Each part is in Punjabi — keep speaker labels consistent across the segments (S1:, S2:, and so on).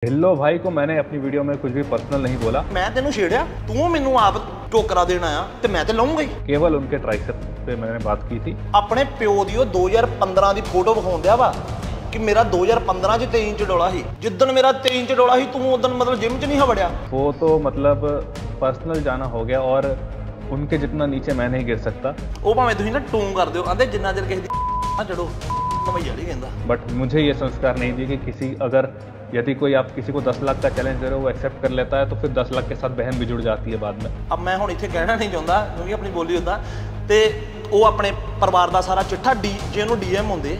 S1: ढिल्लो भाई को मैंने अपनी वीडियो में कुछ भी पर्सनल नहीं बोला।
S2: मैं तेनू छेड़िया, तू मैनू आप टोकरा देना आ ते मैं ते लाऊंगा ही।
S1: केवल उनके ट्राइसेप पे मैंने बात की थी।
S2: अपने प्यो दी 2015 दी फोटो विखाउण दिया वा कि मेरा 2015 च 23 इंच डोला ही। जिद्दन मेरा 23 इंच डोला ही तू उदन मतलब जिम च नहीं वड़िया।
S1: वो तो मतलब पर्सनल जाना हो गया और उनके जितना नीचे मैं नहीं गिर सकता।
S2: वो भावें तुसीं ना टूं कर दिओ, आंदे जिन्ना चिर किसी दी ना चढ़ो भैया नहीं कहंदा।
S1: बट मुझे ये संस्कार नहीं दिए कि किसी अगर यदि कोई आप किसी को 10 लाख का चैलेंज दे रहे हो वो एक्सेप्ट कर लेता है तो फिर 10 लाख के साथ बहन भी जुड़ जाती है बाद में।
S2: अब मैं हुण इत्थे कहना नहीं चाहुंदा क्योंकि अपनी बोली होंदा ते वो अपने परिवार का सारा चिट्ठा जे उहनूं डीएम होंदे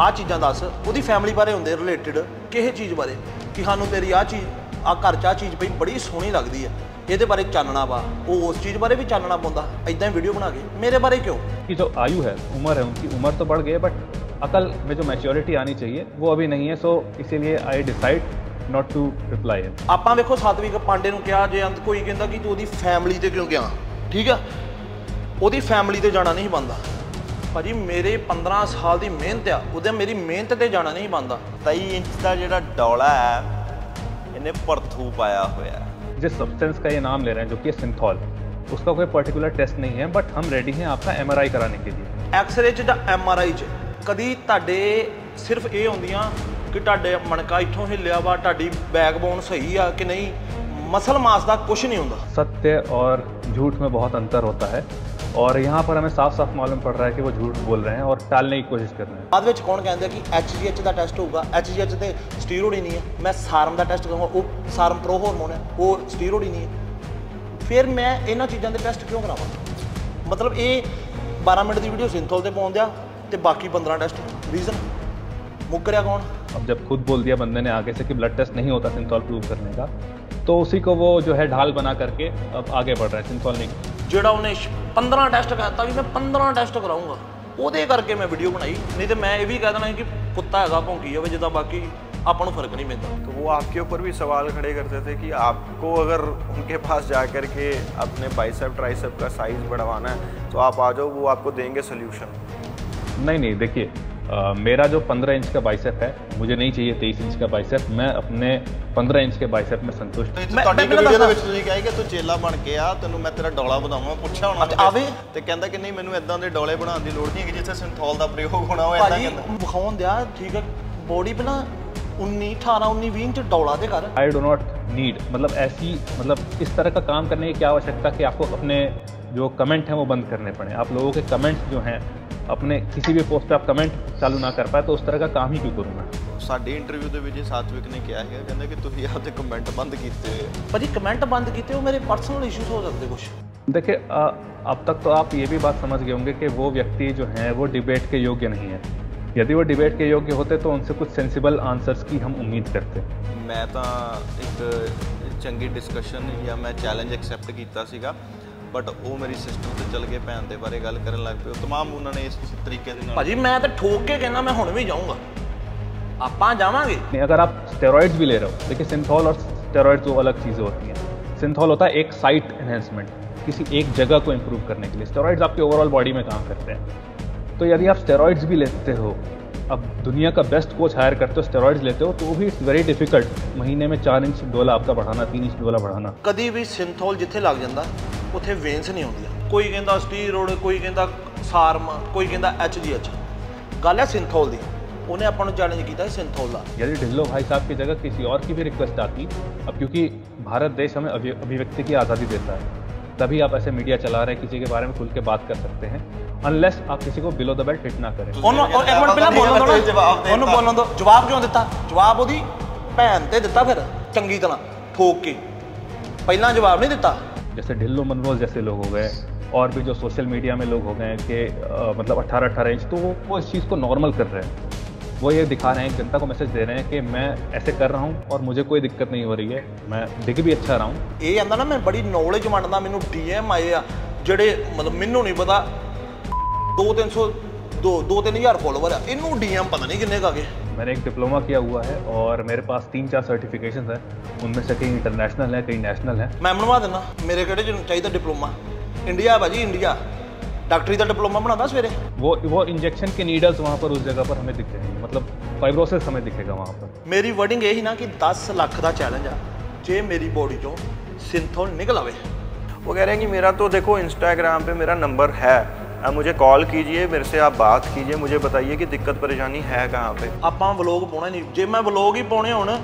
S2: आ चीज़ां दस ਉਹਦੀ फैमिली बारे होंदे रिलेटेड किसी चीज़ बारे कि सानूं तेरी आ चीज़ आ घर च आ चीज़ पई बड़ी सोहनी लगदी है, ਇਹਦੇ बारे चानना पा। वो उस चीज़ बारे भी चानना पाउंदा इदां ही वीडियो बना के। मेरे बारे क्यों? कि
S1: जो आयु है, उम्र है, उनकी उम्र तो बढ़ गई है बट अकल में जो मैच्योरिटी आनी चाहिए वो अभी नहीं है। सो इसीलिए I decide not to reply.
S2: ਆਪਾਂ ਵੇਖੋ ਸਾਤਵਿਕ ਪਾਂਡੇ ਨੂੰ ਕਿਹਾ ਜੇ ਅੰਤ ਕੋਈ ਕਹਿੰਦਾ ਕਿ ਤੂੰ ਉਹਦੀ ਫੈਮਿਲੀ ਤੇ ਕਿਉਂ ਗਿਆ, ਠੀਕ ਆ ਉਹਦੀ ਫੈਮਿਲੀ ਤੇ ਜਾਣਾ ਨਹੀਂ ਬੰਦਾ। ਭਾਜੀ ਮੇਰੇ 15 ਸਾਲ ਦੀ ਮਿਹਨਤ ਆ, ਉਹਦੇ ਮੇਰੀ ਮਿਹਨਤ ਤੇ ਜਾਣਾ ਨਹੀਂ ਬੰਦਾ।
S3: 23 इंच का ਜਿਹੜਾ डोला है इन्हें परथू पाया हुआ है।
S1: जिस सब्सटेंस का ये नाम ले रहे हैं जो कि सिंथॉल, उसका कोई पर्टिकुलर टेस्ट नहीं है बट हम रेडी हैं आपका MRI कराने के लिए।
S2: एक्सरे च ਜਾਂ MRI ਚ ਕਦੀ ਤੁਹਾਡੇ ਸਿਰਫ ਇਹ ਹੁੰਦੀਆਂ कि ਤੁਹਾਡੇ ਮਣਕਾ ਇੱਥੋਂ ਹਿੱਲਿਆ ਵਾ, ਤੁਹਾਡੀ बैकबोन सही आ कि नहीं, मसल मास का कुछ नहीं होता।
S1: सत्य और झूठ में बहुत अंतर होता है और यहाँ पर हमें साफ साफ मालूम पड़ रहा है कि वो झूठ बोल रहे हैं और टालने की कोशिश कर रहे हैं।
S2: बाद में कौन कहता है कि HGH का टेस्ट होगा, HGH तो स्टीरोड ही नहीं है। मैं सारम का टेस्ट करूँगा, वो सारम प्रो हार्मोन है, वो स्टीरोड ही नहीं है। फिर मैं इन्होंने चीज़ों के टेस्ट क्यों करावा? मतलब ये 12 मिनट की वीडियो सिंथोल से पाउन दिया तो बाकी 15 टेस्ट रीजन मुकरिया कौन?
S1: अब जब खुद बोल दिया बंदे ने आगे से कि ब्लड टेस्ट नहीं होता सिंथॉल प्रूव करने का, तो उसी को वो जो है ढाल बना करके अब आगे बढ़ रहा है। सिंथॉल नहीं,
S2: ਜਿਹੜਾ ਉਹਨੇ 15 ਟੈਸਟ कहता भी मैं 15 ਟੈਸਟ ਕਰਾਉਂਗਾ, ਉਹਦੇ ਕਰਕੇ मैं वीडियो बनाई। नहीं तो मैं ये भी कह देना कि कुत्ता है भौंकी जाए जिदा, बाकी आपको फर्क नहीं पैदा।
S3: तो वो आपके ऊपर भी सवाल खड़े करते थे कि आपको अगर उनके पास जा कर के अपने बाइसेप ट्राइसेप का साइज़ बढ़वाना है तो आप आ जाओ, वो आपको देंगे सोल्यूशन।
S1: नहीं देखिए, मेरा जो 15 इंच का बाइसेप है, मुझे नहीं चाहिए 23 इंच का बाइसेप। मैं अपने 15 इंच के बाइसेप में संतुष्ट हूं।
S3: ਤੁਹਾਡੀ ਵੀਡੀਓ ਦੇ ਵਿੱਚ ਤੁਸੀਂ ਕਹੇ ਕਿ ਤੂੰ ਚੇਲਾ ਬਣ ਕੇ ਆ, ਤੈਨੂੰ ਮੈਂ ਤੇਰਾ ਡੋਲਾ ਬਣਾਵਾਂ, ਪੁੱਛਿਆ ਹੋਣਾ
S2: ਆਵੇ
S3: ਤੇ ਕਹਿੰਦਾ ਕਿ ਨਹੀਂ ਮੈਨੂੰ ਇਦਾਂ ਦੇ ਡੋਲੇ ਬਣਾਉਣ ਦੀ ਲੋੜ ਨਹੀਂ ਕਿ ਜਿੱਥੇ ਸਿੰਥੋਲ ਦਾ ਪ੍ਰਯੋਗ ਹੋਣਾ ਹੋਵੇ। ਇਦਾਂ ਕਹਿੰਦਾ
S2: ਵਿਖਾਉਣ ਦਿਆ, ਠੀਕ ਹੈ ਬੋਡੀ ਬਣਾ 19 18 19 20 इंच डोला दे कर।
S1: आई डो नॉट नीड, मतलब ऐसी मतलब इस तरह का काम करने की क्या आवश्यकता कि आपको अपने जो कमेंट हैं वो बंद करने पड़े। आप लोगों के कमेंट्स जो हैं अपने किसी भी पोस्ट पे आप कमेंट चालू ना कर पाए तो उस तरह का काम ही क्यों करूँ मैं?
S3: ਸਾਡੇ ਇੰਟਰਵਿਊ ਦੇ ਵਿੱਚ ਸਾਤਵਿਕ ਨੇ ਕਿਹਾ ਹੈ, ਕਹਿੰਦਾ ਕਿ ਤੁਸੀਂ ਆਪਦੇ ਕਮੈਂਟ ਬੰਦ ਕੀਤੇ ਹੋਏ।
S2: ਭਾਜੀ ਕਮੈਂਟ ਬੰਦ ਕੀਤੇ ਹੋ, ਮੇਰੇ पर्सनल इश्यूज हो सकते कुछ।
S1: देखिए, अब तक तो आप ये भी बात समझ गए होंगे कि वो व्यक्ति जो हैं वो डिबेट के योग्य नहीं है। यदि वो डिबेट के योग्य होते तो उनसे कुछ सेंसिबल आंसर्स की हम उम्मीद करते।
S3: मैं तो एक चंगी डिस्कशन या मैं चैलेंज एक्सेप्ट किया सीगा, बट वो मेरी सिस्टर से चल गए, भैन के बारे गल करन लग पे। तमाम उन्होंने इस तरीके से
S2: भाजी मैं तो ठोक के कहना मैं हुण भी जाऊँगा, आप जावांगे।
S1: नहीं, अगर आप स्टेरॉइड्स भी ले रहे हो, देखिए सिंथॉल और स्टेरॉइड्स दो अलग चीज़ें होती हैं। सिंथॉल होता है एक साइट एनहेंसमेंट, किसी एक जगह को इम्प्रूव करने के लिए। स्टेरॉइड्स आपके ओवरऑल बॉडी में काम करते हैं। तो यदि आप स्टेरॉइड्स भी लेते हो, अब दुनिया का बेस्ट कोच हायर करते हो, स्टेरॉइड्स लेते हो, तो वो भी इट्स वेरी डिफिकल्ट महीने में 4 इंच डोला आपका बढ़ाना, 3 इंच डोला बढ़ाना।
S2: कभी भी सिंथोल जिथे लग जाता उत्थे वेन्स नहीं आउंदियां। कोई कहता स्टीरोड, कोई कहता सारम, कोई कहता HGH। गल है सिंथोल दी, उन्हें अपन चैलेंज किया सिंथोल का।
S1: यदि ढिल्लो भाई साहब की जगह किसी और की भी रिक्वेस्ट आती, अब क्योंकि भारत देश हमें अभिव्यक्ति की आज़ादी देता है, तभी आप ऐसे मीडिया चला रहे हैं, किसी के बारे में खुल के बात कर सकते हैं, अनलेस आप किसी को बिलो द बेल्ट हिट ना करें।
S2: जवाब क्यों दिता? जवाब ओदी भैन ते दिता, फिर चंगी तरह ठोक के, पहला जवाब नहीं दिता।
S1: जैसे ढिल्लो मनरोज जैसे लोग हो गए और भी जो सोशल मीडिया में लोग हो गए कि मतलब 18-18 इंच, तो वो इस चीज़ को नॉर्मल कर रहे हैं। वो ये दिखा रहे हैं, जनता को मैसेज दे रहे हैं कि मैं ऐसे कर रहा हूँ और मुझे कोई दिक्कत नहीं हो रही है, मैं दिख भी अच्छा रहा हूँ।
S2: ये आंदा ना मैं बड़ी नॉलेज वंडदा, मैनू DM आए आ जेडे मतलब मैनू नहीं पता 2-3 हज़ार फॉलोवर है, इनू DM पता नहीं किन्ने का।
S1: मैंने एक डिप्लोमा किया हुआ है और मेरे पास 3-4 सर्टिफिकेशन हैं, उनमें से कई इंटरनेशनल है, कई नेशनल है।
S2: मैं बनवा देना, मेरे कहड़े चाहिए डिप्लोमा। इंडिया भाजी इंडिया, डॉक्टरी का डिप्लोमा बनाता सवेरे।
S1: वो इंजेक्शन के नीडल्स वहाँ पर उस जगह पर हमें दिख जाएंगे, मतलब फाइब्रोसिस हमें दिखेगा वहाँ पर।
S2: मेरी वर्डिंग यही ना कि 10 लाख का चैलेंज है जे मेरी बॉडी चो सिंथोल निकल आवे।
S4: वो कह रहे हैं कि मेरा तो देखो इंस्टाग्राम पे मेरा नंबर है, आप मुझे कॉल कीजिए, मेरे से आप बात कीजिए, मुझे बताइए कि दिक्कत परेशानी है कहाँ पे।
S2: ਆਪਾਂ ਵਲੋਗ ਪਾਉਣਾ ਨਹੀਂ, ਜੇ ਮੈਂ ਵਲੋਗ ਹੀ ਪਾਉਣੇ ਹੁਣ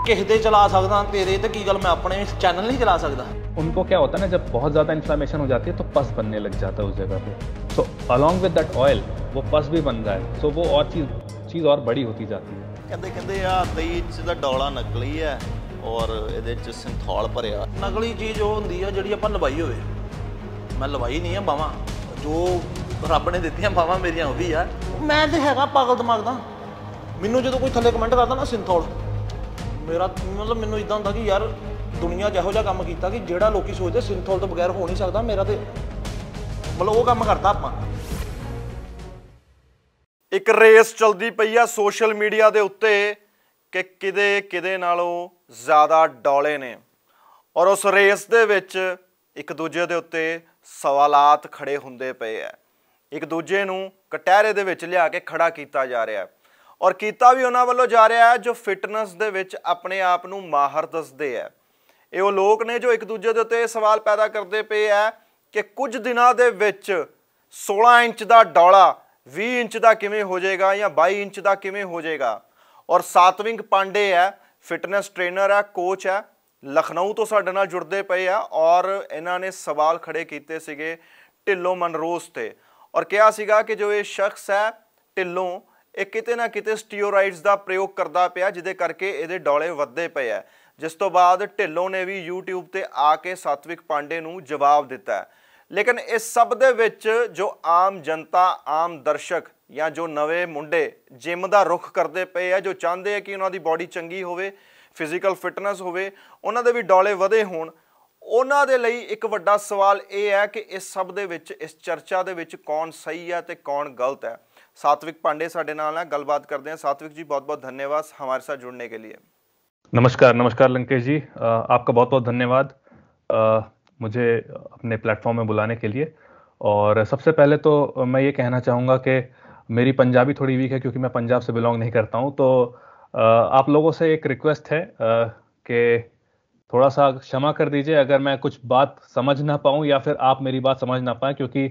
S2: ਕਿਸੇ ਦੇ ਚਲਾ ਸਕਦਾ ਤੇਰੇ ਤੇ ਕੀ ਗੱਲ, मैं अपने चैनल नहीं चला सकता।
S1: उनको क्या होता है ना, जब बहुत ज़्यादा इन्फ्लेमेशन हो जाती है तो पस बनने लग जाता है उस जगह पे, तो अलॉन्ग विद दैट ऑयल वो पस भी बन रहा है, सो वो और चीज़ और बड़ी होती जाती है।
S3: ਕਹਿੰਦੇ ਆ 23 ਇੰਚ ਦਾ ਡੋਲਾ ਨਕਲੀ ਹੈ ਔਰ ਇਹਦੇ ਚ ਸਿੰਥੋਲ ਭਰਿਆ।
S2: ਨਕਲੀ ਚੀਜ਼ ਉਹ ਹੁੰਦੀ ਆ ਜਿਹੜੀ ਆਪਾਂ ਲਵਾਈ ਹੋਵੇ, ਮੈਂ ਲਵਾਈ ਨਹੀਂ ਆ ਬਾਵਾਂ, ਜੋ ਰੱਬ ਨੇ ਦਿੱਤੀਆਂ ਬਾਵਾਂ ਮੇਰੀਆਂ ਉਹ ਵੀ ਆ। ਮੈਂ ਤੇ ਹੈਗਾ ਪਾਗਲ ਦਿਮਾਗ ਦਾ, ਮੈਨੂੰ ਜਦੋਂ ਕੋਈ ਥੱਲੇ ਕਮੈਂਟ ਕਰਦਾ ਨਾ ਸਿੰਥੋਲ, ਮੇਰਾ ਮਤਲਬ ਮੈਨੂੰ ਇਦਾਂ ਹੁੰਦਾ ਕਿ ਯਾਰ ਦੁਨੀਆ 'ਚ ਇਹੋ ਜਿਹਾ ਕੰਮ ਕੀਤਾ ਕਿ ਜਿਹੜਾ ਲੋਕੀ ਸੋਚਦੇ ਸਿੰਥੋਲ ਤੋਂ ਬਗੈਰ ਹੋ ਨਹੀਂ ਸਕਦਾ, ਮੇਰਾ ਤੇ ਮਤਲਬ ਉਹ ਕੰਮ ਕਰਤਾ ਆਪਾਂ।
S4: ਇੱਕ ਰੇਸ ਚਲਦੀ ਪਈ ਆ ਸੋਸ਼ਲ ਮੀਡੀਆ ਦੇ ਉੱਤੇ ਕਿ ਕਿਦੇ ਨਾਲੋਂ ਜ਼ਿਆਦਾ ਡੌਲੇ ਨੇ, ਔਰ ਉਸ ਰੇਸ ਦੇ ਵਿੱਚ ਇੱਕ ਦੂਜੇ ਦੇ ਉੱਤੇ ਸਵਾਲਾਤ ਖੜੇ ਹੁੰਦੇ ਪਏ ਆ, ਇੱਕ ਦੂਜੇ ਨੂੰ ਕਟਹਿਰੇ ਦੇ ਵਿੱਚ ਲਿਆ ਕੇ ਖੜਾ ਕੀਤਾ ਜਾ ਰਿਹਾ ਹੈ, ਔਰ ਕੀਤਾ ਵੀ ਉਹਨਾਂ ਵੱਲੋਂ ਜਾ ਰਿਹਾ ਹੈ ਜੋ ਫਿਟਨੈਸ ਦੇ ਵਿੱਚ ਆਪਣੇ ਆਪ ਨੂੰ ਮਾਹਰ ਦੱਸਦੇ ਆ। ਇਹ ਉਹ ਲੋਕ ਨੇ ਜੋ ਇੱਕ ਦੂਜੇ ਦੇ ਉੱਤੇ ਸਵਾਲ ਪੈਦਾ ਕਰਦੇ ਪਏ ਆ ਕਿ ਕੁਝ ਦਿਨਾਂ ਦੇ ਵਿੱਚ 16 ਇੰਚ ਦਾ ਡੌਲਾ 20 ਇੰਚ ਦਾ ਕਿਵੇਂ ਹੋ ਜਾਏਗਾ ਜਾਂ 22 ਇੰਚ ਦਾ ਕਿਵੇਂ ਹੋ ਜਾਏਗਾ। ਔਰ ਸਾਤਵਿਕ ਪਾਂਡੇ ਹੈ, ਫਿਟਨੈਸ ਟ੍ਰੇਨਰ ਹੈ, ਕੋਚ ਹੈ, ਲਖਨਊ ਤੋਂ ਸਾਡੇ ਨਾਲ ਜੁੜਦੇ ਪਏ ਆ, ਔਰ ਇਹਨਾਂ ਨੇ ਸਵਾਲ ਖੜੇ ਕੀਤੇ ਸੀਗੇ ਢਿੱਲੋਂ ਮਨਰੋਸ ਤੇ, ਔਰ ਕਿਹਾ ਸੀਗਾ ਕਿ ਜੋ ਇਹ ਸ਼ਖਸ ਹੈ ਢਿੱਲੋਂ, ਇਹ ਕਿਤੇ ਨਾ ਕਿਤੇ ਸਟੀਰੋਇਡਸ ਦਾ ਪ੍ਰਯੋਗ ਕਰਦਾ ਪਿਆ ਜਿਹਦੇ ਕਰਕੇ ਇਹਦੇ ਡੌਲੇ ਵੱਧਦੇ ਪਏ ਆ। ਜਿਸ ਤੋਂ ਬਾਅਦ ਢਿੱਲੋਂ ਨੇ ਵੀ YouTube ਤੇ ਆ ਕੇ ਸਾਤਵਿਕ ਪਾਂਡੇ ਨੂੰ ਜਵਾਬ ਦਿੱਤਾ। ਲੇਕਿਨ ਇਸ ਸਭ ਦੇ ਵਿੱਚ ਜੋ ਆਮ ਜਨਤਾ, ਆਮ ਦਰਸ਼ਕ ਜਾਂ ਜੋ ਨਵੇਂ ਮੁੰਡੇ ਜਿਮ ਦਾ ਰੁਖ ਕਰਦੇ ਪਏ ਆ, ਜੋ ਚਾਹੁੰਦੇ ਆ ਕਿ ਉਹਨਾਂ ਦੀ ਬੋਡੀ ਚੰਗੀ ਹੋਵੇ, ਫਿਜ਼ੀਕਲ ਫਿਟਨੈਸ ਹੋਵੇ, ਉਹਨਾਂ ਦੇ ਵੀ ਡੌਲੇ ਵਧੇ ਹੋਣ, ਉਹਨਾਂ ਦੇ ਲਈ ਇੱਕ ਵੱਡਾ ਸਵਾਲ ਇਹ ਹੈ ਕਿ ਇਸ ਸਭ ਦੇ ਵਿੱਚ, ਇਸ ਚਰਚਾ ਦੇ ਵਿੱਚ ਕੌਣ ਸਹੀ ਹੈ ਤੇ कौन गलत है। सात्विक पांडे साडे नाल है, गलबात करते हैं। सात्विक जी बहुत बहुत धन्यवाद हमारे साथ जुड़ने के लिए।
S1: नमस्कार लंकेश जी, आपका बहुत बहुत धन्यवाद मुझे अपने प्लेटफॉर्म में बुलाने के लिए। और सबसे पहले तो मैं ये कहना चाहूँगा कि मेरी पंजाबी थोड़ी वीक है क्योंकि मैं पंजाब से बिलोंग नहीं करता हूँ, तो आप लोगों से एक रिक्वेस्ट है कि थोड़ा सा क्षमा कर दीजिए अगर मैं कुछ बात समझ ना पाऊँ या फिर आप मेरी बात समझ ना पाएँ, क्योंकि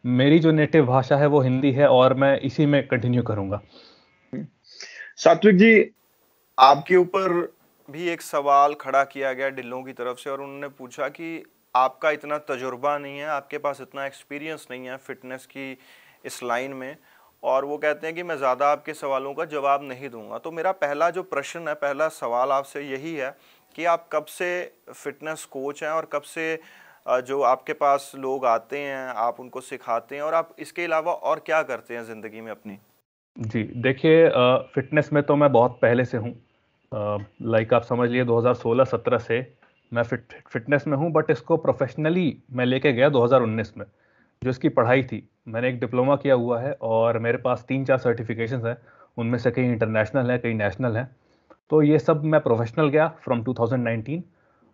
S1: मेरी जो नेटिव भाषा है वो हिंदी है और मैं इसी में कंटिन्यू करूंगा।
S4: सात्विक जी, आपके ऊपर भी एक सवाल खड़ा किया गया ढिल्लों की तरफ से, और उन्होंने पूछा कि आपका इतना तजुर्बा नहीं है, आपके पास इतना एक्सपीरियंस नहीं है फिटनेस की इस लाइन में, और वो कहते हैं कि मैं ज़्यादा आपके सवालों का जवाब नहीं दूंगा। तो मेरा पहला जो प्रश्न है, पहला सवाल आपसे यही है कि आप कब से फिटनेस कोच हैं और कब से जो आपके पास लोग आते हैं आप उनको सिखाते हैं, और आप इसके अलावा और क्या करते हैं ज़िंदगी में अपनी?
S1: जी देखिए, फिटनेस में तो मैं बहुत पहले से हूँ, लाइक आप समझ लिए 2016-17 से मैं फिटनेस में हूँ, बट इसको प्रोफेशनली मैं लेके गया 2019 में। जो इसकी पढ़ाई थी, मैंने एक डिप्लोमा किया हुआ है और मेरे पास 3-4 सर्टिफिकेशंस हैं, उनमें से कई इंटरनेशनल है, कई नेशनल हैं। तो ये सब मैं प्रोफेशनल गया फ्रॉम 2019,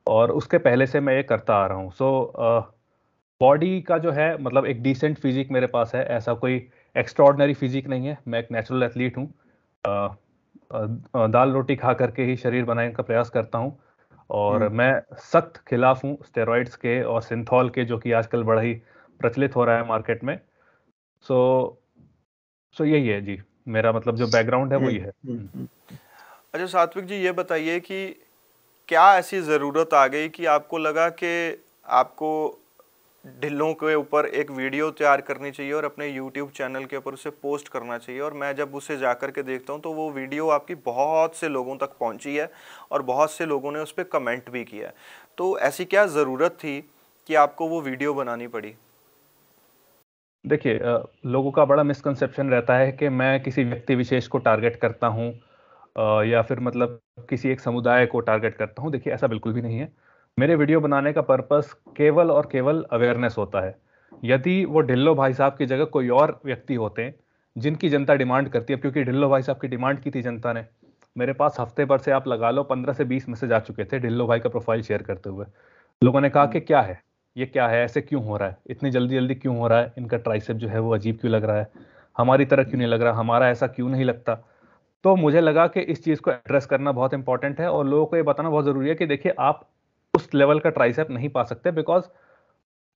S1: और उसके पहले से मैं ये करता आ रहा हूँ। सो बॉडी का जो है, मतलब एक डिसेंट फिजिक मेरे पास है, ऐसा कोई एक्स्ट्रॉर्डनरी फिजिक नहीं है। मैं एक नेचुरल एथलीट हूँ, दाल रोटी खा करके ही शरीर बनाने का प्रयास करता हूँ, और मैं सख्त खिलाफ हूँ स्टेरॉइड्स के और सिंथॉल के, जो कि आजकल बड़ा ही प्रचलित हो रहा है मार्केट में। सो यही है जी, मेरा मतलब जो बैकग्राउंड है वो ये है।
S4: अच्छा सात्विक जी, ये बताइए कि क्या ऐसी ज़रूरत आ गई कि आपको लगा कि आपको ढिल्लों के ऊपर एक वीडियो तैयार करनी चाहिए और अपने YouTube चैनल के ऊपर उसे पोस्ट करना चाहिए, और मैं जब उसे जाकर के देखता हूँ तो वो वीडियो आपकी बहुत से लोगों तक पहुँची है और बहुत से लोगों ने उस पर कमेंट भी किया है, तो ऐसी क्या ज़रूरत थी कि आपको वो वीडियो बनानी पड़ी?
S1: देखिए, लोगों का बड़ा मिसकंसेप्शन रहता है कि मैं किसी व्यक्ति विशेष को टारगेट करता हूँ या फिर मतलब किसी एक समुदाय को टारगेट करता हूँ। देखिए, ऐसा बिल्कुल भी नहीं है। मेरे वीडियो बनाने का पर्पस केवल और केवल अवेयरनेस होता है। यदि वो ढिल्लो भाई साहब की जगह कोई और व्यक्ति होते हैं जिनकी जनता डिमांड करती है, क्योंकि ढिल्लो भाई साहब की डिमांड की थी जनता ने। मेरे पास हफ्ते भर से आप लगा लो 15 से 20 मैसेज आ चुके थे ढिल्लो भाई का प्रोफाइल शेयर करते हुए। लोगों ने कहा कि क्या है ये क्या है, ऐसे क्यों हो रहा है, इतनी जल्दी जल्दी क्यों हो रहा है, इनका ट्राइसेप जो है वो अजीब क्यों लग रहा है, हमारी तरह क्यों नहीं लग रहा, हमारा ऐसा क्यों नहीं लगता। तो मुझे लगा कि इस चीज़ को एड्रेस करना बहुत इंपॉर्टेंट है और लोगों को ये बताना बहुत ज़रूरी है कि देखिए आप उस लेवल का ट्राइसेप नहीं पा सकते, बिकॉज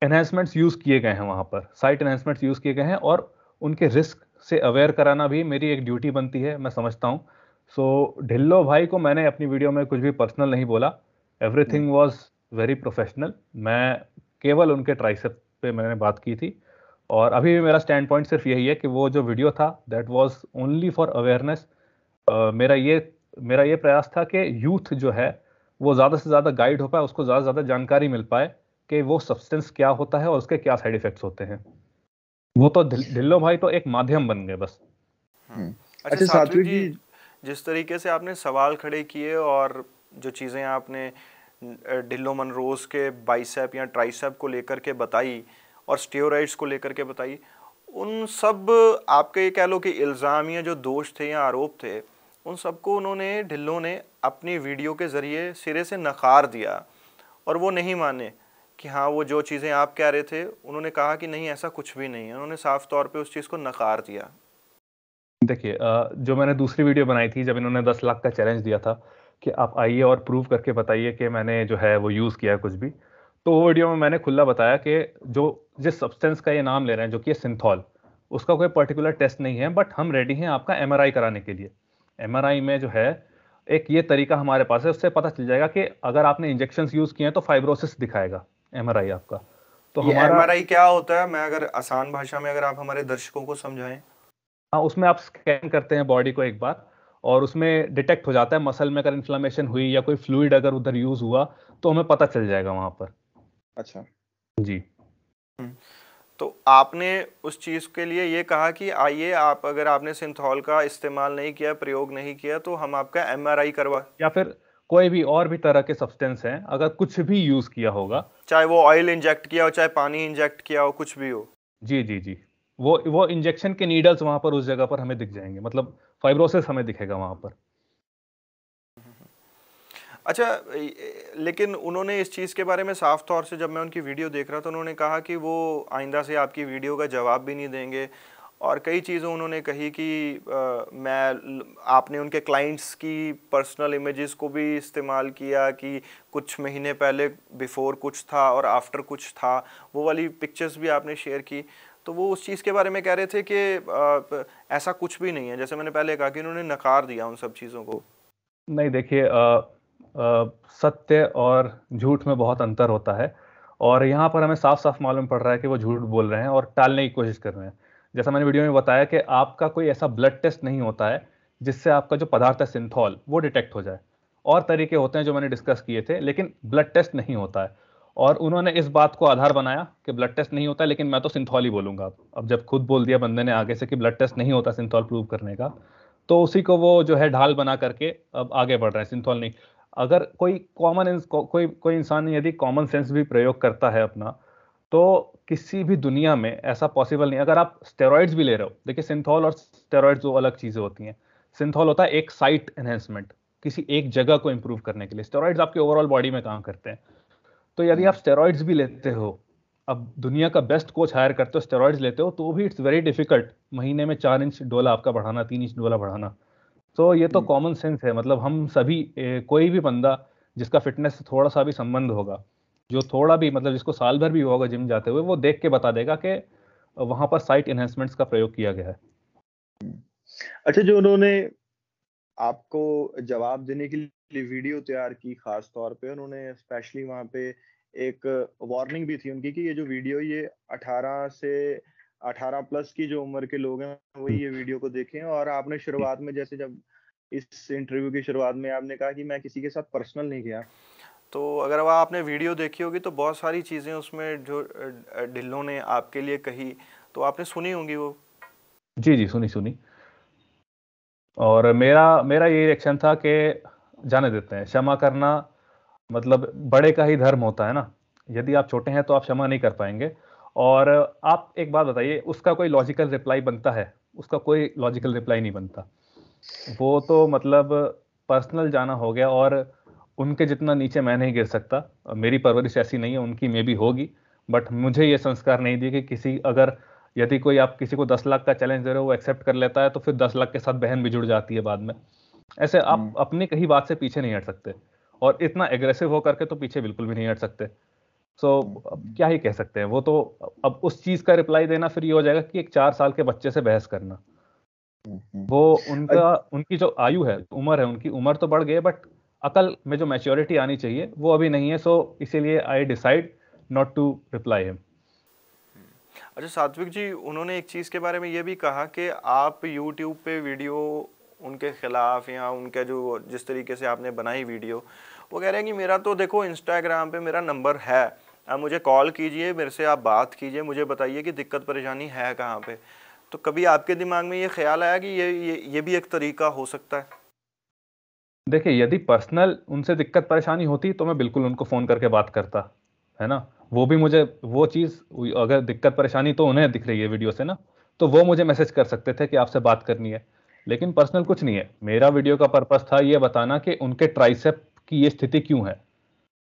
S1: एनहेंसमेंट्स यूज़ किए गए हैं वहाँ पर, साइट एनहेंसमेंट्स यूज़ किए गए हैं और उनके रिस्क से अवेयर कराना भी मेरी एक ड्यूटी बनती है, मैं समझता हूँ। सो ढिल्लो भाई को मैंने अपनी वीडियो में कुछ भी पर्सनल नहीं बोला, एवरीथिंग वॉज वेरी प्रोफेशनल। मैं केवल उनके ट्राइसेप पे मैंने बात की थी और अभी भी मेरा स्टैंड पॉइंट सिर्फ यही है कि वो जो वीडियो था that was only for awareness. मेरा ये प्रयास था कि यूथ जो है वो ज़्यादा से ज़्यादा गाइड हो पाए, उसको ज़्यादा से ज़्यादा जानकारी मिल पाए कि वो सब्सटेंस क्या होता है और उसके क्या साइड इफेक्ट्स होते हैं। वो तो ढिल्लो भाई तो एक माध्यम बन गए बस।
S4: अच्छा सात्विक जी, जिस तरीके से आपने सवाल खड़े किए और जो चीज़ें आपने ढिल्लो मनरोज के बाइसेप या ट्राइसेप को लेकर के बताई और स्टेरॉइड्स को लेकर के बताई, उन सब आपके कह लो कि इल्ज़ाम या जो दोष थे या आरोप थे, उन सबको ढिल्लो ने अपनी वीडियो के ज़रिए सिरे से नकार दिया और वो नहीं माने कि हाँ वो जो चीज़ें आप कह रहे थे, उन्होंने कहा कि नहीं ऐसा कुछ भी नहीं है, उन्होंने साफ तौर पे उस चीज़ को नकार दिया।
S1: देखिए जो मैंने दूसरी वीडियो बनाई थी जब इन्होंने 10 लाख का चैलेंज दिया था कि आप आइए और प्रूव करके बताइए कि मैंने जो है वो यूज़ किया है कुछ भी, तो वो वीडियो में मैंने खुला बताया कि जिस सब्सटेंस का ये नाम ले रहे हैं जो कि सिंथॉल, उसका कोई पर्टिकुलर टेस्ट नहीं है, बट हम रेडी हैं आपका एमआरआई कराने के लिए। एमआरआई में जो है एक ये तरीका हमारे पास है, उससे पता चल जाएगा कि अगर आपने इंजेक्शन यूज़ किए हैं तो फाइब्रोसिस दिखाएगा एमआरआई आपका। तो
S4: ये
S1: हमारा
S4: एमआरआई क्या होता है, मैं अगर आसान भाषा में अगर आप हमारे दर्शकों को समझाएं।
S1: हाँ, उसमें आप स्कैन करते हैं बॉडी को एक बार और उसमें डिटेक्ट हो जाता है मसल में अगर इन्फ्लेमेशन हुई या कोई फ्लूइड अगर उधर यूज हुआ तो हमें पता चल जाएगा वहां पर।
S4: अच्छा
S1: जी।
S4: तो आपने उस चीज़ के लिए ये कहा कि आइए आप, अगर आपने सिंथॉल का इस्तेमाल नहीं किया, प्रयोग नहीं किया, तो हम आपका एमआरआई करवा,
S1: या फिर कोई भी और भी तरह के सब्सटेंस हैं अगर कुछ भी यूज किया होगा,
S4: चाहे वो ऑयल इंजेक्ट किया हो, चाहे पानी इंजेक्ट किया हो, कुछ भी हो।
S1: जी जी जी, वो इंजेक्शन के नीडल्स वहां पर उस जगह पर हमें दिख जाएंगे, मतलब फाइब्रोसिस हमें दिखेगा वहां पर।
S4: अच्छा, लेकिन उन्होंने इस चीज़ के बारे में साफ तौर से, जब मैं उनकी वीडियो देख रहा था, उन्होंने कहा कि वो आइंदा से आपकी वीडियो का जवाब भी नहीं देंगे और कई चीज़ें उन्होंने कही कि आपने उनके क्लाइंट्स की पर्सनल इमेजेस को भी इस्तेमाल किया कि कुछ महीने पहले बिफोर कुछ था और आफ्टर कुछ था, वो वाली पिक्चर्स भी आपने शेयर की। तो वो उस चीज़ के बारे में कह रहे थे कि ऐसा कुछ भी नहीं है, जैसे मैंने पहले कहा कि उन्होंने नकार दिया उन सब चीज़ों को।
S1: नहीं, देखिए सत्य और झूठ में बहुत अंतर होता है और यहाँ पर हमें साफ साफ मालूम पड़ रहा है कि वो झूठ बोल रहे हैं और टालने की कोशिश कर रहे हैं। जैसा मैंने वीडियो में बताया कि आपका कोई ऐसा ब्लड टेस्ट नहीं होता है जिससे आपका जो पदार्थ है सिंथॉल वो डिटेक्ट हो जाए। और तरीके होते हैं जो मैंने डिस्कस किए थे, लेकिन ब्लड टेस्ट नहीं होता है। और उन्होंने इस बात को आधार बनाया कि ब्लड टेस्ट नहीं होता, लेकिन मैं तो सिंथॉल ही बोलूंगा। अब जब खुद बोल दिया बंदे ने आगे से कि ब्लड टेस्ट नहीं होता सिंथॉल प्रूव करने का, तो उसी को वो जो है ढाल बना करके अब आगे बढ़ रहे हैं। सिंथॉल नहीं, अगर कोई इंसान यदि कॉमन सेंस भी प्रयोग करता है अपना, तो किसी भी दुनिया में ऐसा पॉसिबल नहीं। अगर आप स्टेरॉइड्स भी ले रहे हो, देखिए सिंथॉल और स्टेरॉइड्स दो अलग चीजें होती हैं। सिंथॉल होता है एक साइट एनहेंसमेंट, किसी एक जगह को इंप्रूव करने के लिए। स्टेरॉइड्स आपके ओवरऑल बॉडी में काम करते हैं। तो यदि आप स्टेरॉइड्स भी लेते हो, अब दुनिया का बेस्ट कोच हायर करते हो, स्टेरॉइड्स लेते हो, तो भी इट्स वेरी डिफिकल्ट महीने में 4 इंच डोला आपका बढ़ाना, 3 इंच डोला बढ़ाना। तो ये तो कॉमन सेंस है। मतलब हम सभी कोई भी बंदा जिसका फिटनेस से थोड़ा सा भी संबंध होगा, जो थोड़ा भी मतलब जिसको साल भर भी होगा जिम जाते हुए, वो देख के बता देगा कि वहां पर साइट एनहेंसमेंट्स का प्रयोग किया गया है।
S5: अच्छा, जो उन्होंने आपको जवाब देने के लिए वीडियो तैयार की, खास तौर पे उन्होंने स्पेशली वहां पे एक वार्निंग भी थी उनकी कि ये जो वीडियो, ये 18 प्लस की जो उम्र के लोग हैं वही ये वीडियो को देखें। और आपने शुरुआत में, जैसे जब इस इंटरव्यू की शुरुआत में आपने कहा कि मैं किसी के साथ पर्सनल नहीं गया,
S4: तो अगर वह आपने वीडियो देखी होगी तो बहुत सारी चीज़ें उसमें जो ढिल्लो ने आपके लिए कही, तो आपने सुनी होंगी वो।
S1: जी जी, सुनी। और मेरा ये रिएक्शन था कि जाने देते हैं, क्षमा करना मतलब बड़े का ही धर्म होता है ना। यदि आप छोटे हैं तो आप क्षमा नहीं कर पाएंगे। और आप एक बात बताइए, उसका कोई लॉजिकल रिप्लाई बनता है? उसका कोई लॉजिकल रिप्लाई नहीं बनता। वो तो मतलब पर्सनल जाना हो गया। और उनके जितना नीचे मैं नहीं गिर सकता, मेरी परवरिश ऐसी नहीं है, उनकी में भी होगी, बट मुझे ये संस्कार नहीं दिए कि किसी अगर यदि कोई आप किसी को 10 लाख का चैलेंज दे रहे हो, वो एक्सेप्ट कर लेता है तो फिर 10 लाख के साथ बहन भी जुड़ जाती है बाद में। ऐसे आप अपनी कहीं बात से पीछे नहीं हट सकते, और इतना एग्रेसिव होकर के तो पीछे बिल्कुल भी नहीं हट सकते। सो अब क्या ही कह सकते हैं, वो तो अब उस चीज का रिप्लाई देना फिर ये हो जाएगा कि एक 4 साल के बच्चे से बहस करना। वो उनकी जो आयु है, उम्र है, उनकी उम्र तो बढ़ गई है, बट अकल में जो मैच्योरिटी आनी चाहिए वो अभी नहीं है। सो इसीलिए I decide not to reply him.
S4: अच्छा सात्विक जी, उन्होंने एक चीज़ के बारे में ये भी कहा कि आप YouTube पे वीडियो उनके खिलाफ या उनके जो जिस तरीके से आपने बनाई वीडियो, वो कह रहे हैं कि मेरा तो देखो इंस्टाग्राम पे मेरा नंबर है, आप मुझे कॉल कीजिए, मेरे से आप बात कीजिए, मुझे बताइए कि दिक्कत परेशानी है कहाँ पे। तो कभी आपके दिमाग में ये ख्याल आया कि ये भी एक तरीका हो सकता है?
S1: देखिए, यदि पर्सनल उनसे दिक्कत परेशानी होती तो मैं बिल्कुल उनको फ़ोन करके बात करता, है ना। वो भी मुझे वो चीज़, अगर दिक्कत परेशानी तो उन्हें दिख रही है वीडियो से ना, तो वो मुझे मैसेज कर सकते थे कि आपसे बात करनी है। लेकिन पर्सनल कुछ नहीं है। मेरा वीडियो का पर्पस था ये बताना कि उनके ट्राइसेप की ये स्थिति क्यों है।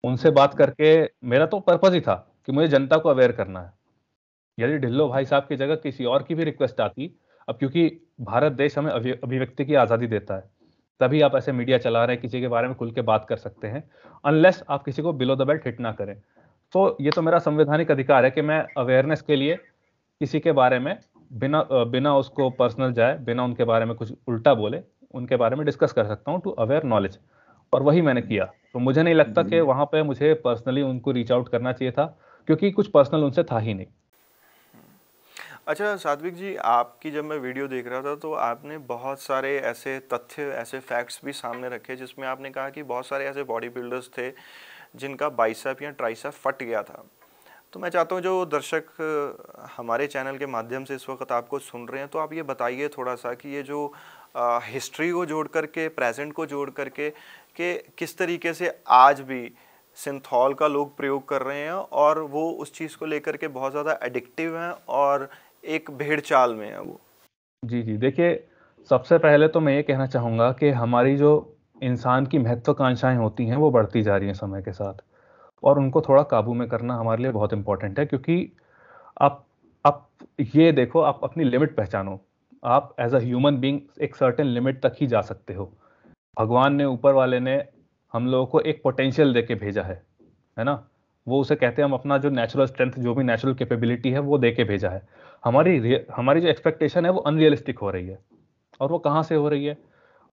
S1: उनसे बात करके मेरा तो पर्पस ही था कि मुझे जनता को अवेयर करना है। यदि ढिल्लो भाई साहब की जगह किसी और की भी रिक्वेस्ट आती, अब क्योंकि भारत देश हमें अभिव्यक्ति की आज़ादी देता है, तभी आप ऐसे मीडिया चला रहे हैं, किसी के बारे में खुल के बात कर सकते हैं, अनलेस आप किसी को बिलो द बेल्ट हिट ना करें। तो ये तो मेरा संवैधानिक अधिकार है कि मैं अवेयरनेस के लिए किसी के बारे में बिना उसको पर्सनल जाए, बिना उनके बारे में कुछ उल्टा बोले, उनके बारे में डिस्कस कर सकता हूं टू अवेयर नॉलेज। और वही मैंने किया। तो मुझे नहीं लगता कि वहां पे मुझे पर्सनली उनको रीच आउट करना चाहिए था, क्योंकि कुछ पर्सनल उनसे था ही नहीं।
S4: अच्छा सात्विक जी, आपकी जब मैं वीडियो देख रहा था तो आपने बहुत सारे ऐसे तथ्य, ऐसे फैक्ट्स भी सामने रखे, जिसमें आपने कहा कि बहुत सारे ऐसे बॉडी बिल्डर्स थे जिनका बाइसेप या ट्राइसेप फट गया था। तो मैं चाहता हूँ जो दर्शक हमारे चैनल के माध्यम से इस वक्त आपको सुन रहे हैं, तो आप ये बताइए थोड़ा सा कि ये जो हिस्ट्री को जोड़ करके, प्रेजेंट को जोड़ करके, कि किस तरीके से आज भी सिंथॉल का लोग प्रयोग कर रहे हैं और वो उस चीज़ को लेकर के बहुत ज़्यादा एडिक्टिव हैं और एक भेड़ चाल में है वो।
S1: जी जी, देखिए, सबसे पहले तो मैं ये कहना चाहूँगा कि हमारी जो इंसान की महत्वाकांक्षाएं होती हैं वो बढ़ती जा रही हैं समय के साथ, और उनको थोड़ा काबू में करना हमारे लिए बहुत इंपॉर्टेंट है। क्योंकि आप ये देखो, आप अपनी लिमिट पहचानो। आप एज अ ह्यूमन बीइंग एक सर्टेन लिमिट तक ही जा सकते हो। भगवान ने, ऊपर वाले ने हम लोगों को एक पोटेंशियल देके भेजा है ना। वो उसे कहते हैं, हम अपना जो नेचुरल स्ट्रेंथ, जो भी नेचुरल कैपेबिलिटी है वो देके भेजा है। हमारी जो एक्सपेक्टेशन है वो अनरियलिस्टिक हो रही है। और वो कहाँ से हो रही है?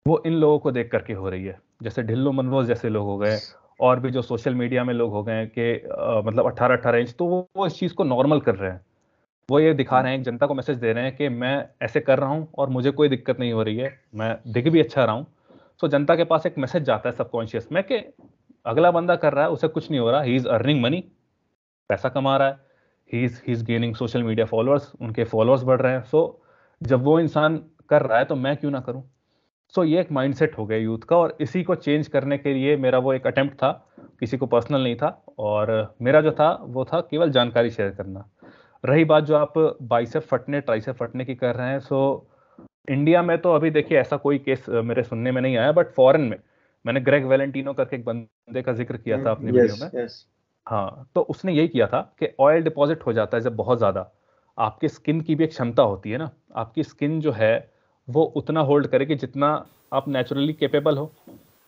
S1: वो इन लोगों को देख करके हो रही है, जैसे ढिल्लो मनरोज जैसे लोग हो गए, और भी जो सोशल मीडिया में लोग हो गए कि मतलब 18-18 इंच, तो वो इस चीज़ को नॉर्मल कर रहे हैं। वो ये दिखा रहे हैं, जनता को मैसेज दे रहे हैं कि मैं ऐसे कर रहा हूँ और मुझे कोई दिक्कत नहीं हो रही है, मैं दिख भी अच्छा रहा हूँ। तो जनता के पास एक मैसेज जाता है सबकॉन्शियस में कि अगला बंदा कर रहा है, उसे कुछ नहीं हो रहा, ही इज अर्निंग मनी, पैसा कमा रहा है, he is gaining social media followers, उनके फॉलोअर्स बढ़ रहे हैं। सो जब वो इंसान कर रहा है तो मैं क्यों ना करूं। सो ये एक माइंडसेट हो गया यूथ का, और इसी को चेंज करने के लिए मेरा वो एक अटेम्प्ट था, किसी को पर्सनल नहीं था। और मेरा जो था वो था केवल जानकारी शेयर करना। रही बात जो आप बाइसेप फटने, ट्राइसेप फटने की कर रहे हैं, सो इंडिया में तो अभी देखिए ऐसा कोई केस मेरे सुनने में नहीं आया, बट फॉरेन में मैंने ग्रेग वैलेंटिनो करके एक बंदे का जिक्र किया था अपनी वीडियो में। हाँ, तो उसने यही किया था कि ऑयल डिपॉजिट हो जाता है जब बहुत ज्यादा। आपकी स्किन की भी एक क्षमता होती है ना, आपकी स्किन जो है वो उतना होल्ड करेगी जितना आप नेचुरली कैपेबल हो।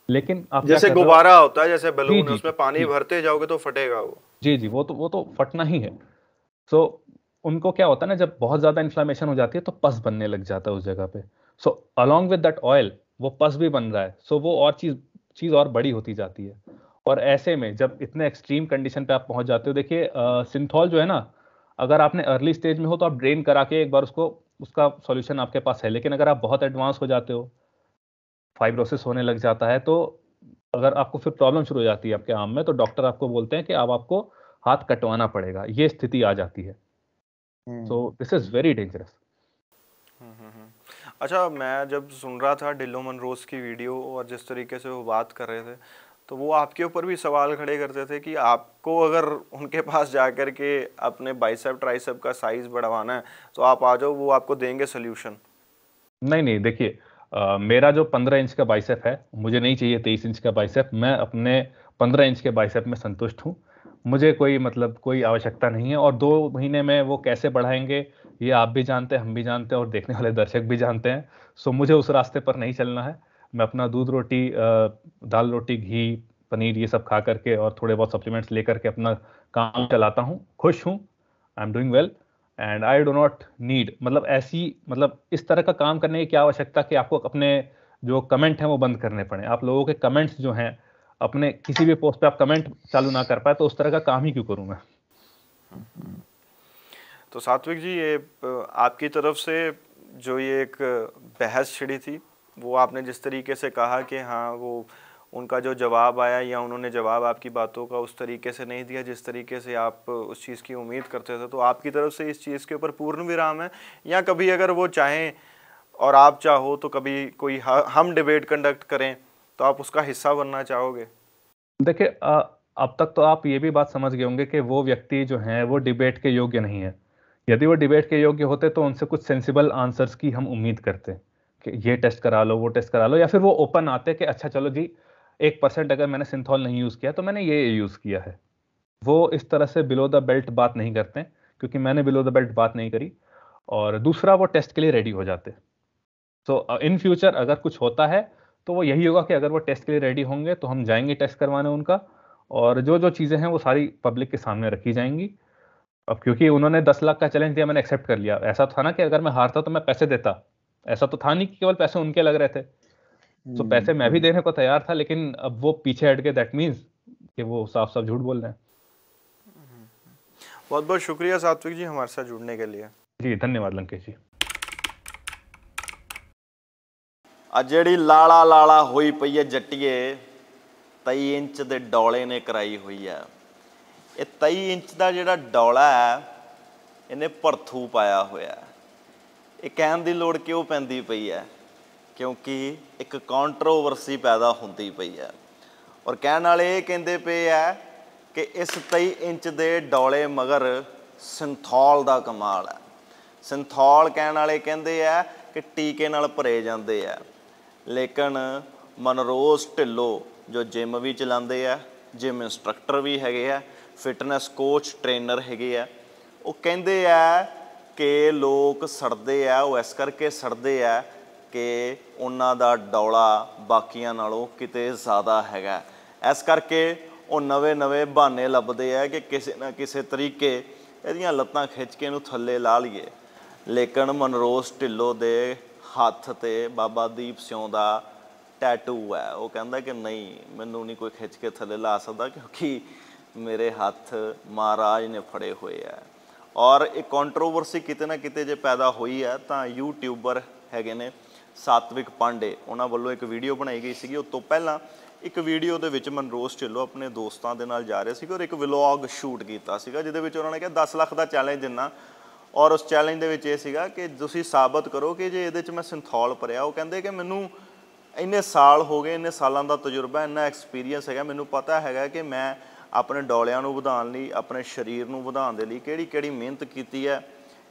S1: लेकिन आप
S4: जैसे गुब्बारा होता है, जैसे बलून है, उसमें पानी भरते जाओगे तो फटेगा वो। जी
S1: जी, वो तो फटना ही है। सो उनको क्या होता है ना, जब बहुत ज्यादा इन्फ्लेमेशन हो जाती है तो पस बनने लग जाता है उस जगह पे। So along with that oil वो पस भी बन रहा है। सो वो और चीज और बड़ी होती जाती है। और ऐसे में जब इतने एक्सट्रीम कंडीशन पे आप पहुंच जाते हो, देखिए सिंथॉल जो है ना, अगर आपने अर्ली स्टेज में हो तो आप ड्रेन करा के एक बार उसका सॉल्यूशन आपके पास है। लेकिन अगर आप बहुत एडवांस हो जाते हो, फाइब्रोसिस होने लग जाता है, तो अगर आपको फिर प्रॉब्लम शुरू हो जाती है आपके आर्म में, तो डॉक्टर आपको बोलते हैं कि अब आपको हाथ कटवाना पड़ेगा। ये स्थिति आ जाती है। So this is very dangerous.
S4: अच्छा, मैं जब सुन रहा था ढिल्लो मनरोज की वीडियो और जिस तरीके से वो बात कर रहे थे, तो वो आपके ऊपर भी सवाल खड़े करते थे कि आपको अगर उनके पास जाकर के अपने बाइसेप ट्राइसेप का साइज बढ़वाना है तो आप आ जाओ, वो आपको देंगे सोल्यूशन।
S1: नहीं, देखिए, मेरा जो 15 इंच का बाइसेप है, मुझे नहीं चाहिए 23 इंच का बाइसेप। मैं अपने 15 इंच के बाइसेप में संतुष्ट हूँ। मुझे कोई मतलब कोई आवश्यकता नहीं है, और 2 महीने में वो कैसे बढ़ाएंगे ये आप भी जानते हैं, हम भी जानते हैं, और देखने वाले दर्शक भी जानते हैं। सो मुझे उस रास्ते पर नहीं चलना है। मैं अपना दूध रोटी, दाल रोटी, घी, पनीर ये सब खा करके और थोड़े बहुत सप्लीमेंट्स लेकर के अपना काम चलाता हूँ, खुश हूँ, I am doing well, and I do not need, मतलब ऐसी, मतलब इस तरह का काम करने की क्या आवश्यकता कि आपको अपने जो कमेंट हैं वो बंद करने पड़े। आप लोगों के कमेंट्स जो हैं, अपने किसी भी पोस्ट पे आप कमेंट चालू ना कर पाए, तो उस तरह का काम ही क्यों करूं मैं।
S4: तो सात्विक जी, ये आपकी तरफ से जो ये एक बहस छिड़ी थी, वो आपने जिस तरीके से कहा कि हाँ वो उनका जो जवाब आया या उन्होंने जवाब आपकी बातों का उस तरीके से नहीं दिया जिस तरीके से आप उस चीज़ की उम्मीद करते थे, तो आपकी तरफ से इस चीज़ के ऊपर पूर्ण विराम है, या कभी अगर वो चाहें और आप चाहो तो कभी कोई हम डिबेट कंडक्ट करें तो आप उसका हिस्सा बनना चाहोगे?
S1: देखिए, अब तक तो आप ये भी बात समझ गए होंगे कि वो व्यक्ति जो हैं वो डिबेट के योग्य नहीं है। यदि वो डिबेट के योग्य होते तो उनसे कुछ सेंसिबल आंसर्स की हम उम्मीद करते कि ये टेस्ट करा लो, वो टेस्ट करा लो, या फिर वो ओपन आते कि अच्छा चलो जी 1% अगर मैंने सिंथॉल नहीं यूज़ किया तो मैंने ये यूज़ किया है। वो इस तरह से बिलो द बेल्ट बात नहीं करते, क्योंकि मैंने बिलो द बेल्ट बात नहीं करी। और दूसरा, वो टेस्ट के लिए रेडी हो जाते। तो इन फ्यूचर अगर कुछ होता है तो वो यही होगा कि अगर वो टेस्ट के लिए रेडी होंगे तो हम जाएंगे टेस्ट करवाने उनका, और जो जो चीज़ें हैं वो सारी पब्लिक के सामने रखी जाएंगी। अब क्योंकि उन्होंने 10 लाख का चैलेंज दिया, मैंने एक्सेप्ट कर लिया। ऐसा था ना कि अगर मैं हारता तो मैं पैसे देता, ऐसा तो था नहीं कि केवल पैसे उनके लग रहे थे। तो पैसे मैं भी देने को तैयार था, लेकिन अब वो पीछे हट गए, दैट मीन्स कि वो साफ साफ झूठ बोल रहे हैं।
S4: बहुत बहुत शुक्रिया सात्विक जी हमारे साथ जुड़ने के लिए।
S1: जी धन्यवाद लंकेश जी।
S3: ਆ ਜਿਹੜੀ ਲਾਲਾ ਲਾਲਾ ਹੋਈ ਪਈ ਹੈ ਜੱਟੀਏ 23 ਇੰਚ ਦੇ ਡੌਲੇ ਨੇ ਕਰਾਈ ਹੋਈ ਹੈ। ਇਹ 23 ਇੰਚ ਦਾ ਜਿਹੜਾ ਡੌਲਾ ਹੈ ਇਹਨੇ ਭਰਥੂ ਪਾਇਆ ਹੋਇਆ। ਇਹ ਕਹਿਣ ਦੀ ਲੋੜ ਕਿਉਂ ਪੈਂਦੀ ਪਈ ਹੈ? ਕਿਉਂਕਿ ਇੱਕ ਕੰਟਰੋਵਰਸੀ ਪੈਦਾ ਹੁੰਦੀ ਪਈ ਹੈ, ਔਰ ਕਹਿਣ ਵਾਲੇ ਇਹ ਕਹਿੰਦੇ ਪਏ ਆ ਕਿ ਇਸ 23 ਇੰਚ ਦੇ ਡੌਲੇ ਮਗਰ ਸਿੰਥੋਲ ਦਾ ਕਮਾਲ ਹੈ। ਸਿੰਥੋਲ ਕਹਿਣ ਵਾਲੇ ਕਹਿੰਦੇ ਆ ਕਿ ਟੀਕੇ ਨਾਲ ਭਰੇ ਜਾਂਦੇ ਆ, ਲੇਕਿਨ ਮਨਰੋਜ਼ ਢਿੱਲੋਂ ਜੋ ਜਿਮ ਵੀ ਚਲਾਉਂਦੇ ਆ, ਜਿਮ ਇੰਸਟਰਕਟਰ ਵੀ ਹੈਗੇ ਆ, ਫਿਟਨੈਸ ਕੋਚ ਟ੍ਰੇਨਰ ਹੈਗੇ ਆ, ਉਹ ਕਹਿੰਦੇ ਆ ਕਿ ਲੋਕ ਸੜਦੇ ਆ, ਉਹ ਇਸ ਕਰਕੇ ਸੜਦੇ ਆ ਕਿ ਉਹਨਾਂ ਦਾ ਡੌਲਾ ਬਾਕੀਆਂ ਨਾਲੋਂ ਕਿਤੇ ਜ਼ਿਆਦਾ ਹੈਗਾ। ਇਸ ਕਰਕੇ ਉਹ ਨਵੇਂ ਬਹਾਨੇ ਲੱਭਦੇ ਆ ਕਿ ਕਿਸੇ ਨਾ ਕਿਸੇ ਤਰੀਕੇ ਇਹਦੀਆਂ ਲੱਤਾਂ ਖਿੱਚ ਕੇ ਇਹਨੂੰ ਥੱਲੇ ਲਾ ਲਈਏ। ਲੇਕਿਨ ਮਨਰੋਜ਼ ਢਿੱਲੋਂ ਦੇ ਹੱਥ 'ਤੇ ਬਾਬਾ ਦੀਪ ਸਿੰਘ ਦਾ ਟੈਟੂ ਹੈ। ਉਹ ਕਹਿੰਦਾ ਕਿ ਨਹੀਂ, ਮੈਨੂੰ ਨਹੀਂ ਕੋਈ ਖਿੱਚ ਕੇ ਥੱਲੇ ਲਾ ਸਕਦਾ, ਕਿਉਂਕਿ ਮੇਰੇ ਹੱਥ ਮਹਾਰਾਜ ਨੇ ਫੜੇ ਹੋਏ ਆ। ਔਰ ਇਹ ਕੰਟਰੋਵਰਸੀ ਕਿਤੇ ਨਾ ਕਿਤੇ ਜੇ ਪੈਦਾ ਹੋਈ ਹੈ ਤਾਂ ਯੂਟਿਊਬਰ ਹੈਗੇ ਨੇ ਸਾਤਵਿਕ ਪਾਂਡੇ, ਉਹਨਾਂ ਵੱਲੋਂ ਇੱਕ ਵੀਡੀਓ ਬਣਾਈ ਗਈ ਸੀਗੀ। ਉਸ ਤੋਂ ਪਹਿਲਾਂ ਇੱਕ ਵੀਡੀਓ ਦੇ ਵਿੱਚ ਮਨਰੋਜ਼ ਢਿੱਲੋਂ ਆਪਣੇ ਦੋਸਤਾਂ ਦੇ ਨਾਲ ਜਾ ਰਹੇ ਸੀਗੇ ਔਰ ਇੱਕ ਵਲੌਗ ਸ਼ੂਟ ਕੀਤਾ ਸੀਗਾ, ਜਿਹਦੇ ਵਿੱਚ ਉਹਨਾਂ ਨੇ ਕਿਹਾ 10 ਲੱਖ ਦਾ ਚੈਲੰਜ ਦਿੰਨਾ, ਔਰ ਉਸ ਚੈਲੰਜ ਦੇ ਵਿੱਚ ਇਹ ਸੀਗਾ ਕਿ ਤੁਸੀਂ ਸਾਬਤ ਕਰੋ ਕਿ ਜੇ ਇਹਦੇ 'ਚ ਮੈਂ ਸਿੰਥੋਲ ਭਰਿਆ। ਉਹ ਕਹਿੰਦੇ ਕਿ ਮੈਨੂੰ ਇੰਨੇ ਸਾਲ ਹੋ ਗਏ, ਇੰਨੇ ਸਾਲਾਂ ਦਾ ਤਜਰਬਾ, ਇੰਨਾ ਐਕਸਪੀਰੀਅੰਸ ਹੈਗਾ, ਮੈਨੂੰ ਪਤਾ ਹੈਗਾ ਕਿ ਮੈਂ ਆਪਣੇ ਡੌਲਿਆਂ ਨੂੰ ਵਧਾਉਣ ਲਈ, ਆਪਣੇ ਸਰੀਰ ਨੂੰ ਵਧਾਉਣ ਦੇ ਲਈ ਕਿਹੜੀ ਮਿਹਨਤ ਕੀਤੀ ਹੈ,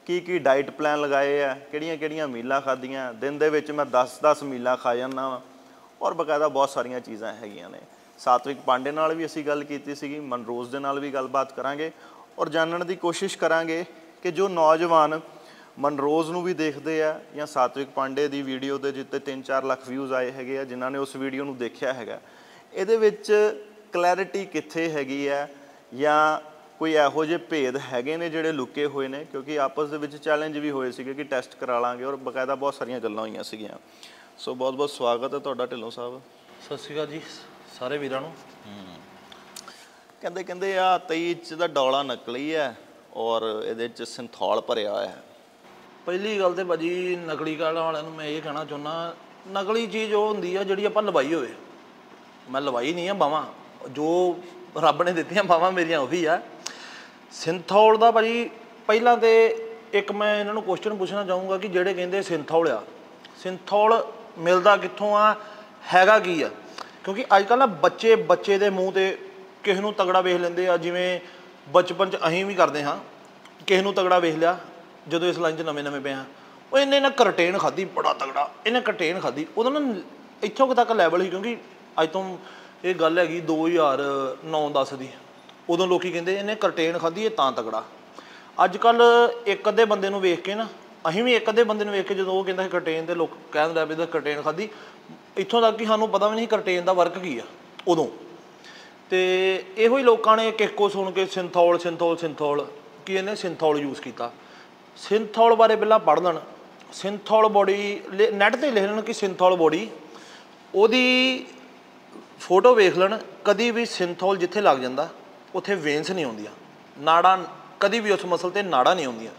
S3: ਕੀ ਡਾਈਟ ਪਲਾਨ ਲਗਾਏ ਆ, ਕਿਹੜੀਆਂ ਮੀਲਾਂ ਖਾਧੀਆਂ, ਦਿਨ ਦੇ ਵਿੱਚ ਮੈਂ 10 ਮੀਲਾਂ ਖਾ ਜਾਂਦਾ ਵਾ, ਔਰ ਬਕਾਇਦਾ ਬਹੁਤ ਸਾਰੀਆਂ ਚੀਜ਼ਾਂ ਹੈਗੀਆਂ ਨੇ। ਸਾਤਵਿਕ ਪਾਂਡੇ ਨਾਲ ਵੀ ਅਸੀਂ ਗੱਲ ਕੀਤੀ ਸੀਗੀ, ਮਨਰੋਜ਼ ਦੇ ਨਾਲ ਵੀ ਗੱਲਬਾਤ ਕਰਾਂਗੇ ਔਰ ਜਾਣਨ ਦੀ ਕੋਸ਼ਿਸ਼ ਕਰਾਂਗੇ ਕਿ ਜੋ ਨੌਜਵਾਨ ਮਨਰੋਜ਼ ਨੂੰ ਵੀ ਦੇਖਦੇ ਆ ਜਾਂ ਸਾਤਵਿਕ ਪਾਂਡੇ ਦੀ ਵੀਡੀਓ ਦੇ ਜਿੱਤੇ 3-4 ਲੱਖ ਵਿਊਜ਼ ਆਏ ਹੈਗੇ ਆ, ਜਿਨ੍ਹਾਂ ਨੇ ਉਸ ਵੀਡੀਓ ਨੂੰ ਦੇਖਿਆ ਹੈਗਾ, ਇਹਦੇ ਵਿੱਚ ਕਲੈਰਿਟੀ ਕਿੱਥੇ ਹੈਗੀ ਹੈ ਜਾਂ ਕੋਈ ਇਹੋ ਜਿਹੇ ਭੇਦ ਹੈਗੇ ਨੇ ਜਿਹੜੇ ਲੁਕੇ ਹੋਏ ਨੇ, ਕਿਉਂਕਿ ਆਪਸ ਦੇ ਵਿੱਚ ਚੈਲੰਜ ਵੀ ਹੋਏ ਸੀਗੇ ਕਿ ਟੈਸਟ ਕਰਾ ਲਾਂਗੇ ਔਰ ਬਕਾਇਦਾ ਬਹੁਤ ਸਾਰੀਆਂ ਗੱਲਾਂ ਹੋਈਆਂ ਸੀਗੀਆਂ। ਸੋ ਬਹੁਤ ਬਹੁਤ ਸਵਾਗਤ ਹੈ ਤੁਹਾਡਾ ਢਿੱਲੋਂ ਸਾਹਿਬ।
S2: ਸਤਿ ਸ਼੍ਰੀ ਅਕਾਲ ਜੀ ਸਾਰੇ ਵੀਰਾਂ ਨੂੰ।
S3: ਕਹਿੰਦੇ ਆ 23 ਇੰਚ ਦਾ ਡੌਲਾ ਨਕਲੀ ਹੈ ਔਰ ਇਹਦੇ 'ਚ ਸਿੰਥੋਲ ਭਰਿਆ ਹੋਇਆ ਹੈ।
S2: ਪਹਿਲੀ ਗੱਲ ਤਾਂ ਭਾਜੀ ਨਕਲੀ ਕਾਲਾਂ ਵਾਲਿਆਂ ਨੂੰ ਮੈਂ ਇਹ ਕਹਿਣਾ ਚਾਹੁੰਦਾ, ਨਕਲੀ ਚੀਜ਼ ਉਹ ਹੁੰਦੀ ਆ ਜਿਹੜੀ ਆਪਾਂ ਲਵਾਈ ਹੋਵੇ। ਮੈਂ ਲਵਾਈ ਨਹੀਂ ਆ ਬਾਹਾਂ, ਜੋ ਰੱਬ ਨੇ ਦਿੱਤੀਆਂ ਬਾਹਾਂ ਮੇਰੀਆਂ ਉਹੀ ਆ। ਸਿੰਥੋਲ ਦਾ ਭਾਜੀ ਪਹਿਲਾਂ ਤਾਂ ਇੱਕ ਮੈਂ ਇਹਨਾਂ ਨੂੰ ਕੁਐਸਚਨ ਪੁੱਛਣਾ ਚਾਹੂੰਗਾ ਕਿ ਜਿਹੜੇ ਕਹਿੰਦੇ ਸਿੰਥੋਲ ਆ, ਸਿੰਥੋਲ ਮਿਲਦਾ ਕਿੱਥੋਂ ਆ, ਹੈਗਾ ਕੀ ਆ? ਕਿਉਂਕਿ ਅੱਜ ਕੱਲ੍ਹ ਨਾ ਬੱਚੇ ਦੇ ਮੂੰਹ 'ਤੇ ਕਿਸੇ ਨੂੰ ਤਗੜਾ ਵੇਖ ਲੈਂਦੇ ਆ, ਜਿਵੇਂ ਬਚਪਨ 'ਚ ਅਸੀਂ ਵੀ ਕਰਦੇ ਹਾਂ, ਕਿਸੇ ਨੂੰ ਤਗੜਾ ਵੇਖ ਲਿਆ ਜਦੋਂ ਇਸ ਲਾਈਨ 'ਚ ਨਵੇਂ ਪਏ ਹਾਂ, ਉਹ ਇਹਨੇ ਨਾ ਕਰਟੇਨ ਖਾਧੀ ਬੜਾ ਤਗੜਾ, ਇਹਨੇ ਕਰਟੇਨ ਖਾਧੀ, ਉਹਦਾ ਨਾ ਇੱਥੋਂ ਤੱਕ ਲੈਵਲ ਸੀ। ਕਿਉਂਕਿ ਅੱਜ ਤੋਂ ਇਹ ਗੱਲ ਹੈਗੀ 2009-10 ਦੀ, ਉਦੋਂ ਲੋਕੀ ਕਹਿੰਦੇ ਇਹਨੇ ਕਰਟੇਨ ਖਾਧੀ ਇਹ ਤਾਂ ਤਗੜਾ। ਅੱਜ ਕੱਲ ਇੱਕ ਅੱਧੇ ਬੰਦੇ ਨੂੰ ਵੇਖ ਕੇ ਨਾ, ਅਸੀਂ ਵੀ ਇੱਕ ਅੱਧੇ ਬੰਦੇ ਨੂੰ ਵੇਖ ਕੇ ਜਦੋਂ ਉਹ ਕਹਿੰਦਾ ਸੀ ਕਰਟੇਨ, ਤੇ ਲੋਕ ਕਹਿਣ ਲੱਗ ਪਏ ਕਰਟੇਨ ਖਾਧੀ, ਇੱਥੋਂ ਤੱਕ ਕਿ ਸਾਨੂੰ ਪਤਾ ਵੀ ਨਹੀਂ ਕਰਟੇਨ ਦਾ ਵਰਕ ਕੀ ਆ ਉਦੋਂ। ਤੇ ਇਹੋ ਹੀ ਲੋਕਾਂ ਨੇ ਕਿਸੇ ਕੋ ਸੁਣ ਕੇ ਸਿੰਥੋਲ ਸਿੰਥੋਲ ਸਿੰਥੋਲ, ਕਿ ਇਹਨੇ ਸਿੰਥੋਲ ਯੂਜ਼ ਕੀਤਾ। ਸਿੰਥੋਲ ਬਾਰੇ ਪਹਿਲਾਂ ਪੜ੍ਹ ਲੈਣ, ਸਿੰਥੋਲ ਬੋਡੀ ਨੈੱਟ 'ਤੇ ਲਿਖ ਲੈਣ ਕਿ ਸਿੰਥੋਲ ਬੋਡੀ, ਉਹਦੀ ਫੋਟੋ ਵੇਖ ਲੈਣ। ਕਦੀ ਵੀ ਸਿੰਥੋਲ ਜਿੱਥੇ ਲੱਗ ਜਾਂਦਾ ਉੱਥੇ ਵੇਨਸ ਨਹੀਂ ਆਉਂਦੀਆਂ, ਨਾੜਾਂ ਕਦੀ ਵੀ ਉਸ ਮਸਲ 'ਤੇ ਨਾੜਾਂ ਨਹੀਂ ਆਉਂਦੀਆਂ।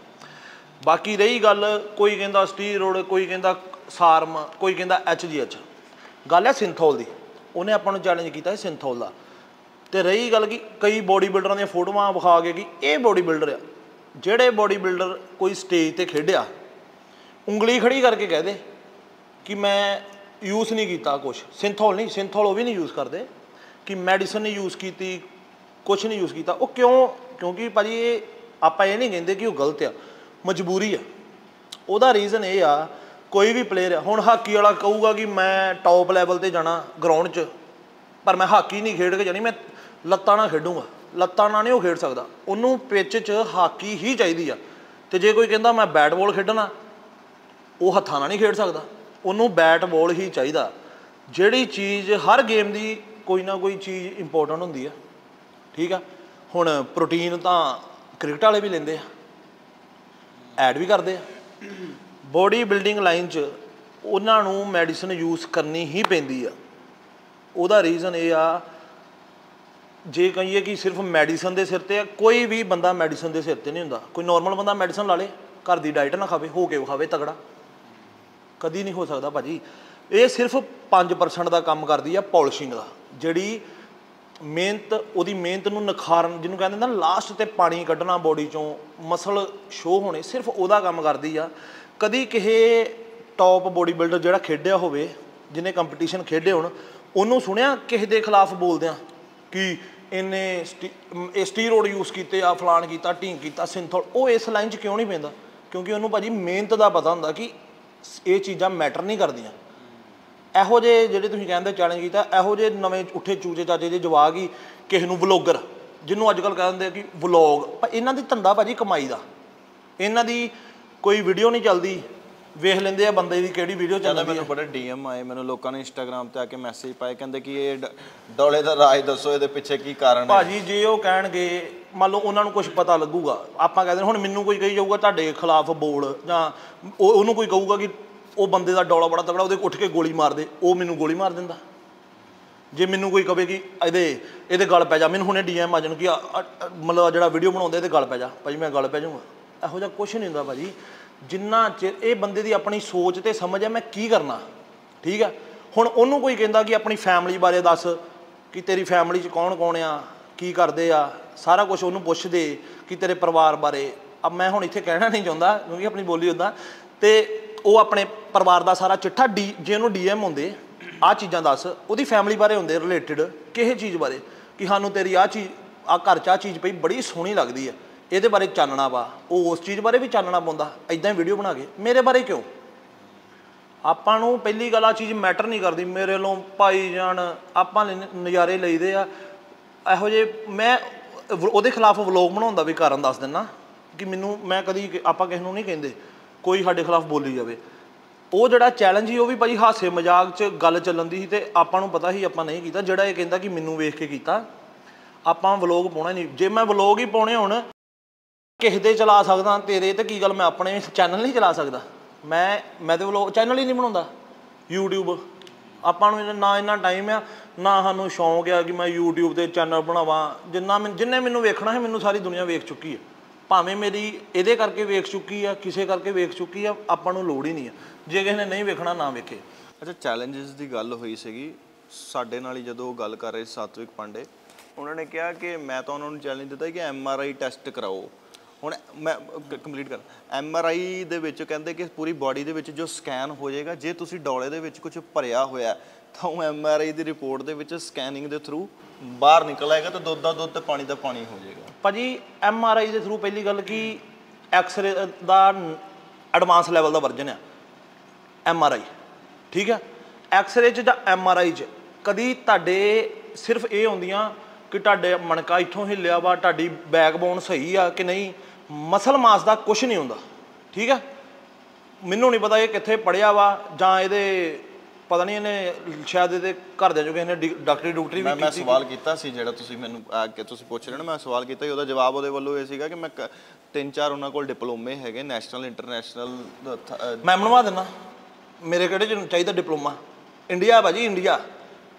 S2: ਬਾਕੀ ਰਹੀ ਗੱਲ, ਕੋਈ ਕਹਿੰਦਾ ਸਟੀਰੋਇਡ, ਕੋਈ ਕਹਿੰਦਾ ਸਾਰਮ, ਕੋਈ ਕਹਿੰਦਾ HGH, ਗੱਲ ਹੈ ਸਿੰਥੋਲ ਦੀ। ਉਹਨੇ ਆਪਾਂ ਨੂੰ ਚੈਲੰਜ ਕੀਤਾ ਸਿੰਥੋਲ ਦਾ। ਤੇ ਰਹੀ ਗੱਲ ਕਿ ਕਈ ਬੋਡੀ ਬਿਲਡਰਾਂ ਦੀਆਂ ਫੋਟੋਆਂ ਵਿਖਾ ਕੇ ਕਿ ਇਹ ਬੋਡੀ ਬਿਲਡਰ ਆ। ਜਿਹੜੇ ਬੋਡੀ ਬਿਲਡਰ ਕੋਈ ਸਟੇਜ 'ਤੇ ਖੇਡਿਆ, ਉਂਗਲੀ ਖੜੀ ਕਰਕੇ ਕਹਿ ਦੇ ਕਿ ਮੈਂ ਯੂਜ਼ ਨਹੀਂ ਕੀਤਾ ਕੁਛ, ਸਿੰਥੋਲ ਨਹੀਂ, ਸਿੰਥੋਲ ਉਹ ਵੀ ਨਹੀਂ ਯੂਜ਼ ਕਰਦੇ, ਕਿ ਮੈਡੀਸਨ ਨਹੀਂ ਯੂਜ਼ ਕੀਤੀ, ਕੁਛ ਨਹੀਂ ਯੂਜ਼ ਕੀਤਾ। ਉਹ ਕਿਉਂ? ਕਿਉਂਕਿ ਭਾਜੀ ਇਹ ਆਪਾਂ ਇਹ ਨਹੀਂ ਕਹਿੰਦੇ ਕਿ ਉਹ ਗਲਤ ਆ, ਮਜਬੂਰੀ ਆ। ਉਹਦਾ ਰੀਜ਼ਨ ਇਹ ਆ, ਕੋਈ ਵੀ ਪਲੇਅਰ ਆ, ਹੁਣ ਹਾਕੀ ਵਾਲਾ ਕਹੂਗਾ ਕਿ ਮੈਂ ਟੌਪ ਲੈਵਲ 'ਤੇ ਜਾਣਾ ਗਰਾਊਂਡ 'ਚ, ਪਰ ਮੈਂ ਹਾਕੀ ਨਹੀਂ ਖੇਡ ਕੇ ਜਾਣੀ, ਮੈਂ ਲੱਤਾਂ ਨਾਲ ਖੇਡੂੰਗਾ। ਲੱਤਾਂ ਨਾਲ ਨਹੀਂ ਉਹ ਖੇਡ ਸਕਦਾ, ਉਹਨੂੰ ਪਿੱਚ 'ਚ ਹਾਕੀ ਹੀ ਚਾਹੀਦੀ ਆ। ਅਤੇ ਜੇ ਕੋਈ ਕਹਿੰਦਾ ਮੈਂ ਬੈਟ ਬਾਲ ਖੇਡਣਾ, ਉਹ ਹੱਥਾਂ ਨਾਲ ਨਹੀਂ ਖੇਡ ਸਕਦਾ, ਉਹਨੂੰ ਬੈਟ ਬਾਲ ਹੀ ਚਾਹੀਦਾ। ਜਿਹੜੀ ਚੀਜ਼ ਹਰ ਗੇਮ ਦੀ ਕੋਈ ਨਾ ਕੋਈ ਚੀਜ਼ ਇੰਪੋਰਟੈਂਟ ਹੁੰਦੀ ਆ, ਠੀਕ ਆ। ਹੁਣ ਪ੍ਰੋਟੀਨ ਤਾਂ ਕ੍ਰਿਕਟ ਵਾਲੇ ਵੀ ਲੈਂਦੇ ਆ, ਐਡ ਵੀ ਕਰਦੇ ਆ। ਬੋਡੀ ਬਿਲਡਿੰਗ ਲਾਈਨ 'ਚ ਉਹਨਾਂ ਨੂੰ ਮੈਡੀਸਨ ਯੂਜ਼ ਕਰਨੀ ਹੀ ਪੈਂਦੀ ਆ। ਉਹਦਾ ਰੀਜ਼ਨ ਇਹ ਆ, ਜੇ ਕਹੀਏ ਕਿ ਸਿਰਫ ਮੈਡੀਸਨ ਦੇ ਸਿਰ 'ਤੇ ਆ, ਕੋਈ ਵੀ ਬੰਦਾ ਮੈਡੀਸਨ ਦੇ ਸਿਰ 'ਤੇ ਨਹੀਂ ਹੁੰਦਾ। ਕੋਈ ਨੋਰਮਲ ਬੰਦਾ ਮੈਡੀਸਨ ਲਾ ਲੇ, ਘਰ ਦੀ ਡਾਈਟ ਨਾ ਖਾਵੇ, ਹੋ ਕੇ ਵਿਖਾਵੇ ਤਗੜਾ, ਕਦੀ ਨਹੀਂ ਹੋ ਸਕਦਾ ਭਾਜੀ। ਇਹ ਸਿਰਫ 5% ਦਾ ਕੰਮ ਕਰਦੀ ਆ ਪੋਲਿਸ਼ਿੰਗ ਦਾ, ਜਿਹੜੀ ਮਿਹਨਤ, ਉਹਦੀ ਮਿਹਨਤ ਨੂੰ ਨਿਖਾਰਨ, ਜਿਹਨੂੰ ਕਹਿੰਦੇ ਨਾ ਲਾਸਟ 'ਤੇ ਪਾਣੀ ਕੱਢਣਾ ਬੋਡੀ 'ਚੋਂ, ਮਸਲ ਸ਼ੋਅ ਹੋਣੇ, ਸਿਰਫ ਉਹਦਾ ਕੰਮ ਕਰਦੀ ਆ। ਕਦੀ ਕਿਸੇ ਟੌਪ ਬੋਡੀ ਬਿਲਡਰ ਜਿਹੜਾ ਖੇਡਿਆ ਹੋਵੇ, ਜਿਹਨੇ ਕੰਪੀਟੀਸ਼ਨ ਖੇਡੇ ਹੋਣ, ਉਹਨੂੰ ਸੁਣਿਆ ਕਿਸੇ ਦੇ ਖਿਲਾਫ ਬੋਲਦਿਆਂ ਕਿ ਇਹਨੇ ਸਟੀਰੋਇਡ ਯੂਜ਼ ਕੀਤੇ ਆ, ਫਲਾਣ ਕੀਤਾ, ਢੀਂਗ ਕੀਤਾ, ਸਿੰਥੋਲ? ਉਹ ਇਸ ਲਾਈਨ 'ਚ ਕਿਉਂ ਨਹੀਂ ਪੈਂਦਾ? ਕਿਉਂਕਿ ਉਹਨੂੰ ਭਾਜੀ ਮਿਹਨਤ ਦਾ ਪਤਾ ਹੁੰਦਾ ਕਿ ਇਹ ਚੀਜ਼ਾਂ ਮੈਟਰ ਨਹੀਂ ਕਰਦੀਆਂ। ਇਹੋ ਜਿਹੇ ਜਿਹੜੇ ਤੁਸੀਂ ਕਹਿੰਦੇ ਚੈਲੰਜ ਕੀਤਾ, ਇਹੋ ਜਿਹੇ ਨਵੇਂ ਉੱਠੇ ਚੂਚੇ ਚਾਚੇ ਦੇ ਜਵਾਕ ਹੀ ਕਿਸੇ ਨੂੰ ਵਲੋਗਰ, ਜਿਹਨੂੰ ਅੱਜ ਕੱਲ੍ਹ ਕਹਿ ਦਿੰਦੇ ਕਿ ਵਲੋਗ, ਪਰ ਇਹਨਾਂ ਦੀ ਧੰਦਾ ਭਾਜੀ ਕਮਾਈ ਦਾ। ਇਹਨਾਂ ਦੀ ਕੋਈ ਵੀਡੀਓ ਨਹੀਂ ਚੱਲਦੀ, ਵੇਖ ਲੈਂਦੇ ਆ ਬੰਦੇ ਦੀ ਕਿਹੜੀ ਵੀਡੀਓ ਚੱਲਦੀ।
S3: ਮੈਨੂੰ ਬੜੇ DM ਆਏ, ਮੈਨੂੰ ਲੋਕਾਂ ਨੇ ਇੰਸਟਾਗ੍ਰਾਮ 'ਤੇ ਆ ਕੇ ਮੈਸੇਜ ਪਾਏ, ਕਹਿੰਦੇ ਕਿ ਇਹ ਡੋਲੇ ਦਾ ਰਾਜ ਦੱਸੋ, ਇਹਦੇ ਪਿੱਛੇ ਕੀ ਕਾਰਨ ਹੈ।
S2: ਭਾਜੀ ਜੇ ਉਹ ਕਹਿਣਗੇ, ਮੰਨ ਲਓ ਉਹਨਾਂ ਨੂੰ ਕੁਝ ਪਤਾ ਲੱਗੂਗਾ, ਆਪਾਂ ਕਹਿੰਦੇ ਹੁਣ ਮੈਨੂੰ ਕੋਈ ਕਹੀ ਜਾਊਗਾ ਤੁਹਾਡੇ ਖਿਲਾਫ ਬੋਲ, ਜਾਂ ਉਹਨੂੰ ਕੋਈ ਕਹੂਗਾ ਕਿ ਉਹ ਬੰਦੇ ਦਾ ਡੋਲਾ ਬੜਾ ਤਗੜਾ, ਉਹਦੇ ਉੱਠ ਕੇ ਗੋਲੀ ਮਾਰ ਦੇ, ਉਹ ਮੈਨੂੰ ਗੋਲੀ ਮਾਰ ਦਿੰਦਾ। ਜੇ ਮੈਨੂੰ ਕੋਈ ਕਵੇ ਕਿ ਇਹਦੇ ਗਲ ਪੈ ਜਾ, ਮੈਨੂੰ ਹੁਣੇ DM ਆ ਜਾਣ ਕਿ ਮਤਲਬ ਜਿਹੜਾ ਵੀਡੀਓ ਬਣਾਉਂਦੇ ਇਹਦੇ ਗਲ ਪੈ ਜਾ, ਭਾਜੀ ਮੈਂ ਗਲ ਪੈ ਜਾਊਂਗਾ। ਇਹੋ ਜਿਹਾ ਕੁਛ ਨਹੀਂ ਹੁੰਦਾ ਭਾਜੀ, ਜਿੰਨਾ ਚਿਰ ਇਹ ਬੰਦੇ ਦੀ ਆਪਣੀ ਸੋਚ ਤੇ ਸਮਝ ਹੈ ਮੈਂ ਕੀ ਕਰਨਾ, ਠੀਕ ਹੈ। ਹੁਣ ਉਹਨੂੰ ਕੋਈ ਕਹਿੰਦਾ ਕਿ ਆਪਣੀ ਫੈਮਿਲੀ ਬਾਰੇ ਦੱਸ, ਕਿ ਤੇਰੀ ਫੈਮਿਲੀ 'ਚ ਕੌਣ ਕੌਣ ਆ, ਕੀ ਕਰਦੇ ਆ, ਸਾਰਾ ਕੁਛ ਉਹਨੂੰ ਪੁੱਛਦੇ ਕਿ ਤੇਰੇ ਪਰਿਵਾਰ ਬਾਰੇ। ਅਬ ਮੈਂ ਹੁਣ ਇੱਥੇ ਕਹਿਣਾ ਨਹੀਂ ਚਾਹੁੰਦਾ ਕਿਉਂਕਿ ਆਪਣੀ ਬੋਲੀ ਉੱਦਾਂ, ਤੇ ਉਹ ਆਪਣੇ ਪਰਿਵਾਰ ਦਾ ਸਾਰਾ ਚਿੱਠਾ ਜੇ ਉਹਨੂੰ DM ਹੁੰਦੇ, ਆਹ ਚੀਜ਼ਾਂ ਦੱਸ, ਉਹਦੀ ਫੈਮਿਲੀ ਬਾਰੇ ਹੁੰਦੇ ਰਿਲੇਟਿਡ, ਕਿਸੇ ਚੀਜ਼ ਬਾਰੇ, ਕਿ ਸਾਨੂੰ ਤੇਰੀ ਆਹ ਚੀਜ਼, ਆਹ ਘਰ 'ਚ ਆਹ ਚੀਜ਼ ਪਈ ਬੜੀ ਸੋਹਣੀ ਲੱਗਦੀ ਹੈ, ਇਹਦੇ ਬਾਰੇ ਚਾਨਣਾ ਵਾ। ਉਹ ਉਸ ਚੀਜ਼ ਬਾਰੇ ਵੀ ਚਾਨਣਾ ਪਾਉਂਦਾ, ਇੱਦਾਂ ਹੀ ਵੀਡੀਓ ਬਣਾ ਕੇ। ਮੇਰੇ ਬਾਰੇ ਕਿਉਂ? ਆਪਾਂ ਨੂੰ ਪਹਿਲੀ ਗੱਲ, ਆਹ ਚੀਜ਼ ਮੈਟਰ ਨਹੀਂ ਕਰਦੀ। ਮੇਰੇ ਵੱਲੋਂ ਭਾਈ ਜਾਨ ਆਪਾਂ ਨਜ਼ਾਰੇ ਲਈਦੇ ਆ ਇਹੋ ਜਿਹੇ। ਮੈਂ ਉਹਦੇ ਖਿਲਾਫ ਵਲੋਗ ਬਣਾਉਣ ਦਾ ਵੀ ਕਾਰਨ ਦੱਸ ਦਿੰਦਾ ਕਿ ਮੈਨੂੰ, ਮੈਂ ਕਦੀ, ਆਪਾਂ ਕਿਸੇ ਨੂੰ ਨਹੀਂ ਕਹਿੰਦੇ ਕੋਈ ਸਾਡੇ ਖਿਲਾਫ ਬੋਲੀ ਜਾਵੇ। ਉਹ ਜਿਹੜਾ ਚੈਲੰਜ ਸੀ ਉਹ ਵੀ ਭਾਜੀ ਹਾਸੇ ਮਜ਼ਾਕ 'ਚ ਗੱਲ ਚੱਲਣ ਦੀ ਸੀ, ਅਤੇ ਆਪਾਂ ਨੂੰ ਪਤਾ ਸੀ ਆਪਾਂ ਨਹੀਂ ਕੀਤਾ। ਜਿਹੜਾ ਇਹ ਕਹਿੰਦਾ ਕਿ ਮੈਨੂੰ ਵੇਖ ਕੇ ਕੀਤਾ, ਆਪਾਂ ਵਲੋਗ ਪਾਉਣਾ ਨਹੀਂ। ਜੇ ਮੈਂ ਵਲੋਗ ਹੀ ਪਾਉਣੇ ਹੋਣ, ਕਿਸੇ ਦੇ ਚਲਾ ਸਕਦਾ, ਤੇਰੇ ਤੇ ਕੀ ਗੱਲ, ਮੈਂ ਆਪਣੇ ਚੈਨਲ ਨਹੀਂ ਚਲਾ ਸਕਦਾ? ਮੈਂ ਤੇ ਵਲੋਗ ਚੈਨਲ ਹੀ ਨਹੀਂ ਬਣਾਉਂਦਾ। YouTube ਆਪਾਂ ਨੂੰ ਨਾ ਇੰਨਾ ਟਾਈਮ ਆ, ਨਾ ਸਾਨੂੰ ਸ਼ੌਂਕ ਆ ਕਿ ਮੈਂ YouTube 'ਤੇ ਚੈਨਲ ਬਣਾਵਾਂ। ਜਿੰਨੇ ਮੈਨੂੰ ਵੇਖਣਾ ਹੈ, ਮੈਨੂੰ ਸਾਰੀ ਦੁਨੀਆ ਵੇਖ ਚੁੱਕੀ ਹੈ। ਭਾਵੇਂ ਮੇਰੀ ਇਹਦੇ ਕਰਕੇ ਵੇਖ ਚੁੱਕੀ ਆ, ਕਿਸੇ ਕਰਕੇ ਵੇਖ ਚੁੱਕੀ ਆ, ਆਪਾਂ ਨੂੰ ਲੋੜ ਹੀ ਨਹੀਂ ਆ। ਜੇ ਕਿਸੇ ਨੇ ਨਹੀਂ ਵੇਖਣਾ ਨਾ ਵੇਖੇ।
S3: ਅੱਛਾ, ਚੈਲੰਜਸ ਦੀ ਗੱਲ ਹੋਈ ਸੀਗੀ ਸਾਡੇ ਨਾਲ ਹੀ ਜਦੋਂ ਉਹ ਗੱਲ ਕਰ ਰਹੇ ਸੀ ਸਾਤਵਿਕ ਪਾਂਡੇ, ਉਹਨਾਂ ਨੇ ਕਿਹਾ ਕਿ ਮੈਂ ਤਾਂ ਉਹਨਾਂ ਨੂੰ ਚੈਲੰਜ ਦਿੱਤਾ ਕਿ MRI ਟੈਸਟ ਕਰਾਓ। ਹੁਣ ਮੈਂ ਕੰਪਲੀਟ ਕਰ, MRI ਦੇ ਵਿੱਚ ਕਹਿੰਦੇ ਕਿ ਪੂਰੀ ਬਾਡੀ ਦੇ ਵਿੱਚ ਜੋ ਸਕੈਨ ਹੋ ਜਾਏਗਾ, ਜੇ ਤੁਸੀਂ ਡੋਲੇ ਦੇ ਵਿੱਚ ਕੁਝ ਭਰਿਆ ਹੋਇਆ ਤਾਂ ਉਹ MRI ਦੀ ਰਿਪੋਰਟ ਦੇ ਵਿੱਚ ਸਕੈਨਿੰਗ ਦੇ ਥਰੂ ਬਾਹਰ ਨਿਕਲ ਆਏਗਾ, ਤਾਂ ਦੁੱਧ ਦਾ ਦੁੱਧ ਤੇ ਪਾਣੀ ਦਾ ਪਾਣੀ ਹੋ ਜਾਏਗਾ।
S2: ਭਾਜੀ MRI ਦੇ ਥਰੂ ਪਹਿਲੀ ਗੱਲ ਕਿ ਐਕਸਰੇ ਦਾ ਐਡਵਾਂਸ ਲੈਵਲ ਦਾ ਵਰਜਨ ਆ MRI, ਠੀਕ ਹੈ। ਐਕਸਰੇ 'ਚ ਜਾਂ MRI 'ਚ ਕਦੀ ਤੁਹਾਡੇ ਸਿਰਫ ਇਹ ਹੁੰਦੀਆਂ ਕਿ ਤੁਹਾਡੇ ਮਣਕਾ ਇੱਥੋਂ ਹਿੱਲਿਆ ਵਾ, ਤੁਹਾਡੀ ਬੈਕਬੋਨ ਸਹੀ ਆ ਕਿ ਨਹੀਂ। ਮਸਲ ਮਾਸ ਦਾ ਕੁਛ ਨਹੀਂ ਹੁੰਦਾ, ਠੀਕ ਆ। ਮੈਨੂੰ ਨਹੀਂ ਪਤਾ ਇਹ ਕਿੱਥੇ ਪੜ੍ਹਿਆ ਵਾ ਜਾਂ ਇਹਦੇ ਪਤਾ ਨਹੀਂ ਇਹਨੇ ਸ਼ਾਇਦ ਇਹਦੇ ਘਰਦਿਆਂ ਚੋਂ ਕਿਸੇ ਨੇ ਡਾਕਟਰੀ ਵੀ
S3: ਮੈਂ ਸਵਾਲ ਕੀਤਾ ਸੀ ਜਿਹੜਾ ਤੁਸੀਂ ਮੈਨੂੰ ਆ ਕੇ ਤੁਸੀਂ ਪੁੱਛ ਰਹੇ ਹੋ ਨਾ, ਮੈਂ ਸਵਾਲ ਕੀਤਾ ਸੀ, ਉਹਦਾ ਜਵਾਬ ਉਹਦੇ ਵੱਲੋਂ ਇਹ ਸੀਗਾ ਕਿ ਮੈਂ 3-4 ਉਹਨਾਂ ਕੋਲ ਡਿਪਲੋਮੇ ਹੈਗੇ ਨੈਸ਼ਨਲ ਇੰਟਰਨੈਸ਼ਨਲ।
S2: ਮੈਂ ਬਣਵਾ ਦਿੰਦਾ, ਮੇਰੇ ਕਿਹੜੇ ਚਾਹੀਦਾ ਡਿਪਲੋਮਾ। ਇੰਡੀਆ ਭਾਜੀ, ਇੰਡੀਆ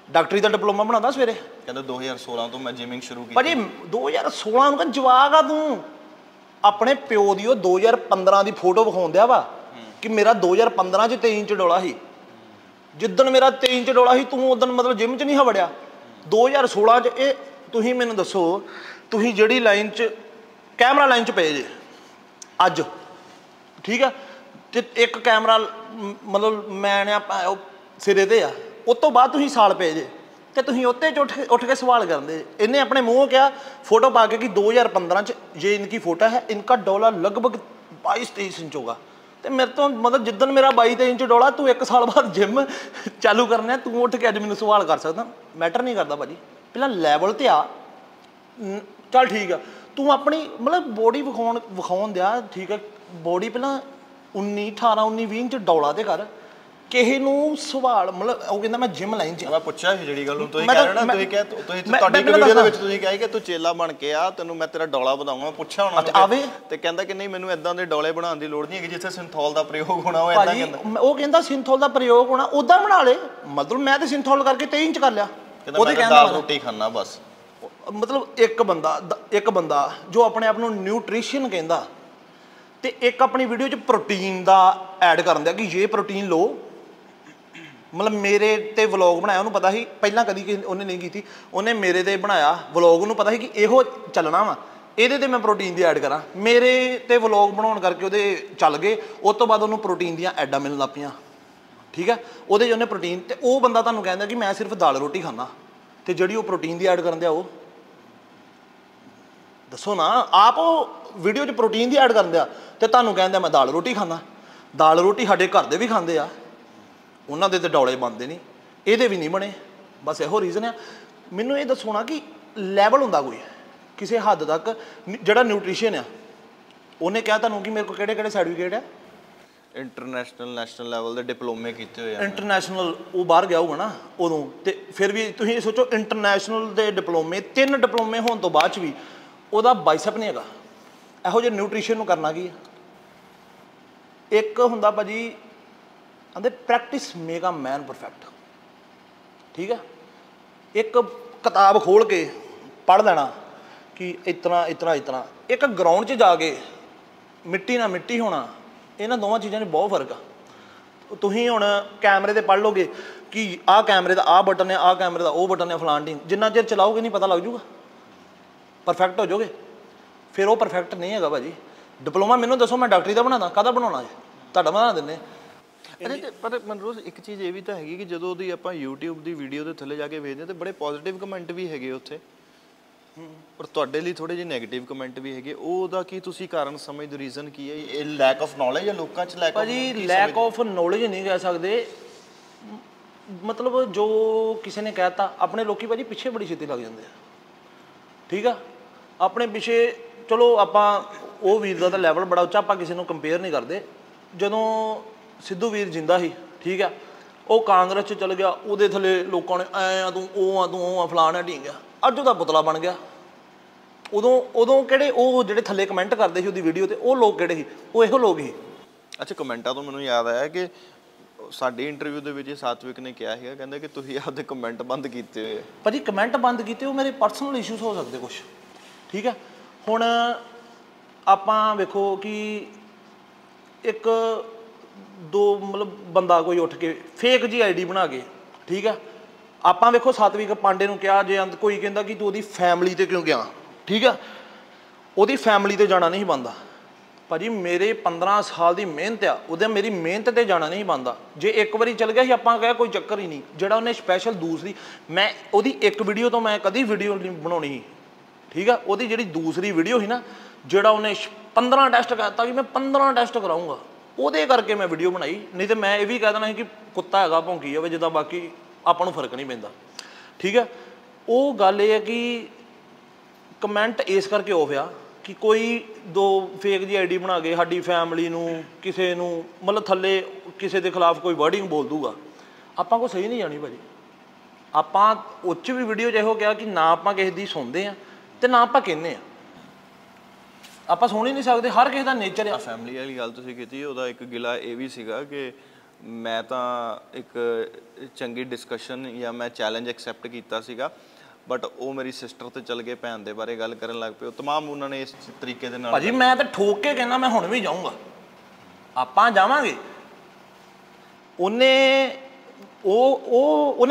S2: ਡਾਕਟਰੀ ਦਾ ਡਿਪਲੋਮਾ ਬਣਾਉਂਦਾ ਸਵੇਰੇ।
S3: ਕਹਿੰਦਾ 2016 ਤੋਂ ਮੈਂ ਜਿਮਿੰਗ ਸ਼ੁਰੂ ਕੀਤੀ।
S2: ਭਾਜੀ 2016 ਨੂੰ ਕਹਿੰਦਾ ਜਵਾਕ ਆ ਤੂੰ। ਆਪਣੇ ਪਿਓ ਦੀ ਉਹ 2015 ਦੀ ਫੋਟੋ ਵਿਖਾਉਣ ਦਿਆ ਵਾ ਕਿ ਮੇਰਾ 2015 ਚ 23 ਇੰਚ ਡੋਲਾ ਸੀ। ਜਿੱਦਣ ਮੇਰਾ 23 ਇੰਚ ਡੋਲਾ ਸੀ ਤੂੰ ਉਦੋਂ ਮਤਲਬ ਜਿਮ ਚ ਨਹੀਂ ਵੜਿਆ। 2016 ਚ ਇਹ ਤੁਸੀਂ ਮੈਨੂੰ ਦੱਸੋ, ਤੁਸੀਂ ਜਿਹੜੀ ਲਾਈਨ ਚ ਕੈਮਰਾ ਲਾਈਨ ਚ ਪਏ ਜੇ ਅੱਜ, ਠੀਕ ਆ, ਤੇ ਇੱਕ ਕੈਮਰਾ ਮਤਲਬ ਮੈਂ ਨੇ ਸਿਰੇ ਤੇ ਆ, ਉਸ ਤੋਂ ਬਾਅਦ ਤੁਸੀਂ ਸਾਲ ਪਏ ਜੇ ਤੇ ਤੁਸੀਂ ਉੱਤੇ ਉੱਠ ਕੇ ਸਵਾਲ ਕਰਦੇ। ਇਹਨੇ ਆਪਣੇ ਮੂੰਹੋਂ ਕਿਹਾ ਫੋਟੋ ਪਾ ਕੇ ਕਿ 2015 ਚ ये इनकी फोटो है, इनका डोला लगभग 22-23 इंच होगा। तो मेरे तो मतलब जिदन मेरा 22-23 इंच डोला तू 1 साल बाद जिम चालू करना, तू उठ के अज मैनू सवाल कर सकदा। मैटर नहीं करता भाजी, पहला लैवल ते आ। चल ठीक है, तू अपनी मतलब बॉडी विखाउण दिया, ठीक है। बॉडी पहला 18-19-20 इंच डोला ते कर। ਕਿਸੇ ਨੂੰ ਸਵਾਲ ਮਤਲਬ ਉਹ ਕਹਿੰਦਾ ਮੈਂ ਜਿਮ ਲਾਈਨ ਚ।
S3: ਮੈਂ ਪੁੱਛਿਆ ਸੀ ਜਿਹੜੀ ਗੱਲ ਨੂੰ ਤੁਸੀਂ ਕਹਿ ਰਹੇ ਨਾ, ਤੁਸੀਂ ਕਿਹਾ ਤੁਸੀਂ ਤੁਹਾਡੀ ਵੀਡੀਓ ਦੇ ਵਿੱਚ ਤੁਸੀਂ ਕਿਹਾ ਕਿ ਤੂੰ ਚੇਲਾ ਬਣ ਕੇ ਆ, ਤੈਨੂੰ ਮੈਂ ਤੇਰਾ ਡੋਲਾ ਬਣਾਉਂਗਾ। ਮੈਂ ਪੁੱਛਿਆ ਉਹਨਾਂ ਨੂੰ ਆਵੇ ਤੇ ਕਹਿੰਦਾ ਕਿ ਨਹੀਂ ਮੈਨੂੰ ਇਦਾਂ ਦੇ ਡੋਲੇ ਬਣਾਉਣ ਦੀ ਲੋੜ ਨਹੀਂ ਹੈਗੀ, ਜਿੱਥੇ ਸਿੰਥੋਲ ਦਾ ਪ੍ਰਯੋਗ ਹੋਣਾ ਉਹ ਇਦਾਂ ਕਹਿੰਦਾ। ਉਹ
S2: ਕਹਿੰਦਾ ਸਿੰਥੋਲ ਦਾ ਪ੍ਰਯੋਗ ਹੋਣਾ ਉਦਾਂ ਬਣਾ ਲੇ। ਮਤਲਬ ਮੈਂ ਤੇ ਸਿੰਥੋਲ ਕਰਕੇ 23 ਇੰਚ ਕਰ ਲਿਆ।
S3: ਉਹਦੇ ਕਹਿੰਦਾ ਦਾਲ ਰੋਟੀ ਖਾਣਾ ਬਸ।
S2: ਮਤਲਬ ਇੱਕ ਬੰਦਾ ਜੋ ਆਪਣੇ ਆਪ ਨੂੰ ਨਿਊਟ੍ਰੀਸ਼ਨ ਕਹਿੰਦਾ ਤੇ ਇੱਕ ਆਪਣੀ ਵੀਡੀਓ 'ਚ ਪ੍ਰੋਟੀਨ ਦਾ ਐਡ ਕਰਨ ਦਿਆ ਕਿ ਇਹ ਪ੍ਰੋਟੀਨ ਲਓ। ਮਤਲਬ ਮੇਰੇ ਤੇ ਵਲੌਗ ਬਣਾਇਆ, ਉਹਨੂੰ ਪਤਾ ਸੀ ਪਹਿਲਾਂ ਕਦੀ ਕਿਸੇ ਉਹਨੇ ਨਹੀਂ ਕੀਤੀ, ਉਹਨੇ ਮੇਰੇ ਤੇ ਬਣਾਇਆ ਵਲੌਗ, ਉਹਨੂੰ ਪਤਾ ਸੀ ਕਿ ਇਹੋ ਚੱਲਣਾ ਵਾ, ਇਹਦੇ ਤੇ ਮੈਂ ਪ੍ਰੋਟੀਨ ਦੀ ਐਡ ਕਰਾਂ। ਮੇਰੇ ਤੇ ਵਲੌਗ ਬਣਾਉਣ ਕਰਕੇ ਉਹਦੇ ਚੱਲ ਗਏ। ਉਸ ਤੋਂ ਬਾਅਦ ਉਹਨੂੰ ਪ੍ਰੋਟੀਨ ਦੀਆਂ ਐਡਾਂ ਮਿਲਣ ਲੱਗ ਪਈਆਂ, ਠੀਕ ਹੈ। ਉਹਦੇ 'ਚ ਉਹਨੇ ਪ੍ਰੋਟੀਨ, ਤੇ ਉਹ ਬੰਦਾ ਤੁਹਾਨੂੰ ਕਹਿੰਦਾ ਕਿ ਮੈਂ ਸਿਰਫ ਦਾਲ ਰੋਟੀ ਖਾਂਦਾ, ਤੇ ਜਿਹੜੀ ਉਹ ਪ੍ਰੋਟੀਨ ਦੀ ਐਡ ਕਰਨ ਦਿਆ ਉਹ ਦੱਸੋ ਨਾ। ਆਪ ਉਹ ਵੀਡੀਓ 'ਚ ਪ੍ਰੋਟੀਨ ਦੀ ਐਡ ਕਰਨ ਦਿਆ ਤੇ ਤੁਹਾਨੂੰ ਕਹਿੰਦਾ ਮੈਂ ਦਾਲ ਰੋਟੀ ਖਾਂਦਾ। ਦਾਲ ਰੋਟੀ ਸਾਡੇ ਘਰ ਦੇ ਵੀ ਖਾਂਦੇ ਆ, ਉਹਨਾਂ ਦੇ ਤੇ ਡੌਲੇ ਬਣਦੇ ਨਹੀਂ, ਇਹਦੇ ਵੀ ਨਹੀਂ ਬਣੇ। ਬਸ ਇਹੋ ਰੀਜ਼ਨ ਆ। ਮੈਨੂੰ ਇਹ ਦੱਸੋ ਨਾ ਕਿ ਲੈਵਲ ਹੁੰਦਾ ਕੋਈ ਕਿਸੇ ਹੱਦ ਤੱਕ। ਜਿਹੜਾ ਨਿਊਟ੍ਰੀਸ਼ਨ ਆ ਉਹਨੇ ਕਿਹਾ ਤੁਹਾਨੂੰ ਕਿ ਮੇਰੇ ਕੋਲ ਕਿਹੜੇ ਸਰਟੀਫਿਕੇਟ ਆ,
S3: ਇੰਟਰਨੈਸ਼ਨਲ ਨੈਸ਼ਨਲ ਲੈਵਲ ਦੇ ਡਿਪਲੋਮੇ ਕੀਤੇ ਹੋਏ ਆ।
S2: ਇੰਟਰਨੈਸ਼ਨਲ ਉਹ ਬਾਹਰ ਗਿਆ ਹੋਊਗਾ ਨਾ ਉਦੋਂ, ਤੇ ਫਿਰ ਵੀ ਤੁਸੀਂ ਸੋਚੋ ਇੰਟਰਨੈਸ਼ਨਲ ਦੇ ਡਿਪਲੋਮੇ 3 ਡਿਪਲੋਮੇ ਹੋਣ ਤੋਂ ਬਾਅਦ 'ਚ ਵੀ ਉਹਦਾ ਬਾਈਸੈਪ ਨਹੀਂ ਹੈਗਾ। ਇਹੋ ਜਿਹੇ ਨਿਊਟ੍ਰੀਸ਼ਨ ਨੂੰ ਕਰਨਾ ਕੀ ਆ। ਇੱਕ ਹੁੰਦਾ ਭਾਜੀ ਕਹਿੰਦੇ practice make a man perfect, ਠੀਕ ਹੈ। ਇੱਕ ਕਿਤਾਬ ਖੋਲ ਕੇ ਪੜ੍ਹ ਲੈਣਾ ਕਿ ਇਤਨਾ। ਇੱਕ ਗਰਾਊਂਡ 'ਚ ਜਾ ਕੇ ਮਿੱਟੀ ਨਾਲ ਮਿੱਟੀ ਹੋਣਾ, ਇਹਨਾਂ ਦੋਵਾਂ ਚੀਜ਼ਾਂ 'ਚ ਬਹੁਤ ਫਰਕ ਆ। ਤੁਸੀਂ ਹੁਣ ਕੈਮਰੇ ਤੇ ਪੜ੍ਹ ਲਓਗੇ ਕਿ ਆਹ ਕੈਮਰੇ ਦਾ ਆਹ ਬਟਨ ਹੈ, ਆਹ ਕੈਮਰੇ ਦਾ ਉਹ ਬਟਨ ਹੈ, ਫਲਾਂਟੀ, ਜਿੰਨਾ ਚਿਰ ਚਲਾਓਗੇ ਨਹੀਂ ਪਤਾ ਲੱਗ ਜੂਗਾ, ਪਰਫੈਕਟ ਹੋ ਜਾਓਗੇ। ਫਿਰ ਉਹ ਪਰਫੈਕਟ ਨਹੀਂ ਹੈਗਾ ਭਾਜੀ। ਡਿਪਲੋਮਾ ਮੈਨੂੰ ਦੱਸੋ ਮੈਂ ਡਾਕਟਰੀ ਦਾ ਬਣਾਦਾ, ਕਾਹਦਾ ਬਣਾਉਣਾ ਹੈ, ਤੁਹਾਡਾ ਬਣਾ ਦਿੰਦੇ।
S3: ਪਰ ਮਨਰੋਜ਼ ਇੱਕ ਚੀਜ਼ ਇਹ ਵੀ ਤਾਂ ਹੈਗੀ ਕਿ ਜਦੋਂ ਦੀ ਆਪਾਂ YouTube ਦੀ ਵੀਡੀਓ ਦੇ ਥੱਲੇ ਜਾ ਕੇ ਵੇਖਦੇ ਤੇ ਬੜੇ ਪੋਜ਼ਿਟਿਵ ਕਮੈਂਟ ਵੀ ਹੈਗੇ ਉੱਥੇ, ਪਰ ਤੁਹਾਡੇ ਲਈ ਥੋੜੇ ਜਿਹੇ ਨੈਗੇਟਿਵ ਕਮੈਂਟ ਵੀ ਹੈਗੇ। ਉਹਦਾ ਕੀ ਤੁਸੀਂ ਕਾਰਨ ਸਮਝਦੇ, ਰੀਜ਼ਨ ਕੀ ਹੈ? ਇਹ ਲੈਕ ਆਫ ਨੌਲੇਜ ਜਾਂ ਲੋਕਾਂ 'ਚ ਲੈਕ?
S2: ਭਾਜੀ ਲੈਕ ਆਫ ਨੌਲੇਜ ਨਹੀਂ ਕਹਿ ਸਕਦੇ, ਮਤਲਬ ਜੋ ਕਿਸੇ ਨੇ ਕਹਿਤਾ ਆਪਣੇ ਲੋਕੀ ਭਾਜੀ ਪਿੱਛੇ ਬੜੀ ਛੇਤੀ ਲੱਗ ਜਾਂਦੇ ਆ, ਠੀਕ ਆ। ਆਪਣੇ ਪਿੱਛੇ ਚਲੋ ਆਪਾਂ ਉਹ ਵੀਰ ਦਾ ਤਾਂ ਲੈਵਲ ਬੜਾ ਉੱਚਾ, ਆਪਾਂ ਕਿਸੇ ਨੂੰ ਕੰਪੇਅਰ ਨਹੀਂ ਕਰਦੇ। ਜਦੋਂ ਸਿੱਧੂ ਵੀਰ ਜਿੰਦਾ ਸੀ, ਠੀਕ ਆ, ਉਹ ਕਾਂਗਰਸ 'ਚ ਚਲ ਗਿਆ, ਉਹਦੇ ਥੱਲੇ ਲੋਕਾਂ ਨੇ ਐ ਆ ਤੂੰ ਉਹ ਆ ਫਲਾਣ ਆ ਢੀਂਗ ਆ, ਅੱਜ ਉਹਦਾ ਪੁਤਲਾ ਬਣ ਗਿਆ। ਉਦੋਂ ਕਿਹੜੇ ਉਹ ਜਿਹੜੇ ਥੱਲੇ ਕਮੈਂਟ ਕਰਦੇ ਸੀ ਉਹਦੀ ਵੀਡੀਓ ਤੇ, ਉਹ ਲੋਕ ਕਿਹੜੇ ਸੀ? ਉਹ ਇਹੋ ਲੋਕ ਸੀ।
S3: ਅੱਛਾ, ਕਮੈਂਟਾਂ ਤੋਂ ਮੈਨੂੰ ਯਾਦ ਆਇਆ ਕਿ ਸਾਡੀ ਇੰਟਰਵਿਊ ਦੇ ਵਿੱਚ ਸਾਤਵਿਕ ਨੇ ਕਿਹਾ ਸੀਗਾ, ਕਹਿੰਦੇ ਕਿ ਤੁਸੀਂ ਆਪਦੇ ਕਮੈਂਟ ਬੰਦ ਕੀਤੇ ਹੋਏ।
S2: ਭਾਜੀ ਕਮੈਂਟ ਬੰਦ ਕੀਤੇ, ਉਹ ਮੇਰੇ ਪਰਸਨਲ ਇਸ਼ੂਜ਼ ਹੋ ਸਕਦੇ ਕੁਛ, ਠੀਕ ਹੈ। ਹੁਣ ਆਪਾਂ ਵੇਖੋ ਕਿ ਇੱਕ ਦੋ ਮਤਲਬ ਬੰਦਾ ਕੋਈ ਉੱਠ ਕੇ ਫੇਕ ਜੀ ਆਈਡੀ ਬਣਾ ਕੇ, ਠੀਕ ਆ, ਆਪਾਂ ਵੇਖੋ ਸਾਤਵਿਕ ਪਾਂਡੇ ਨੂੰ ਕਿਹਾ, ਜੇ ਕੋਈ ਕਹਿੰਦਾ ਕਿ ਤੂੰ ਉਹਦੀ ਫੈਮਿਲੀ ਤੇ ਕਿਉਂ ਗਿਆ, ਠੀਕ ਆ, ਉਹਦੀ ਫੈਮਿਲੀ ਤੇ ਜਾਣਾ ਨਹੀਂ ਬਣਦਾ। ਭਾਜੀ ਮੇਰੇ 15 ਸਾਲ ਦੀ ਮਿਹਨਤ ਆ, ਉਹਦੇ ਮੇਰੀ ਮਿਹਨਤ ਤੇ ਜਾਣਾ ਨਹੀਂ ਬਣਦਾ। ਜੇ ਇੱਕ ਵਾਰੀ ਚੱਲ ਗਿਆ ਸੀ ਆਪਾਂ ਕਿਹਾ ਕੋਈ ਚੱਕਰ ਹੀ ਨਹੀਂ। ਜਿਹੜਾ ਉਹਨੇ ਸਪੈਸ਼ਲ ਦੂਸਰੀ, ਮੈਂ ਉਹਦੀ ਇੱਕ ਵੀਡੀਓ ਤੋਂ ਮੈਂ ਕਦੀ ਵੀਡੀਓ ਨਹੀਂ ਬਣਾਉਣੀ ਸੀ, ਠੀਕ ਆ। ਉਹਦੀ ਜਿਹੜੀ ਦੂਸਰੀ ਵੀਡੀਓ ਸੀ ਨਾ, ਜਿਹੜਾ ਉਹਨੇ 15 ਟੈਸਟ ਕਰਤਾ ਕਿ ਮੈਂ 15 ਟੈਸਟ ਕਰਾਊਂਗਾ, ਉਹਦੇ ਕਰਕੇ ਮੈਂ ਵੀਡੀਓ ਬਣਾਈ। ਨਹੀਂ ਤੇ ਮੈਂ ਇਹ ਵੀ ਕਹਿ ਦੇਣਾ ਸੀ ਕਿ ਕੁੱਤਾ ਹੈਗਾ ਭੌਂਕੀ ਜਾਵੇ, ਜਿੱਦਾਂ ਬਾਕੀ ਆਪਾਂ ਨੂੰ ਫਰਕ ਨਹੀਂ ਪੈਂਦਾ, ਠੀਕ ਹੈ। ਉਹ ਗੱਲ ਇਹ ਹੈ ਕਿ ਕਮੈਂਟ ਇਸ ਕਰਕੇ ਆਫ ਆ ਕਿ ਕੋਈ ਦੋ ਫੇਕ ਜੀ ਆਈਡੀ ਬਣਾ ਕੇ ਸਾਡੀ ਫੈਮਿਲੀ ਨੂੰ ਕਿਸੇ ਨੂੰ ਮਤਲਬ ਥੱਲੇ ਕਿਸੇ ਦੇ ਖਿਲਾਫ ਕੋਈ ਵਰਡਿੰਗ ਬੋਲ ਦੂਗਾ, ਆਪਾਂ ਕੋ ਸਹੀ ਨਹੀਂ ਜਾਣੀ ਭਾਜੀ। ਆਪਾਂ ਉਹ 'ਚ ਵੀ ਵੀਡੀਓ 'ਚ ਇਹੋ ਕਿਹਾ ਕਿ ਨਾ ਆਪਾਂ ਕਿਸੇ ਦੀ ਸੁਣਦੇ ਆ ਤੇ ਨਾ ਆਪਾਂ ਕਹਿੰਦੇ ਆ, ਆਪਾਂ ਸੁਣ ਹੀ ਨਹੀਂ ਸਕਦੇ, ਹਰ ਕਿਸੇ ਦਾ ਨੇਚਰ ਆ।
S3: ਫੈਮਿਲੀ ਵਾਲੀ ਗੱਲ ਤੁਸੀਂ ਕੀਤੀ, ਉਹਦਾ ਇੱਕ ਗਿਲਾ ਇਹ ਵੀ ਸੀਗਾ ਕਿ ਮੈਂ ਤਾਂ ਇੱਕ ਚੰਗੀ ਡਿਸਕਸ਼ਨ ਜਾਂ ਮੈਂ ਚੈਲੰਜ ਐਕਸੈਪਟ ਕੀਤਾ ਸੀਗਾ, ਬਟ ਉਹ ਮੇਰੀ ਸਿਸਟਰ ਤੇ ਚਲ ਗਏ, ਭੈਣ ਦੇ ਬਾਰੇ ਗੱਲ ਕਰਨ ਲੱਗ ਪਏ, ਉਹ ਤਮਾਮ ਉਹਨਾਂ ਨੇ ਇਸ ਤਰੀਕੇ ਦੇ ਨਾਲ।
S2: ਭਾਜੀ ਮੈਂ ਤਾਂ ਠੋਕ ਕੇ ਕਹਿੰਦਾ, ਮੈਂ ਹੁਣ ਵੀ ਜਾਊਂਗਾ, ਆਪਾਂ ਜਾਵਾਂਗੇ। ਉਹਨੇ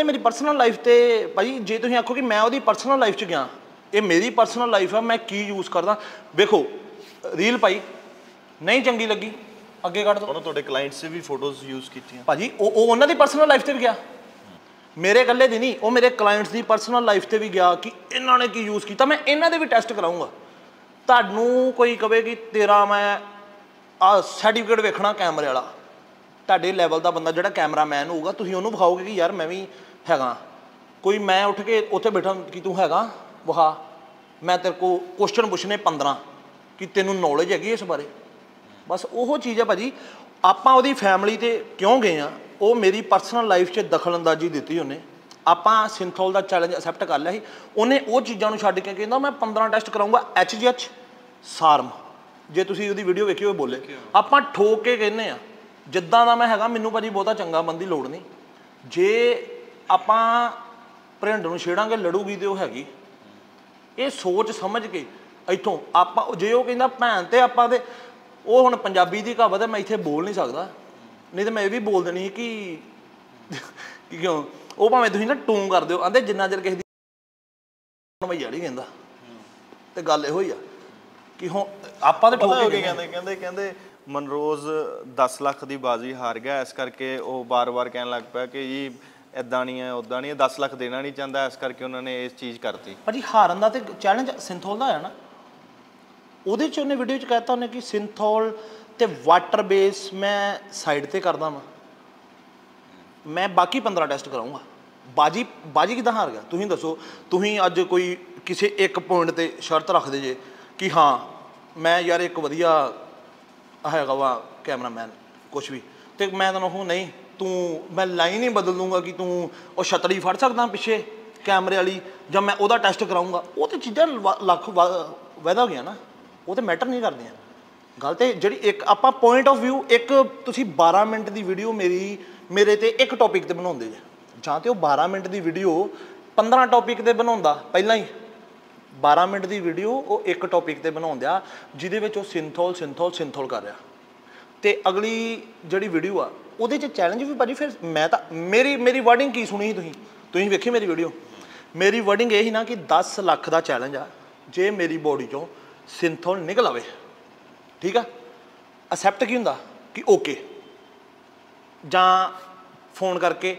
S2: ਮੇਰੀ ਪਰਸਨਲ ਲਾਈਫ ਤੇ ਭਾਜੀ ਜੇ ਤੁਸੀਂ ਆਖੋ ਕਿ ਮੈਂ ਉਹਦੀ ਪਰਸਨਲ ਲਾਈਫ 'ਚ ਗਿਆ, ਇਹ ਮੇਰੀ ਪਰਸਨਲ ਲਾਈਫ ਆ, ਮੈਂ ਕੀ ਯੂਜ਼ ਕਰਦਾ। ਵੇਖੋ ਰੀਲ ਪਾਈ ਨਹੀਂ ਚੰਗੀ ਲੱਗੀ, ਅੱਗੇ ਕੱਢ ਦੋ।
S3: ਉਹਨਾਂ ਤੁਹਾਡੇ ਕਲਾਇੰਟਸ ਵੀ ਫੋਟੋਜ਼ ਯੂਜ਼ ਕੀਤੀਆਂ
S2: ਭਾਜੀ, ਉਹ ਉਹਨਾਂ ਦੀ ਪਰਸਨਲ ਲਾਈਫ ਤੇ ਵੀ ਗਿਆ, ਮੇਰੇ ਇਕੱਲੇ ਦੀ ਨਹੀਂ, ਉਹ ਮੇਰੇ ਕਲਾਇੰਟਸ ਦੀ ਪਰਸਨਲ ਲਾਈਫ ਤੇ ਵੀ ਗਿਆ ਕਿ ਇਹਨਾਂ ਨੇ ਕੀ ਯੂਜ਼ ਕੀਤਾ। ਮੈਂ ਇਹਨਾਂ ਦੇ ਵੀ ਟੈਸਟ ਕਰਾਊਂਗਾ। ਤੁਹਾਨੂੰ ਕੋਈ ਕਵੇ ਕਿ ਤੇਰਾ ਮੈਂ ਆਹ ਸਰਟੀਫਿਕੇਟ ਵੇਖਣਾ ਕੈਮਰੇ ਵਾਲਾ, ਤੁਹਾਡੇ ਲੈਵਲ ਦਾ ਬੰਦਾ ਜਿਹੜਾ ਕੈਮਰਾਮੈਨ ਹੋਊਗਾ, ਤੁਸੀਂ ਉਹਨੂੰ ਵਿਖਾਓਗੇ ਕਿ ਯਾਰ ਮੈਂ ਵੀ ਹੈਗਾ। ਕੋਈ ਮੈਂ ਉੱਠ ਕੇ ਉੱਥੇ ਬੈਠਾ ਕਿ ਤੂੰ ਹੈਗਾ ਵਿਖਾ, ਮੈਂ ਤੇਰੇ ਕੋਲ ਕੁਐਸਚਨ ਪੁੱਛਣੇ 15 ਕਿ ਤੈਨੂੰ ਨੌਲੇਜ ਹੈਗੀ ਇਸ ਬਾਰੇ। ਬਸ ਉਹ ਚੀਜ਼ ਹੈ ਭਾਜੀ। ਆਪਾਂ ਉਹਦੀ ਫੈਮਿਲੀ ਤੇ ਕਿਉਂ ਗਏ ਆ, ਉਹ ਮੇਰੀ ਪਰਸਨਲ ਲਾਈਫ 'ਚ ਦਖਲਅੰਦਾਜ਼ੀ ਦਿੱਤੀ ਉਹਨੇ। ਆਪਾਂ ਸਿੰਥੋਲ ਦਾ ਚੈਲੰਜ ਐਕਸੈਪਟ ਕਰ ਲਿਆ ਸੀ, ਉਹਨੇ ਉਹ ਚੀਜ਼ਾਂ ਨੂੰ ਛੱਡ ਕੇ ਕਹਿੰਦਾ ਮੈਂ 15 ਟੈਸਟ ਕਰਾਊਂਗਾ HGH ਸਾਰਮ। ਜੇ ਤੁਸੀਂ ਉਹਦੀ ਵੀਡੀਓ ਵੇਖੀ ਹੋਏ ਬੋਲੇ, ਆਪਾਂ ਠੋਕ ਕੇ ਕਹਿੰਦੇ ਆ ਜਿੱਦਾਂ ਦਾ ਮੈਂ ਹੈਗਾ, ਮੈਨੂੰ ਭਾਜੀ ਬਹੁਤਾ ਚੰਗਾ ਬੰਦ ਦੀ ਲੋੜ ਨਹੀਂ। ਜੇ ਆਪਾਂ ਭਰਿੰਡ ਨੂੰ ਛੇੜਾਂਗੇ ਲੜੂਗੀ ਤੇ ਉਹ ਹੈਗੀ। ਇਹ ਸੋਚ ਸਮਝ ਕੇ ਇੱਥੋਂ ਆਪਾਂ, ਜੇ ਉਹ ਕਹਿੰਦਾ ਭੈਣ ਤੇ ਆਪਾਂ ਤੇ, ਉਹ ਹੁਣ ਪੰਜਾਬੀ ਦੀ ਕਹਾਵਤ ਹੈ, ਮੈਂ ਇੱਥੇ ਬੋਲ ਨਹੀਂ ਸਕਦਾ, ਨਹੀਂ ਤਾਂ ਮੈਂ ਇਹ ਵੀ ਬੋਲ ਦੇਣੀ ਸੀ ਕਿ ਕਿਉਂ ਉਹ ਭਾਵੇਂ ਤੁਸੀਂ ਨਾ ਟੂੰ ਕਰ ਦਿਓ, ਆਂਦੇ ਜਿੰਨਾ ਚਿਰ ਕਿਸੇ ਦੀ ਭਈਆ ਨਹੀਂ ਕਹਿੰਦਾ। ਤੇ ਗੱਲ ਇਹੋ ਹੀ ਆ ਕਿ ਹੁਣ ਆਪਾਂ ਤਾਂ ਠੋਕ ਕੇ
S3: ਕਹਿੰਦੇ ਮਨਰੋਜ਼ 10 ਲੱਖ ਦੀ ਬਾਜ਼ੀ ਹਾਰ ਗਿਆ, ਇਸ ਕਰਕੇ ਉਹ ਬਾਰ-ਬਾਰ ਕਹਿਣ ਲੱਗ ਪਿਆ ਕਿ ਜੀ ਇੱਦਾਂ ਨਹੀਂ ਹੈ ਉੱਦਾਂ ਨਹੀਂ ਹੈ, 10 ਲੱਖ ਦੇਣਾ ਨਹੀਂ ਚਾਹੁੰਦਾ, ਇਸ ਕਰਕੇ ਉਹਨਾਂ ਨੇ ਇਸ ਚੀਜ਼ ਕਰਤੀ।
S2: ਭਾਜੀ ਹਾਰਨ ਦਾ ਤੇ ਚੈਲੰਜ ਸਿੰਥੋਲ ਦਾ ਹੋਇਆ ਨਾ, ਉਹਦੇ 'ਚ ਉਹਨੇ ਵੀਡੀਓ 'ਚ ਕਹਿਤਾ ਉਹਨੇ ਕਿ ਸਿੰਥੋਲ ਤੇ ਵਾਟਰ ਬੇਸ ਮੈਂ ਸਾਈਡ ਤੇ ਕਰਦਾ ਵਾਂ, ਮੈਂ ਬਾਕੀ 15 ਟੈਸਟ ਕਰਾਊਂਗਾ। ਬਾਜੀ ਕਿੱਦਾਂ ਹਾਰ ਗਿਆ ਤੁਸੀਂ ਦੱਸੋ। ਤੁਸੀਂ ਅੱਜ ਕੋਈ ਕਿਸੇ ਇੱਕ ਪੁਆਇੰਟ ਤੇ ਸ਼ਰਤ ਰੱਖਦੇ ਜੇ ਕਿ ਹਾਂ ਮੈਂ ਯਾਰ ਇੱਕ ਵਧੀਆ ਹੈਗਾ ਵਾ ਕੈਮਰਾਮੈਨ ਕੁਛ ਵੀ, ਤੇ ਮੈਂ ਤੁਹਾਨੂੰ ਉਹ ਨਹੀਂ ਤੂੰ ਮੈਂ ਲਾਈਨ ਹੀ ਬਦਲ ਦੂੰਗਾ ਕਿ ਤੂੰ ਉਹ ਛਤਰੀ ਫੜ ਸਕਦਾ ਪਿੱਛੇ ਕੈਮਰੇ ਵਾਲੀ, ਜਾਂ ਮੈਂ ਉਹਦਾ ਟੈਸਟ ਕਰਾਊਂਗਾ। ਉਹ ਤੇ ਚੀਜ਼ਾਂ ਲੱਖ ਵਾਧਾ ਹੋ ਗਿਆ ਨਾ, ਉਹ ਤੇ ਮੈਟਰ ਨਹੀਂ ਕਰਦੀਆਂ। ਗੱਲ ਤੇ ਜਿਹੜੀ ਇੱਕ ਆਪਾਂ ਪੁਆਇੰਟ ਆਫ ਵਿਊ, ਇੱਕ ਤੁਸੀਂ 12 ਮਿੰਟ ਦੀ ਵੀਡੀਓ ਮੇਰੇ ਤੇ ਇੱਕ ਟੌਪਿਕ ਤੇ ਬਣਾਉਂਦੇ ਜੇ, ਜਾਂ ਤੇ ਉਹ 12 ਮਿੰਟ ਦੀ ਵੀਡੀਓ 15 ਟੌਪਿਕ ਤੇ ਬਣਾਉਂਦਾ ਪਹਿਲਾਂ ਹੀ। 12 ਮਿੰਟ ਦੀ ਵੀਡੀਓ ਉਹ ਇੱਕ ਟੌਪਿਕ ਤੇ ਬਣਾਉਂਦਿਆ ਜਿਹਦੇ ਵਿੱਚ ਉਹ ਸਿੰਥੋਲ ਕਰ ਰਿਹਾ, ਤੇ ਅਗਲੀ ਜਿਹੜੀ ਵੀਡੀਓ ਆ ਉਹਦੇ 'ਚ ਚੈਲੰਜ ਵੀ ਭਾਜੀ। ਫਿਰ ਮੈਂ ਤਾਂ ਮੇਰੀ ਵਰਡਿੰਗ ਕੀ ਸੁਣੀ ਸੀ ਤੁਸੀਂ ਵੇਖੀ ਮੇਰੀ ਵੀਡੀਓ। ਮੇਰੀ ਵਰਡਿੰਗ ਇਹ ਸੀ ਨਾ ਕਿ 10 ਲੱਖ ਦਾ ਚੈਲੰਜ ਆ, ਜੇ ਮੇਰੀ ਬੋਡੀ 'ਚੋਂ ਸਿੰਥੋਲ ਨਿਕਲ ਆਵੇ, ਠੀਕ ਆ। ਅਸੈਪਟ ਕੀ ਹੁੰਦਾ ਕਿ ਓਕੇ, ਜਾਂ ਫੋਨ ਕਰਕੇ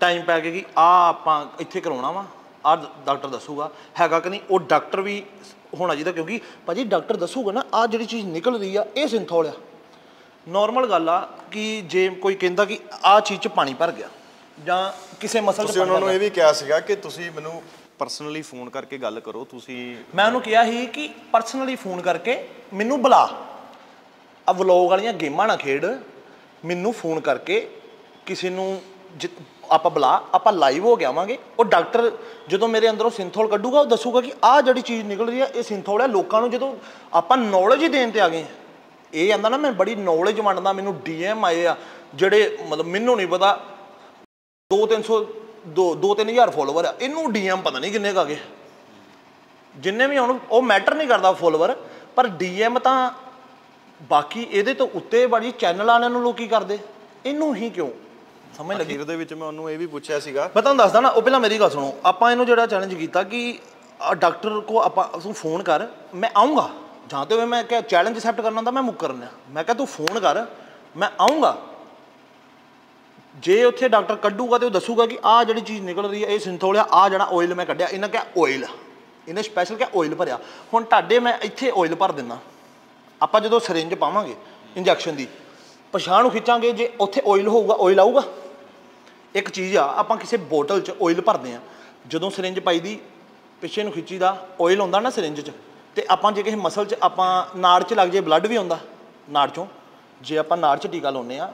S2: ਟਾਈਮ ਪੈ ਕੇ ਕਿ ਆਹ ਆਪਾਂ ਇੱਥੇ ਕਰਾਉਣਾ ਵਾ, ਆਹ ਡਾਕਟਰ ਦੱਸੂਗਾ ਹੈਗਾ ਕਿ ਨਹੀਂ। ਉਹ ਡਾਕਟਰ ਵੀ ਹੋਣਾ ਚਾਹੀਦਾ, ਕਿਉਂਕਿ ਭਾਜੀ ਡਾਕਟਰ ਦੱਸੂਗਾ ਨਾ ਆਹ ਜਿਹੜੀ ਚੀਜ਼ ਨਿਕਲ ਰਹੀ ਆ ਇਹ ਸਿੰਥੋਲ ਆ। ਨੋਰਮਲ ਗੱਲ ਆ ਕਿ ਜੇ ਕੋਈ ਕਹਿੰਦਾ ਕਿ ਆਹ ਚੀਜ਼ 'ਚ ਪਾਣੀ ਭਰ ਗਿਆ ਜਾਂ ਕਿਸੇ ਮਸਲ 'ਚ,
S3: ਤੁਸੀਂ ਉਹਨਾਂ ਨੂੰ ਇਹ ਵੀ ਕਿਹਾ ਸੀਗਾ ਕਿ ਤੁਸੀਂ ਮੈਨੂੰ ਪਰਸਨਲੀ ਫੋਨ ਕਰਕੇ ਗੱਲ ਕਰੋ। ਤੁਸੀਂ
S2: ਮੈਂ ਉਹਨੂੰ ਕਿਹਾ ਸੀ ਕਿ ਪਰਸਨਲੀ ਫੋਨ ਕਰਕੇ ਮੈਨੂੰ ਬੁਲਾ, ਆ ਵਲੋਗ ਵਾਲੀਆਂ ਗੇਮਾਂ ਨਾ ਖੇਡ, ਮੈਨੂੰ ਫੋਨ ਕਰਕੇ ਕਿਸੇ ਨੂੰ ਆਪਾਂ ਬੁਲਾ, ਆਪਾਂ ਲਾਈਵ ਹੋ ਕੇ ਆਵਾਂਗੇ। ਉਹ ਡਾਕਟਰ ਜਦੋਂ ਮੇਰੇ ਅੰਦਰੋਂ ਸਿੰਥੋਲ ਕੱਢੂਗਾ ਉਹ ਦੱਸੂਗਾ ਕਿ ਆਹ ਜਿਹੜੀ ਚੀਜ਼ ਨਿਕਲ ਰਹੀ ਆ ਇਹ ਸਿੰਥੋਲ ਆ। ਲੋਕਾਂ ਨੂੰ ਜਦੋਂ ਆਪਾਂ ਨੌਲੇਜ ਹੀ ਦੇਣ ਤੇ ਆ ਗਏ, ਇਹ ਆਂਦਾ ਨਾ ਮੈਂ ਬੜੀ ਨੌਲੇਜ ਵੰਡਦਾ, ਮੈਨੂੰ DM ਆਏ ਆ ਜਿਹੜੇ ਮਤਲਬ ਮੈਨੂੰ ਨਹੀਂ ਪਤਾ 2-3 ਹਜ਼ਾਰ ਫੋਲੋਵਰ ਆ, ਇਹਨੂੰ DM ਪਤਾ ਨਹੀਂ ਕਿੰਨੇ ਕੁ ਆ ਗਏ। ਜਿੰਨੇ ਵੀ ਹੁਣ ਉਹ ਮੈਟਰ ਨਹੀਂ ਕਰਦਾ ਫੋਲੋਵਰ, ਪਰ DM ਤਾਂ ਬਾਕੀ ਇਹਦੇ ਤੋਂ ਉੱਤੇ ਬੜੀ ਚੈਨਲ ਵਾਲਿਆਂ ਨੂੰ ਲੋਕੀ ਕਰਦੇ, ਇਹਨੂੰ ਹੀ ਕਿਉਂ ਸਮਝ ਲੱਗੀ।
S3: ਅਖੀਰ ਦੇ ਵਿੱਚ ਮੈਂ ਉਹਨੂੰ ਇਹ ਵੀ ਪੁੱਛਿਆ ਸੀਗਾ,
S2: ਮੈਂ ਤੁਹਾਨੂੰ ਦੱਸਦਾ ਨਾ, ਉਹ ਪਹਿਲਾਂ ਮੇਰੀ ਗੱਲ ਸੁਣੋ। ਆਪਾਂ ਇਹਨੂੰ ਜਿਹੜਾ ਚੈਲੰਜ ਕੀਤਾ ਕਿ ਡਾਕਟਰ ਕੋ ਆਪਾਂ ਤੂੰ ਫੋਨ ਕਰ, ਮੈਂ ਆਊਂਗਾ। ਜਾਂ ਤੇ ਮੈਂ ਕਿਹਾ ਚੈਲੰਜ ਐਕਸੈਪਟ ਕਰਨਾ ਹੁੰਦਾ ਮੈਂ ਮੁੱਕਰਨਾ, ਮੈਂ ਕਿਹਾ ਤੂੰ ਫੋਨ ਕਰ ਮੈਂ ਆਊਂਗਾ। ਜੇ ਉੱਥੇ ਡਾਕਟਰ ਕੱਢੂਗਾ ਤੇ ਉਹ ਦੱਸੂਗਾ ਕਿ ਆਹ ਜਿਹੜੀ ਚੀਜ਼ ਨਿਕਲ ਰਹੀ ਹੈ ਇਹ ਸਿੰਥੋਲ ਆ, ਆਹ ਜਿਹੜਾ ਆਇਲ ਮੈਂ ਕੱਢਿਆ ਇਹਨਾਂ ਕਿਹਾ ਆਇਲ, ਇਹਨੇ ਸਪੈਸ਼ਲ ਕਿਹਾ ਆਇਲ ਭਰਿਆ। ਹੁਣ ਤੁਹਾਡੇ ਮੈਂ ਇੱਥੇ ਆਇਲ ਭਰ ਦਿੰਦਾ, ਆਪਾਂ ਜਦੋਂ ਸਿਰਿੰਜ ਪਾਵਾਂਗੇ ਇੰਜੈਕਸ਼ਨ ਦੀ ਪਛਾਣ ਨੂੰ ਖਿੱਚਾਂਗੇ, ਜੇ ਉੱਥੇ ਆਇਲ ਹੋਊਗਾ ਆਇਲ ਆਊਗਾ। ਇੱਕ ਚੀਜ਼ ਆ, ਆਪਾਂ ਕਿਸੇ ਬੋਟਲ 'ਚ ਆਇਲ ਭਰਦੇ ਹਾਂ, ਜਦੋਂ ਸਿਰਿੰਜ ਪਾਈ ਦੀ ਪਿੱਛੇ ਨੂੰ ਖਿੱਚੀਦਾ, ਆਇਲ ਹੁੰਦਾ ਨਾ ਸਿਰਿੰਜ 'ਚ, ਤੇ ਆਪਾਂ ਜੇ ਕਿਸੇ ਮਸਲ 'ਚ ਆਪਾਂ ਨਾੜ 'ਚ ਲੱਗ ਜੇ ਬਲੱਡ ਵੀ ਆਉਂਦਾ ਨਾੜ 'ਚੋਂ, ਜੇ ਆਪਾਂ ਨਾੜ 'ਚ ਟੀਕਾ ਲਾਉਂਦੇ ਆ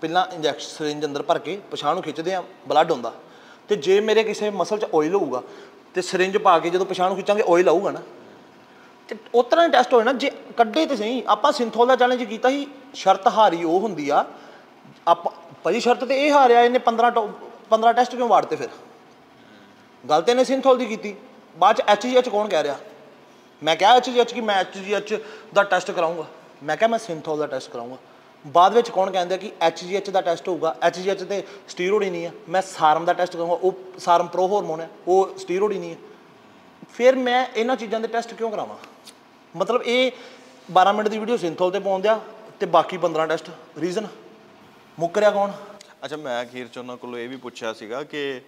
S2: ਪਹਿਲਾਂ ਇੰਜੈਕਸ਼ਨ ਸਿਰਿੰਜ ਅੰਦਰ ਭਰ ਕੇ ਪਛਾਣ ਨੂੰ ਖਿੱਚਦੇ ਆ ਬਲੱਡ ਆਉਂਦਾ, ਤੇ ਜੇ ਮੇਰੇ ਕਿਸੇ ਮਸਲ 'ਚ ਆਇਲ ਹੋਊਗਾ ਤੇ ਸਿਰਿੰਜ ਪਾ ਕੇ ਜਦੋਂ ਪਛਾਣ ਨੂੰ ਖਿੱਚਾਂਗੇ ਆਇਲ ਆਊਗਾ ਨਾ, ਤੇ ਉਸ ਤਰ੍ਹਾਂ ਹੀ ਟੈਸਟ ਹੋਏ ਨਾ। ਜੇ ਕੱਢੇ ਤੇ ਸਹੀ, ਆਪਾਂ ਸਿੰਥੋਲ ਦਾ ਚੈਲੰਜ ਕੀਤਾ ਸੀ, ਸ਼ਰਤ ਹਾਰੀ ਉਹ ਹੁੰਦੀ ਆ ਆਪਾਂ ਭਾਜੀ, ਸ਼ਰਤ ਤੇ ਇਹ ਹਾਰਿਆ ਇਹਨੇ 15 ਟੈਸਟ ਕਿਉਂ ਵਾੜਤੇ ਫਿਰ? ਗੱਲ ਤੇ ਇਹਨੇ ਸਿੰਥੋਲ ਦੀ ਕੀਤੀ, ਬਾਅਦ 'ਚ HGH ਕੌਣ ਕਹਿ ਰਿਹਾ? ਮੈਂ ਕਿਹਾ HGH ਕਿ ਮੈਂ HGH ਦਾ ਟੈਸਟ ਕਰਾਊਂਗਾ, ਮੈਂ ਕਿਹਾ ਮੈਂ ਸਿੰਥੋਲ ਦਾ ਟੈਸਟ ਕਰਾਊਂਗਾ। ਬਾਅਦ ਵਿੱਚ ਕੌਣ ਕਹਿੰਦਾ ਕਿ HGH ਦਾ ਟੈਸਟ ਹੋਊਗਾ? HGH ਤੇ ਸਟੀਰੋਇਡ ਹੀ ਨਹੀਂ ਹੈ। ਮੈਂ ਸਾਰਮ ਦਾ ਟੈਸਟ ਕਰਾਊਂਗਾ, ਉਹ ਸਾਰਮ ਪ੍ਰੋ ਹਾਰਮੋਨ ਹੈ, ਉਹ ਸਟੀਰੋਇਡ ਹੀ ਨਹੀਂ ਹੈ। ਫਿਰ ਮੈਂ ਇਹਨਾਂ ਚੀਜ਼ਾਂ ਦੇ ਟੈਸਟ ਕਿਉਂ ਕਰਾਵਾਂ? ਮਤਲਬ ਇਹ 12 ਮਿੰਟ ਦੀ ਵੀਡੀਓ ਸਿੰਥੋਲ ਤੇ ਪਾਉਣ ਦਿਆ ਤੇ ਬਾਕੀ 15 ਟੈਸਟ, ਰੀਜ਼ਨ ਮੁੱਕਰਿਆ ਕੌਣ?
S3: ਅੱਛਾ, ਮੈਂ ਅਖੀਰ 'ਚ ਉਹਨਾਂ ਕੋਲੋਂ ਇਹ ਵੀ ਪੁੱਛਿਆ ਸੀਗਾ ਕਿ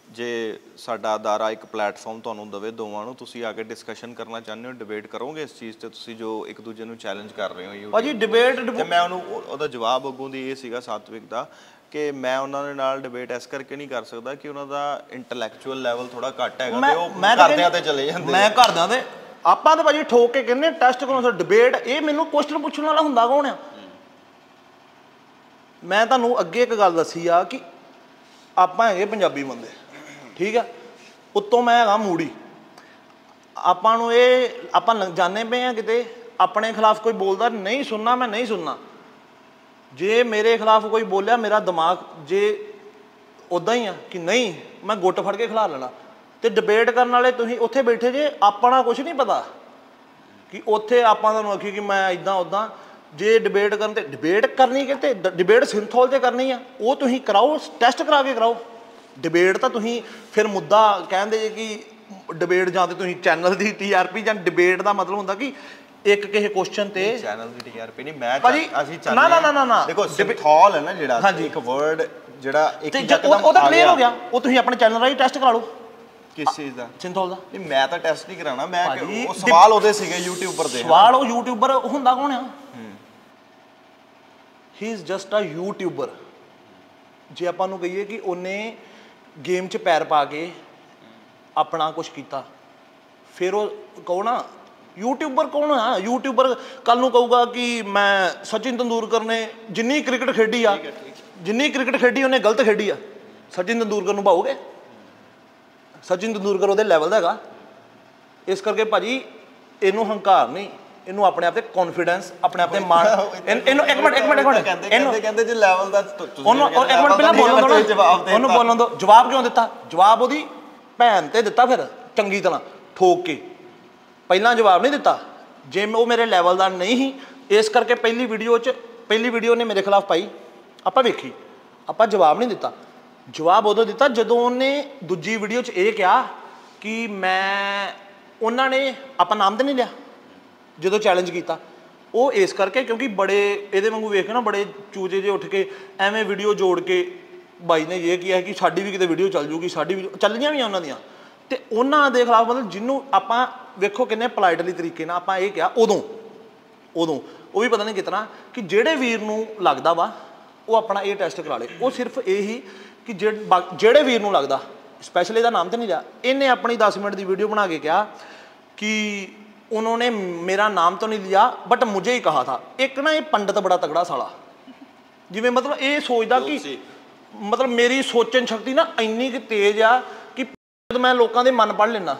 S3: ਜੇ ਸਾਡਾ ਅਦਾਰਾ ਇੱਕ ਪਲੇਟਫਾਰਮ ਤੁਹਾਨੂੰ ਦਵੇ, ਦੋਵਾਂ ਨੂੰ, ਤੁਸੀਂ ਆ ਕੇ ਡਿਸਕਸ਼ਨ ਕਰਨਾ ਚਾਹੁੰਦੇ ਹੋ, ਡਿਬੇਟ ਕਰੋਗੇ ਇਸ ਚੀਜ਼ ਤੇ, ਤੁਸੀਂ ਜੋ ਇੱਕ ਦੂਜੇ ਨੂੰ ਚੈਲੰਜ ਕਰ ਰਹੇ ਹੋ?
S2: ਭਾਜੀ ਡਿਬੇਟ
S3: ਤੇ ਮੈਂ ਉਹਦਾ ਜਵਾਬ ਅੱਗੋਂ ਦੀ ਇਹ ਸੀਗਾ ਸਾਤਵਿਕ ਦਾ ਕਿ ਮੈਂ ਉਹਨਾਂ ਦੇ ਨਾਲ ਡਿਬੇਟ ਇਸ ਕਰਕੇ ਨਹੀਂ ਕਰ ਸਕਦਾ ਕਿ ਉਹਨਾਂ ਦਾ ਇੰਟੈਲੈਕਚੁਅਲ ਲੈਵਲ ਥੋੜਾ ਘੱਟ ਹੈਗਾ ਤੇ ਉਹ ਘਰਦਿਆਂ ਤੇ ਚਲੇ ਜਾਂਦੇ।
S2: ਮੈਂ ਘਰਦਿਆਂ ਦੇ, ਆਪਾਂ ਤਾਂ ਭਾਜੀ ਠੋਕ ਕੇ ਕਹਿੰਦੇ ਟੈਸਟ ਕਰੋ ਸਰ, ਡਿਬੇਟ ਇਹ ਮੈਨੂੰ ਕੁਐਸਚਨ ਪੁੱਛਣ ਵਾਲਾ ਹੁੰਦਾ ਕੌਣ ਆ? ਮੈਂ ਤੁਹਾਨੂੰ ਅੱਗੇ ਇੱਕ ਗੱਲ ਦੱਸੀ ਆ ਕਿ ਆਪਾਂ ਹੈਗੇ ਪੰਜਾਬੀ ਬੰਦੇ, ਠੀਕ ਆ, ਉੱਤੋਂ ਮੈਂ ਹੈਗਾ ਮੂੜੀ। ਆਪਾਂ ਨੂੰ ਇਹ ਆਪਾਂ ਜਾਣੇ ਪਏ ਆ ਕਿਤੇ ਆਪਣੇ ਖਿਲਾਫ ਕੋਈ ਬੋਲਦਾ, ਨਹੀਂ ਸੁਣਨਾ, ਮੈਂ ਨਹੀਂ ਸੁਣਨਾ। ਜੇ ਮੇਰੇ ਖਿਲਾਫ ਕੋਈ ਬੋਲਿਆ, ਮੇਰਾ ਦਿਮਾਗ ਜੇ ਉੱਦਾਂ ਹੀ ਆ ਕਿ ਨਹੀਂ, ਮੈਂ ਗੁੱਟ ਫੜ ਕੇ ਖਿਲਾ ਲੈਣਾ। ਤੇ ਡਿਬੇਟ ਕਰਨ ਵਾਲੇ ਤੁਸੀਂ ਉੱਥੇ ਬੈਠੇ ਜੇ, ਆਪਣਾ ਕੁਛ ਨਹੀਂ ਪਤਾ ਕਿ ਉੱਥੇ ਆਪਾਂ ਤੁਹਾਨੂੰ ਆਖੀ ਕਿ ਮੈਂ ਇੱਦਾਂ ਉੱਦਾਂ। ਜੇ ਡਿਬੇਟ ਕਰਨ ਤੇ ਡਿਬੇਟ ਕਰਨੀ ਕਿ ਡਿਬੇਟ ਸਿੰਥੋਲ 'ਤੇ ਕਰਨੀ ਆ, ਉਹ ਤੁਸੀਂ ਕਰਾਓ, ਟੈਸਟ ਕਰਾ ਕੇ ਕਰਾਓ। ਡਿਬੇਟ ਤਾਂ ਤੁਸੀਂ ਫਿਰ ਮੁੱਦਾ ਕਹਿੰਦੇ ਜੇ ਕਿ ਡਿਬੇਟ ਜਾਂ ਤੇ ਤੁਸੀਂ ਚੈਨਲ ਦੀ TRP, ਜਾਂ ਡਿਬੇਟ ਦਾ ਮਤਲਬ ਹੁੰਦਾ ਕਿ ਇੱਕ ਕਿਸੇ ਕੁਐਸਚਨ ਤੇ
S3: ਚੈਨਲ ਦੀ TRP ਨਹੀਂ, ਮੈਂ ਅਸੀਂ
S2: ਨਾ
S3: ਦੇਖੋ ਸਿੰਥੋਲ ਹੈ ਨਾ ਜਿਹੜਾ ਇੱਕ ਵਰਡ ਜਿਹੜਾ ਇੱਕ
S2: ਉਹ ਤਾਂ ਕਲੀਅਰ ਹੋ ਗਿਆ, ਉਹ ਤੁਸੀਂ ਆਪਣੇ ਚੈਨਲ ਰਾਹੀਂ ਟੈਸਟ ਕਰਾ ਲਓ।
S3: ਕਿਸ ਚੀਜ਼ ਦਾ?
S2: ਸਿੰਥੋਲ ਦਾ।
S3: ਨਹੀਂ, ਮੈਂ ਤਾਂ ਟੈਸਟ ਨਹੀਂ ਕਰਾਉਣਾ, ਮੈਂ ਉਹ ਸਵਾਲ ਉਹਦੇ ਸੀਗੇ ਯੂਟਿਊਬਰ ਦੇ।
S2: ਸਵਾਲ ਉਹ ਯੂਟਿਊਬਰ ਹੁੰਦਾ ਕੌਣ ਆ? He is just a youtuber. ਜੇ ਆਪਾਂ ਨੂੰ ਕਹੀਏ ਕਿ ਉਹਨੇ ਗੇਮ 'ਚ ਪੈਰ ਪਾ ਕੇ ਆਪਣਾ ਕੁਛ ਕੀਤਾ, ਫਿਰ ਉਹ ਕਹੋ ਨਾ ਯੂਟਿਊਬਰ ਕੌਣ ਆ? ਯੂਟਿਊਬਰ ਕੱਲ ਨੂੰ ਕਹੂਗਾ ਕਿ ਮੈਂ ਸਚਿਨ ਤੰਦੂਲਕਰ ਨੇ ਜਿੰਨੀ ਕ੍ਰਿਕਟ ਖੇਡੀ ਆ, ਜਿੰਨੀ ਕ੍ਰਿਕਟ ਖੇਡੀ ਉਹਨੇ ਗਲਤ ਖੇਡੀ ਆ, ਸਚਿਨ ਤੰਦੂਲਕਰ ਨੂੰ ਭਾਓਗੇ? ਸਚਿਨ ਤੰਦੂਲਕਰ ਉਹਦੇ ਲੈਵਲ ਦਾ ਹੈਗਾ। ਇਸ ਕਰਕੇ ਭਾਜੀ ਇਹਨੂੰ ਹੰਕਾਰ ਨਹੀਂ, ਇਹਨੂੰ ਆਪਣੇ ਆਪ ਤੇ ਕੌਨਫੀਡੈਂਸ, ਆਪਣੇ ਆਪ ਤੇ ਮਾਣ। ਇਹਨੂੰ ਇੱਕ ਮਿੰਟ
S3: ਕਹਿੰਦੇ ਜੇ ਲੈਵਲ ਦਾ
S2: ਉਹਨੂੰ ਇੱਕ ਮਿੰਟ ਪਹਿਲਾਂ ਬੋਲਣ ਦਿਓ, ਉਹਨੂੰ ਬੋਲਣ ਦਿਓ। ਜਵਾਬ ਕਿਉਂ ਦਿੱਤਾ? ਜਵਾਬ ਉਹਦੀ ਭੈਣ ਤੇ ਦਿੱਤਾ, ਫਿਰ ਚੰਗੀ ਤਰ੍ਹਾਂ ਠੋਕ ਕੇ। ਪਹਿਲਾਂ ਜਵਾਬ ਨਹੀਂ ਦਿੱਤਾ ਜੇ ਉਹ ਮੇਰੇ ਲੈਵਲ ਦਾ ਨਹੀਂ ਸੀ। ਇਸ ਕਰਕੇ ਪਹਿਲੀ ਵੀਡੀਓ ਨੇ ਮੇਰੇ ਖਿਲਾਫ ਪਾਈ, ਆਪਾਂ ਵੇਖੀ, ਆਪਾਂ ਜਵਾਬ ਨਹੀਂ ਦਿੱਤਾ। ਜਵਾਬ ਉਦੋਂ ਦਿੱਤਾ ਜਦੋਂ ਉਹਨੇ ਦੂਜੀ ਵੀਡੀਓ 'ਚ ਇਹ ਕਿਹਾ ਕਿ ਮੈਂ, ਉਹਨਾਂ ਨੇ ਆਪਾਂ ਨਾਮ ਤਾਂ ਨਹੀਂ ਲਿਆ ਜਦੋਂ ਚੈਲੰਜ ਕੀਤਾ। ਉਹ ਇਸ ਕਰਕੇ ਕਿਉਂਕਿ ਬੜੇ ਇਹਦੇ ਵਾਂਗੂ ਵੇਖ ਕੇ ਨਾ ਬੜੇ ਚੂਜੇ ਜਿਹੇ ਉੱਠ ਕੇ ਐਵੇਂ ਵੀਡੀਓ ਜੋੜ ਕੇ ਬਾਈ ਨੇ ਇਹ ਕਿਹਾ ਕਿ ਸਾਡੀ ਵੀ ਕਿਤੇ ਵੀਡੀਓ ਚੱਲ ਜੂਗੀ, ਸਾਡੀ ਵੀਡੀਓ ਚੱਲੀਆਂ ਵੀ ਆ ਉਹਨਾਂ ਦੀਆਂ। ਤੇ ਉਹਨਾਂ ਦੇ ਖਿਲਾਫ ਮਤਲਬ ਜਿਹਨੂੰ ਆਪਾਂ ਵੇਖੋ ਕਿੰਨੇ ਪੋਲਾਈਟਲੀ ਤਰੀਕੇ ਨਾਲ ਆਪਾਂ ਇਹ ਕਿਹਾ ਉਦੋਂ ਉਹ ਵੀ ਪਤਾ ਨਹੀਂ ਕਿਤਨਾ ਕਿ ਜਿਹੜੇ ਵੀਰ ਨੂੰ ਲੱਗਦਾ ਵਾ ਉਹ ਆਪਣਾ ਇਹ ਟੈਸਟ ਕਰਾ ਲੇ। ਉਹ ਸਿਰਫ ਇਹ ਹੀ ਕਿ ਜਿਹੜੇ ਵੀਰ ਨੂੰ ਲੱਗਦਾ, ਸਪੈਸ਼ਲ ਇਹਦਾ ਨਾਮ ਤਾਂ ਨਹੀਂ ਲਿਆ, ਇਹਨੇ ਆਪਣੀ 10 ਮਿੰਟ ਦੀ ਵੀਡੀਓ ਬਣਾ ਕੇ ਕਿਹਾ कि उन्होंने मेरा नाम तो नहीं लिया बट मुझे ही कहा था। एक ना ये पंडित बड़ा तगड़ा साला जिवें मतलब ये सोचदा कि मतलब मेरी सोचन शक्ति ना इन्नी कि तेज आ कि मैं लोगों के मन पढ़ लेना।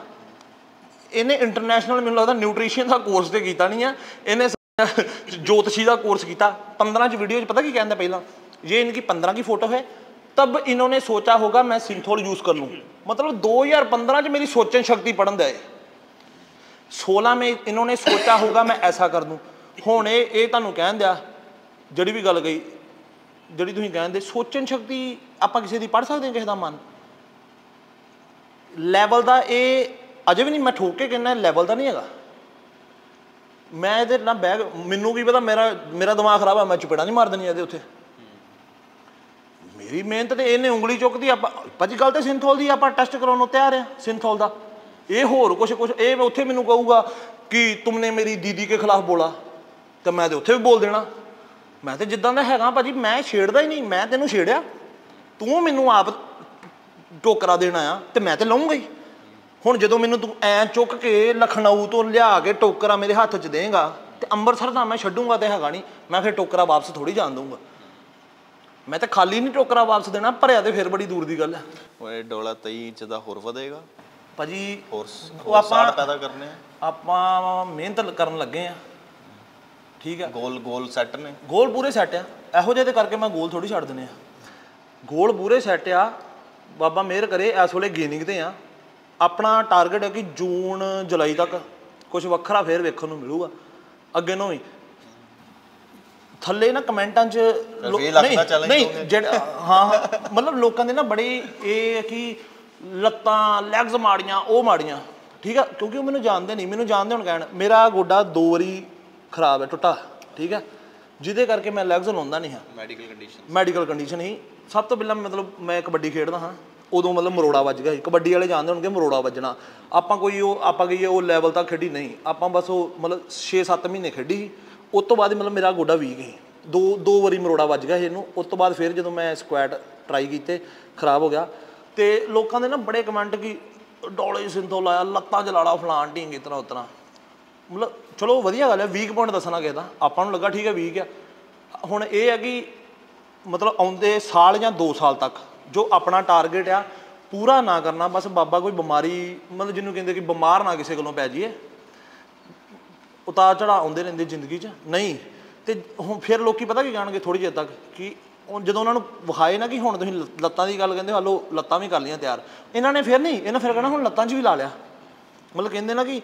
S2: इन्हें इंटरनेशनल मैनूं लगदा न्यूट्रीशन का कोर्स तो किया नहीं है, इन्हें ज्योतिषी का कोर्स किया। 15 वीडियो पता की कहते पहला ये इनकी 15 की फोटो है, तब इन्होंने सोचा होगा मैं सिंथोल यूज़ कर लूँ। मतलब 2015 मेरी सोचन शक्ति पढ़न दे, 16 में इन्होंने सोचा होगा मैं ऐसा कर दूँ। हुण ये तुहानूं कहण दिया जिहड़ी भी गल गई जिहड़ी तुसीं कहंदे सोचन शक्ति आपां किसी दी पढ़ सकते हैं, किसी दा मन लैवल दा ये अजे भी नहीं मैं ठोक के कहना लैवल दा नहीं हैगा। मैं इहदे ना बैग मैनूं की पता मेरा दिमाग खराब है, मैं चपेड़ा नहीं मार देनी इहदे उत्थे। मेरी मेहनत तो इन्हें उंगली चुकती आप भाजी गल तो सिंथोल की आप टेस्ट कराने तैयार है सिंथोल का। ये होर कुछ ये उत्थे मैनूं कहूगा कि तुमने मेरी दीदी के खिलाफ बोला तो मैं तो उत्थे भी बोल देना। मैं तो जिद्दां दा हैगा भाजी मैं छेड़दा ही नहीं, मैं तेनों छेड़िया तू मैनूं आप टोकरा देना आ तो मैं तो लाऊंगा ही। ਹੁਣ ਜਦੋਂ ਮੈਨੂੰ ਤੂੰ ਐਂ ਚੁੱਕ ਕੇ ਲਖਨਊ ਤੋਂ ਲਿਆ ਕੇ ਟੋਕਰਾ ਮੇਰੇ ਹੱਥ 'ਚ ਦੇਂਗਾ ਤੇ ਅੰਮ੍ਰਿਤਸਰ ਤਾਂ ਮੈਂ ਛੱਡੂਗਾ ਤੇ ਹੈਗਾ ਨਹੀਂ, ਮੈਂ ਫਿਰ ਟੋਕਰਾ ਵਾਪਸ ਥੋੜੀ ਜਾਣ ਦਊਂਗਾ। ਮੈਂ ਤਾਂ ਖਾਲੀ ਨਹੀਂ ਟੋਕਰਾ ਵਾਪਸ ਦੇਣਾ, ਭਰਿਆ ਤੇ ਫਿਰ ਬੜੀ ਦੂਰ ਦੀ ਗੱਲ ਹੈ।
S3: ਉਹ ਡੋਲਾ 23 ਇੰਚ ਦਾ ਹੋਰ ਵਧੇਗਾ
S2: ਭਾਜੀ,
S3: ਉਹ ਆਪਾਂ ਪੈਦਾ ਕਰਨੇ
S2: ਆਪਾਂ ਮਿਹਨਤ ਕਰਨ ਲੱਗੇ ਆ, ਠੀਕ ਹੈ।
S3: ਗੋਲ ਸੈੱਟ ਨੇ,
S2: ਗੋਲ ਪੂਰੇ ਸੈੱਟ ਆ, ਇਹੋ ਜਿਹੇ ਦੇ ਕਰਕੇ ਮੈਂ ਗੋਲ ਥੋੜੀ ਛੱਡ ਦਿੰਦੇ ਆ, ਗੋਲ ਪੂਰੇ ਸੈੱਟ ਆ। ਬਾਬਾ ਮਿਹਰ ਕਰੇ ਇਸ ਵੇਲੇ ਗੇਨਿੰਗ ਤੇ ਆ। ਆਪਣਾ ਟਾਰਗੇਟ ਹੈ ਕਿ ਜੂਨ ਜੁਲਾਈ ਤੱਕ ਕੁਝ ਵੱਖਰਾ ਫੇਰ ਵੇਖਣ ਨੂੰ ਮਿਲੂਗਾ ਅੱਗੇ ਨੂੰ ਵੀ। ਥੱਲੇ ਨਾ ਕਮੈਂਟਾਂ 'ਚ ਨਹੀਂ ਜਿਹੜਾ ਹਾਂ ਮਤਲਬ ਲੋਕਾਂ ਦੇ ਨਾ ਬੜੇ ਇਹ ਕਿ ਲੱਤਾਂ ਲੈਗਸ ਮਾੜੀਆਂ, ਉਹ ਮਾੜੀਆਂ, ਠੀਕ ਆ, ਕਿਉਂਕਿ ਉਹ ਮੈਨੂੰ ਜਾਣਦੇ ਨਹੀਂ। ਮੈਨੂੰ ਜਾਣਦੇ ਹੁਣ ਕਹਿਣ ਮੇਰਾ ਗੋਡਾ 2 ਵਾਰੀ ਖਰਾਬ ਹੈ, ਟੁੱਟਾ, ਠੀਕ ਹੈ, ਜਿਹਦੇ ਕਰਕੇ ਮੈਂ ਲੈਗਸ ਲਾਉਂਦਾ ਨਹੀਂ ਹਾਂ। ਮੈਡੀਕਲ ਕੰਡੀਸ਼ਨ ਹੀ। ਸਭ ਤੋਂ ਪਹਿਲਾਂ ਮਤਲਬ ਮੈਂ ਕਬੱਡੀ ਖੇਡਦਾ ਹਾਂ, ਉਦੋਂ ਮਤਲਬ ਮਰੋੜਾ ਵੱਜ ਗਿਆ ਸੀ। ਕਬੱਡੀ ਵਾਲੇ ਜਾਣਦੇ ਹੋਣਗੇ ਮਰੋੜਾ ਵੱਜਣਾ। ਆਪਾਂ ਕਹੀਏ ਉਹ ਲੈਵਲ ਤੱਕ ਖੇਡੀ ਨਹੀਂ, ਆਪਾਂ ਬਸ ਉਹ ਮਤਲਬ 6-7 ਮਹੀਨੇ ਖੇਡੀ ਸੀ। ਉਸ ਤੋਂ ਬਾਅਦ ਮਤਲਬ ਮੇਰਾ ਗੋਡਾ ਵੀਕ ਸੀ, ਦੋ ਵਾਰੀ ਮਰੋੜਾ ਵੱਜ ਗਿਆ ਸੀ ਇਹਨੂੰ। ਉਸ ਤੋਂ ਬਾਅਦ ਫਿਰ ਜਦੋਂ ਮੈਂ ਸਕੁਐਟ ਟਰਾਈ ਕੀਤੇ ਖਰਾਬ ਹੋ ਗਿਆ। ਤੇ ਲੋਕਾਂ ਦੇ ਨਾ ਬੜੇ ਕਮੈਂਟ ਕਿ ਡੋਲੇ ਸਿੰਥੋਲ ਲਾਇਆ, ਲੱਤਾਂ 'ਚ ਲਾਲਾ ਫਲਾਣ ਢੀਂਗ ਇਸ ਤਰ੍ਹਾਂ ਉਸ ਤਰ੍ਹਾਂ। ਮਤਲਬ ਚਲੋ ਵਧੀਆ ਗੱਲ ਹੈ, ਵੀਕ ਪੁਆਇੰਟ ਦੱਸਣਾ ਕਿਸੇ ਦਾ, ਆਪਾਂ ਨੂੰ ਲੱਗਾ ਠੀਕ ਹੈ ਵੀਕ ਆ। ਹੁਣ ਇਹ ਹੈ ਕਿ ਮਤਲਬ ਆਉਂਦੇ ਸਾਲ ਜਾਂ 2 ਸਾਲ ਤੱਕ ਜੋ ਆਪਣਾ ਟਾਰਗੇਟ ਆ ਪੂਰਾ ਨਾ ਕਰਨਾ, ਬਸ ਬਾਬਾ ਕੋਈ ਬਿਮਾਰੀ ਮਤਲਬ ਜਿਹਨੂੰ ਕਹਿੰਦੇ ਕਿ ਬਿਮਾਰ ਨਾ ਕਿਸੇ ਕੋਲੋਂ ਪੈ ਜਾਈਏ। ਉਤਾਰ ਚੜ੍ਹਾਅ ਆਉਂਦੇ ਰਹਿੰਦੇ ਜ਼ਿੰਦਗੀ 'ਚ, ਨਹੀਂ ਤੇ ਹੁਣ ਫਿਰ ਲੋਕੀ ਪਤਾ ਕੀ ਕਹਿਣਗੇ ਥੋੜ੍ਹੀ ਜਿਹੀ ਤੱਕ ਕਿ ਜਦੋਂ ਉਹਨਾਂ ਨੂੰ ਵਿਖਾਏ ਨਾ ਕਿ ਹੁਣ ਤੁਸੀਂ ਲੱਤਾਂ ਦੀ ਗੱਲ ਕਹਿੰਦੇ, ਹਲੋ ਲੱਤਾਂ ਵੀ ਕਰ ਲਈਆਂ ਤਿਆਰ, ਇਹਨਾਂ ਨੇ ਫਿਰ ਨਹੀਂ, ਇਹਨਾਂ ਫਿਰ ਕਹਿਣਾ ਹੁਣ ਲੱਤਾਂ 'ਚ ਵੀ ਲਾ ਲਿਆ। ਮਤਲਬ ਕਹਿੰਦੇ ਨਾ ਕਿ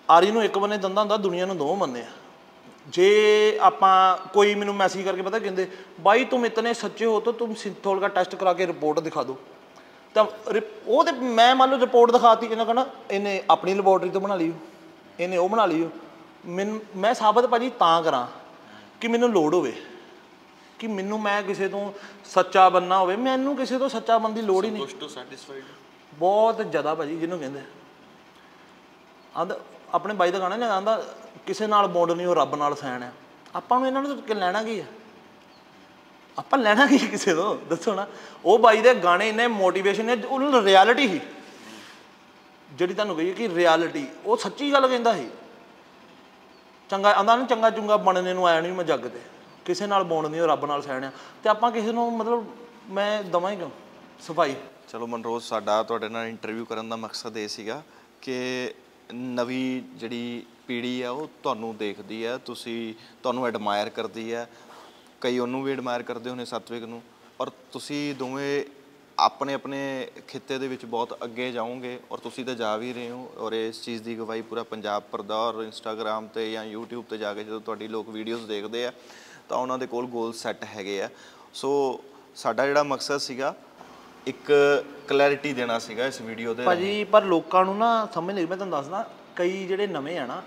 S2: ਆਰੀ ਨੂੰ ਇੱਕ ਬੰਨੇ ਦੰਦਾ ਹੁੰਦਾ, ਦੁਨੀਆ ਨੂੰ 2 ਬੰਨੇ ਆ। ਜੇ ਆਪਾਂ ਕੋਈ ਮੈਨੂੰ ਮੈਸੇਜ ਕਰਕੇ ਪਤਾ ਕਹਿੰਦੇ ਬਾਈ तुम इतने सच्चे हो तो तुम सिंथोल का टेस्ट करा के रिपोर्ट दिखा दो, ਤਾਂ ਉਹ ਤੇ ਮੈਂ ਮੰਨ ਲਓ ਰਿਪੋਰਟ ਦਿਖਾਤੀ, ਇਹਨਾਂ ਕਹਿਣਾ ਇਹਨੇ ਆਪਣੀ ਲੈਬੋਰਟਰੀ ਤੋਂ ਬਣਾ ਲਈ, ਇਹਨੇ ਉਹ ਬਣਾ ਲਈ। ਮੈਂ ਸਾਬਤ ਭਾਜੀ ਤਾਂ ਕਰਾਂ ਕਿ ਮੈਨੂੰ ਲੋੜ ਹੋਵੇ, ਕਿ ਮੈਨੂੰ ਮੈਂ ਕਿਸੇ ਤੋਂ ਸੱਚਾ ਬਣਨਾ ਹੋਵੇ। ਮੈਨੂੰ ਕਿਸੇ ਤੋਂ ਸੱਚਾ ਬਣਨ ਦੀ ਲੋੜ ਹੀ ਨਹੀਂ, ਬਹੁਤ ਜ਼ਿਆਦਾ ਭਾਜੀ। ਜਿਹਨੂੰ ਕਹਿੰਦੇ ਆਂਦਾ ਆਪਣੇ ਬਾਈ ਦਾ ਗਾਣਾ ਨਹੀਂ ਆਂਦਾ ਕਿਸੇ ਨਾਲ ਬੌਂਡ ਨਹੀਂ, ਉਹ ਰੱਬ ਨਾਲ ਸੈਣ ਆ। ਆਪਾਂ ਨੂੰ ਇਹਨਾਂ ਨੂੰ ਲੈਣਾ ਕੀ ਆ, ਆਪਾਂ ਲੈਣਾ ਕੀ ਕਿਸੇ ਤੋਂ, ਦੱਸੋ ਨਾ। ਉਹ ਬਾਈ ਦੇ ਗਾਣੇ ਇੰਨੇ ਮੋਟੀਵੇਸ਼ਨ ਨੇ, ਉਹਨਾਂ ਰਿਐਲਿਟੀ ਸੀ ਜਿਹੜੀ ਤੁਹਾਨੂੰ ਕਹੀਏ ਕਿ ਰਿਐਲਿਟੀ, ਉਹ ਸੱਚੀ ਗੱਲ ਕਹਿੰਦਾ ਸੀ। ਚੰਗਾ ਆਂਦਾ ਨਾ, ਚੰਗਾ ਚੁੰਗਾ ਬਣਨੇ ਨੂੰ ਆਇਆ ਨਹੀਂ ਮੈਂ ਜੱਗ ਤੇ, ਕਿਸੇ ਨਾਲ ਬੌਂਡ ਨਹੀਂ, ਉਹ ਰੱਬ ਨਾਲ ਸੈਣ ਆ। ਤੇ ਆਪਾਂ ਕਿਸੇ ਨੂੰ ਮਤਲਬ ਮੈਂ ਦਵਾਂ ਹੀ ਕਿਉਂ ਸਫਾਈ।
S3: ਚਲੋ ਮਨਰੋਜ਼, ਸਾਡਾ ਤੁਹਾਡੇ ਨਾਲ ਇੰਟਰਵਿਊ ਕਰਨ ਦਾ ਮਕਸਦ ਇਹ ਸੀਗਾ ਕਿ ਨਵੀਂ ਜਿਹੜੀ ਪੀੜ੍ਹੀ ਆ ਉਹ ਤੁਹਾਨੂੰ ਦੇਖਦੀ ਹੈ, ਤੁਹਾਨੂੰ ਐਡਮਾਇਰ ਕਰਦੀ ਹੈ। ਕਈ ਉਹਨੂੰ ਵੀ ਐਡਮਾਇਰ ਕਰਦੇ ਹੋਣੇ, ਸਤਵਿਕ ਨੂੰ, ਔਰ ਤੁਸੀਂ ਦੋਵੇਂ ਆਪਣੇ ਖਿੱਤੇ ਦੇ ਵਿੱਚ ਬਹੁਤ ਅੱਗੇ ਜਾਓਗੇ, ਔਰ ਤੁਸੀਂ ਤਾਂ ਜਾ ਵੀ ਰਹੇ ਹੋ। ਔਰ ਇਸ ਚੀਜ਼ ਦੀ ਗਵਾਹੀ ਪੂਰਾ ਪੰਜਾਬ ਭਰਦਾ। ਔਰ ਇੰਸਟਾਗ੍ਰਾਮ 'ਤੇ ਜਾਂ YouTube 'ਤੇ ਜਾ ਕੇ ਜਦੋਂ ਤੁਹਾਡੀ ਲੋਕ ਵੀਡੀਓਜ਼ ਦੇਖਦੇ ਆ ਤਾਂ ਉਹਨਾਂ ਦੇ ਕੋਲ ਗੋਲ ਸੈੱਟ ਹੈਗੇ ਆ। ਸੋ ਸਾਡਾ ਜਿਹੜਾ ਮਕਸਦ ਸੀਗਾ ਇੱਕ ਕਲੈਰਿਟੀ ਦੇਣਾ ਸੀਗਾ ਇਸ ਵੀਡੀਓ ਦੇ
S2: ਭਾਜੀ। ਪਰ ਲੋਕਾਂ ਨੂੰ ਨਾ ਸਮਝ ਨਹੀਂ, ਮੈਂ ਤੁਹਾਨੂੰ ਦੱਸਦਾ, ਕਈ ਜਿਹੜੇ ਨਵੇਂ ਆ ਨਾ,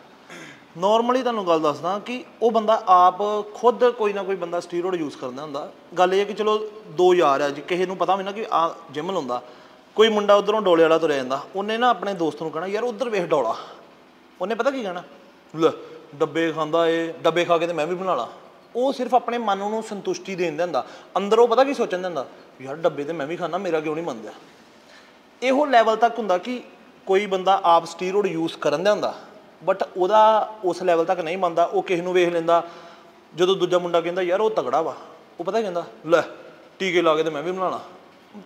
S2: ਨੋਰਮਲੀ ਤੁਹਾਨੂੰ ਗੱਲ ਦੱਸਦਾ ਕਿ ਉਹ ਬੰਦਾ ਆਪ ਖੁਦ ਕੋਈ ਨਾ ਕੋਈ ਬੰਦਾ ਸਟੀਰੋਇਡ ਯੂਜ਼ ਕਰਦਾ ਹੁੰਦਾ। ਗੱਲ ਇਹ ਹੈ ਕਿ ਚਲੋ 2 ਯਾਰ ਆ ਜੀ, ਕਿਸੇ ਨੂੰ ਪਤਾ ਵੀ ਨਾ ਕਿ ਆ ਜਿਮ ਲਾਉਂਦਾ, ਕੋਈ ਮੁੰਡਾ ਉਧਰੋਂ ਡੋਲੇ ਵਾਲਾ ਤੁਰਿਆ ਜਾਂਦਾ, ਉਹਨੇ ਨਾ ਆਪਣੇ ਦੋਸਤ ਨੂੰ ਕਹਿਣਾ ਯਾਰ ਉਧਰ ਵੇਖ ਡੋਲਾ। ਉਹਨੇ ਪਤਾ ਕੀ ਕਹਿਣਾ, ਲੈ ਡੱਬੇ ਖਾਂਦਾ ਏ, ਡੱਬੇ ਖਾ ਕੇ ਤੇ ਮੈਂ ਵੀ ਬਣਾ ਲਾ। ਉਹ ਸਿਰਫ ਆਪਣੇ ਮਨ ਨੂੰ ਸੰਤੁਸ਼ਟੀ ਦੇਣ ਦਿੰਦਾ, ਅੰਦਰੋਂ ਪਤਾ ਕੀ ਸੋਚਣ ਦਿੰਦਾ, ਯਾਰ ਡੱਬੇ ਤੇ ਮੈਂ ਵੀ ਖਾਣਾ, ਮੇਰਾ ਕਿਉਂ ਨਹੀਂ ਮੰਨਦਾ। ਇਹੋ ਲੈਵਲ ਤੱਕ ਹੁੰਦਾ ਕਿ ਕੋਈ ਬੰਦਾ ਆਪ ਸਟੀਰੋਇਡ ਯੂਜ਼ ਕਰਨ ਦਿਆ ਹੁੰਦਾ, ਬਟ ਉਹਦਾ ਉਸ ਲੈਵਲ ਤੱਕ ਨਹੀਂ ਮੰਨਦਾ। ਉਹ ਕਿਸੇ ਨੂੰ ਵੇਖ ਲੈਂਦਾ, ਜਦੋਂ ਦੂਜਾ ਮੁੰਡਾ ਕਹਿੰਦਾ ਯਾਰ ਉਹ ਤਗੜਾ ਵਾ, ਉਹ ਪਤਾ ਕਹਿੰਦਾ ਲੈ ਟੀਕੇ ਲਾ ਕੇ ਤੇ ਮੈਂ ਵੀ ਬਣਾ ਲਾ।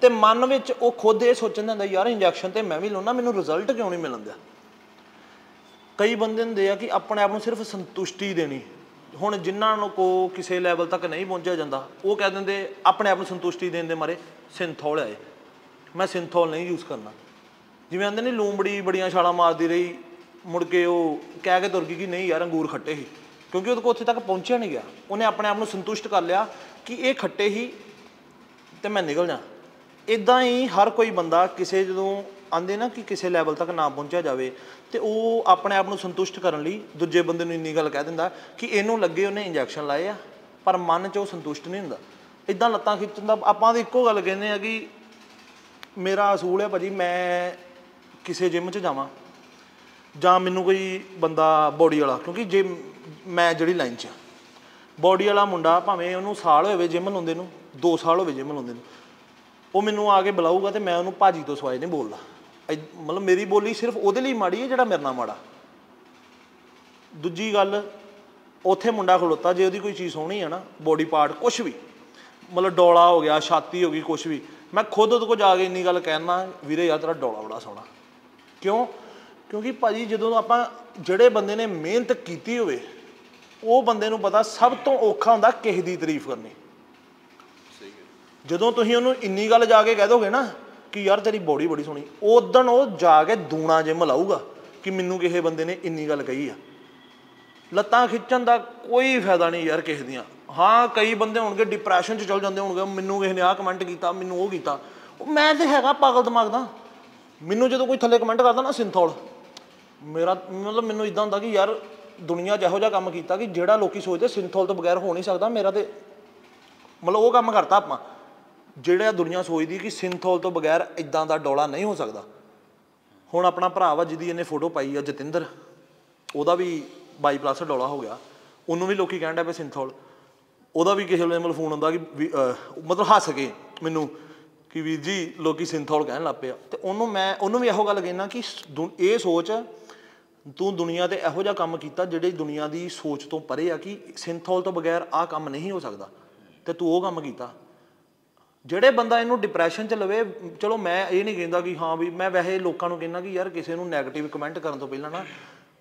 S2: ਤੇ ਮਨ ਵਿੱਚ ਉਹ ਖੁਦ ਇਹ ਸੋਚਣ ਦਿੰਦਾ ਯਾਰ ਇੰਜੈਕਸ਼ਨ ਤੇ ਮੈਂ ਵੀ ਲਾਉਣਾ, ਮੈਨੂੰ ਰਿਜ਼ਲਟ ਕਿਉਂ ਨਹੀਂ ਮਿਲਣ ਦਿਆ। ਕਈ ਬੰਦੇ ਹੁੰਦੇ ਆ ਕਿ ਆਪਣੇ ਆਪ ਨੂੰ ਸਿਰਫ ਸੰਤੁਸ਼ਟੀ ਦੇਣੀ। ਹੁਣ ਜਿਨ੍ਹਾਂ ਨੂੰ ਕੋ ਕਿਸੇ ਲੈਵਲ ਤੱਕ ਨਹੀਂ ਪਹੁੰਚਿਆ ਜਾਂਦਾ, ਉਹ ਕਹਿ ਦਿੰਦੇ ਆਪਣੇ ਆਪ ਨੂੰ ਸੰਤੁਸ਼ਟੀ ਦੇਣ ਦੇ ਮਾਰੇ ਸਿੰਥੋਲ ਆਏ, ਮੈਂ ਸਿੰਥੋਲ ਨਹੀਂ ਯੂਜ਼ ਕਰਨਾ। ਜਿਵੇਂ ਆਂਦੇ ਨੇ ਲੂੰਬੜੀ ਬੜੀਆਂ ਛਾਲਾਂ ਮਾਰਦੀ ਰਹੀ, ਮੁੜ ਕੇ ਉਹ ਕਹਿ ਕੇ ਤੁਰ ਗਈ ਕਿ ਨਹੀਂ ਯਾਰ ਅੰਗੂਰ ਖੱਟੇ ਸੀ, ਕਿਉਂਕਿ ਉਹਦੇ ਕੋਲ ਉੱਥੇ ਤੱਕ ਪਹੁੰਚਿਆ ਨਹੀਂ ਗਿਆ। ਉਹਨੇ ਆਪਣੇ ਆਪ ਨੂੰ ਸੰਤੁਸ਼ਟ ਕਰ ਲਿਆ ਕਿ ਇਹ ਖੱਟੇ ਹੀ ਤੇ ਮੈਂ ਨਿਕਲ ਜਾ। ਇੱਦਾਂ ਹੀ ਹਰ ਕੋਈ ਬੰਦਾ ਕਿਸੇ ਜਦੋਂ ਆਂਦੇ ਨਾ ਕਿ ਕਿਸੇ ਲੈਵਲ ਤੱਕ ਨਾ ਪਹੁੰਚਿਆ ਜਾਵੇ, ਤੇ ਉਹ ਆਪਣੇ ਆਪ ਨੂੰ ਸੰਤੁਸ਼ਟ ਕਰਨ ਲਈ ਦੂਜੇ ਬੰਦੇ ਨੂੰ ਇੰਨੀ ਗੱਲ ਕਹਿ ਦਿੰਦਾ ਕਿ ਇਹਨੂੰ ਲੱਗੇ ਉਹਨੇ ਇੰਜੈਕਸ਼ਨ ਲਾਏ ਆ, ਪਰ ਮਨ 'ਚ ਉਹ ਸੰਤੁਸ਼ਟ ਨਹੀਂ ਹੁੰਦਾ। ਇੱਦਾਂ ਲੱਤਾਂ ਖਿੱਚਣ ਦਾ ਆਪਾਂ ਤਾਂ ਇੱਕੋ ਗੱਲ ਕਹਿੰਦੇ ਆ ਕਿ ਮੇਰਾ ਅਸੂਲ ਹੈ ਭਾਜੀ, ਮੈਂ ਕਿਸੇ ਜਿਮ 'ਚ ਜਾਵਾਂ ਜਾਂ ਮੈਨੂੰ ਕੋਈ ਬੰਦਾ ਬੋਡੀ ਵਾਲਾ, ਕਿਉਂਕਿ ਜੇ ਮੈਂ ਜਿਹੜੀ ਲਾਈਨ 'ਚ ਬੋਡੀ ਵਾਲਾ ਮੁੰਡਾ, ਭਾਵੇਂ ਉਹਨੂੰ ਸਾਲ ਹੋਵੇ ਜਿਮ ਲਾਉਂਦੇ ਨੂੰ, 2 ਸਾਲ ਹੋਵੇ ਜਿਮ ਲਾਉਂਦੇ ਨੂੰ, ਉਹ ਮੈਨੂੰ ਆ ਕੇ ਬੁਲਾਊਗਾ ਤੇ ਮੈਂ ਉਹਨੂੰ ਭਾਜੀ ਤੋਂ ਸਵਾਏ ਨਹੀਂ ਬੋਲਦਾ। ਮਤਲਬ ਮੇਰੀ ਬੋਲੀ ਸਿਰਫ ਉਹਦੇ ਲਈ ਮਾੜੀ ਹੈ ਜਿਹੜਾ ਮੇਰੇ ਨਾਲ ਮਾੜਾ। ਦੂਜੀ ਗੱਲ, ਉੱਥੇ ਮੁੰਡਾ ਖਲੋਤਾ, ਜੇ ਉਹਦੀ ਕੋਈ ਚੀਜ਼ ਸੋਹਣੀ ਹੈ ਨਾ, ਬੋਡੀ ਪਾਰਟ ਕੁਛ ਵੀ, ਮਤਲਬ ਡੋਲਾ ਹੋ ਗਿਆ, ਛਾਤੀ ਹੋ ਗਈ, ਕੁਛ ਵੀ, ਮੈਂ ਖੁਦ ਉਹਦੇ ਕੋਲ ਜਾ ਕੇ ਇੰਨੀ ਗੱਲ ਕਹਿਣਾ, ਵੀਰੇ ਯਾਰ ਤੇਰਾ ਡੋਲਾ ਬੜਾ ਸੋਹਣਾ। ਕਿਉਂ? ਕਿਉਂਕਿ ਭਾਜੀ ਜਦੋਂ ਆਪਾਂ ਜਿਹੜੇ ਬੰਦੇ ਨੇ ਮਿਹਨਤ ਕੀਤੀ ਹੋਵੇ, ਉਹ ਬੰਦੇ ਨੂੰ ਪਤਾ ਸਭ ਤੋਂ ਔਖਾ ਹੁੰਦਾ ਕਿਸੇ ਦੀ ਤਾਰੀਫ ਕਰਨੀ। ਜਦੋਂ ਤੁਸੀਂ ਉਹਨੂੰ ਇੰਨੀ ਗੱਲ ਜਾ ਕੇ ਕਹਿ ਦੋਗੇ ਨਾ ਕਿ ਯਾਰ ਤੇਰੀ ਬੋਡੀ ਬੜੀ ਸੋਹਣੀ, ਉਦੋਂ ਉਹ ਜਾ ਕੇ ਦੂਣਾ ਜਿਮ ਲਾਊਗਾ ਕਿ ਮੈਨੂੰ ਕਿਸੇ ਬੰਦੇ ਨੇ ਇੰਨੀ ਗੱਲ ਕਹੀ ਆ। ਲੱਤਾਂ ਖਿੱਚਣ ਦਾ ਕੋਈ ਫਾਇਦਾ ਨਹੀਂ ਯਾਰ ਕਿਸੇ ਦੀਆਂ। ਹਾਂ ਕਈ ਬੰਦੇ ਹੋਣਗੇ ਡਿਪਰੈਸ਼ਨ 'ਚ ਚਲ ਜਾਂਦੇ ਹੋਣਗੇ, ਮੈਨੂੰ ਕਿਸੇ ਨੇ ਆਹ ਕਮੈਂਟ ਕੀਤਾ, ਮੈਨੂੰ ਉਹ ਕੀਤਾ। ਮੈਂ ਤਾਂ ਹੈਗਾ ਪਾਗਲ ਦਿਮਾਗ ਦਾ। ਮੈਨੂੰ ਜਦੋਂ ਕੋਈ ਥੱਲੇ ਕਮੈਂਟ ਕਰਦਾ ਨਾ ਸਿੰਥੋਲ, ਮੇਰਾ ਮਤਲਬ ਮੈਨੂੰ ਇੱਦਾਂ ਹੁੰਦਾ ਕਿ ਯਾਰ ਦੁਨੀਆ 'ਚ ਇਹੋ ਜਿਹਾ ਕੰਮ ਕੀਤਾ ਕਿ ਜਿਹੜਾ ਲੋਕੀ ਸੋਚਦੇ ਸਿੰਥੋਲ ਤੋਂ ਬਗੈਰ ਹੋ ਨਹੀਂ ਸਕਦਾ, ਮੇਰਾ ਤੇ ਮਤਲਬ ਉਹ ਕੰਮ ਕਰਤਾ ਆਪਾਂ ਜਿਹੜਾ ਦੁਨੀਆ ਸੋਚਦੀ ਕਿ ਸਿੰਥੋਲ ਤੋਂ ਬਗੈਰ ਇੱਦਾਂ ਦਾ ਡੋਲਾ ਨਹੀਂ ਹੋ ਸਕਦਾ। ਹੁਣ ਆਪਣਾ ਭਰਾ ਵਾ ਜਿਹਦੀ ਇਹਨੇ ਫੋਟੋ ਪਾਈ ਆ, ਜਤਿੰਦਰ, ਉਹਦਾ ਵੀ 22+ ਡੋਲਾ ਹੋ ਗਿਆ, ਉਹਨੂੰ ਵੀ ਲੋਕੀ ਕਹਿਣ ਡਿਆ ਪਏ ਸਿੰਥੋਲ। ਉਹਦਾ ਵੀ ਕਿਸੇ ਵੇਲੇ ਮਤਲਬ ਫੋਨ ਆਉਂਦਾ ਕਿ ਮਤਲਬ ਹੱਸ ਕੇ ਮੈਨੂੰ ਕਿ ਵੀਰ ਜੀ ਲੋਕੀ ਸਿੰਥੋਲ ਕਹਿਣ ਲੱਗ ਪਏ ਆ। ਅਤੇ ਉਹਨੂੰ ਵੀ ਇਹੋ ਗੱਲ ਕਹਿਣਾ ਕਿ ਇਹ ਸੋਚ ਤੂੰ ਦੁਨੀਆ 'ਤੇ ਇਹੋ ਜਿਹਾ ਕੰਮ ਕੀਤਾ ਜਿਹੜੇ ਦੁਨੀਆ ਦੀ ਸੋਚ ਤੋਂ ਪਰੇ ਆ ਕਿ ਸਿੰਥੋਲ ਤੋਂ ਬਗੈਰ ਆਹ ਕੰਮ ਨਹੀਂ ਹੋ ਸਕਦਾ, ਅਤੇ ਤੂੰ ਉਹ ਕੰਮ ਕੀਤਾ। ਜਿਹੜੇ ਬੰਦਾ ਇਹਨੂੰ ਡਿਪਰੈਸ਼ਨ 'ਚ ਲਵੇ, ਚਲੋ ਮੈਂ ਇਹ ਨਹੀਂ ਕਹਿੰਦਾ ਕਿ ਹਾਂ ਵੀ, ਮੈਂ ਵੈਸੇ ਲੋਕਾਂ ਨੂੰ ਕਹਿੰਦਾ ਕਿ ਯਾਰ ਕਿਸੇ ਨੂੰ ਨੈਗੇਟਿਵ ਕਮੈਂਟ ਕਰਨ ਤੋਂ ਪਹਿਲਾਂ ਨਾ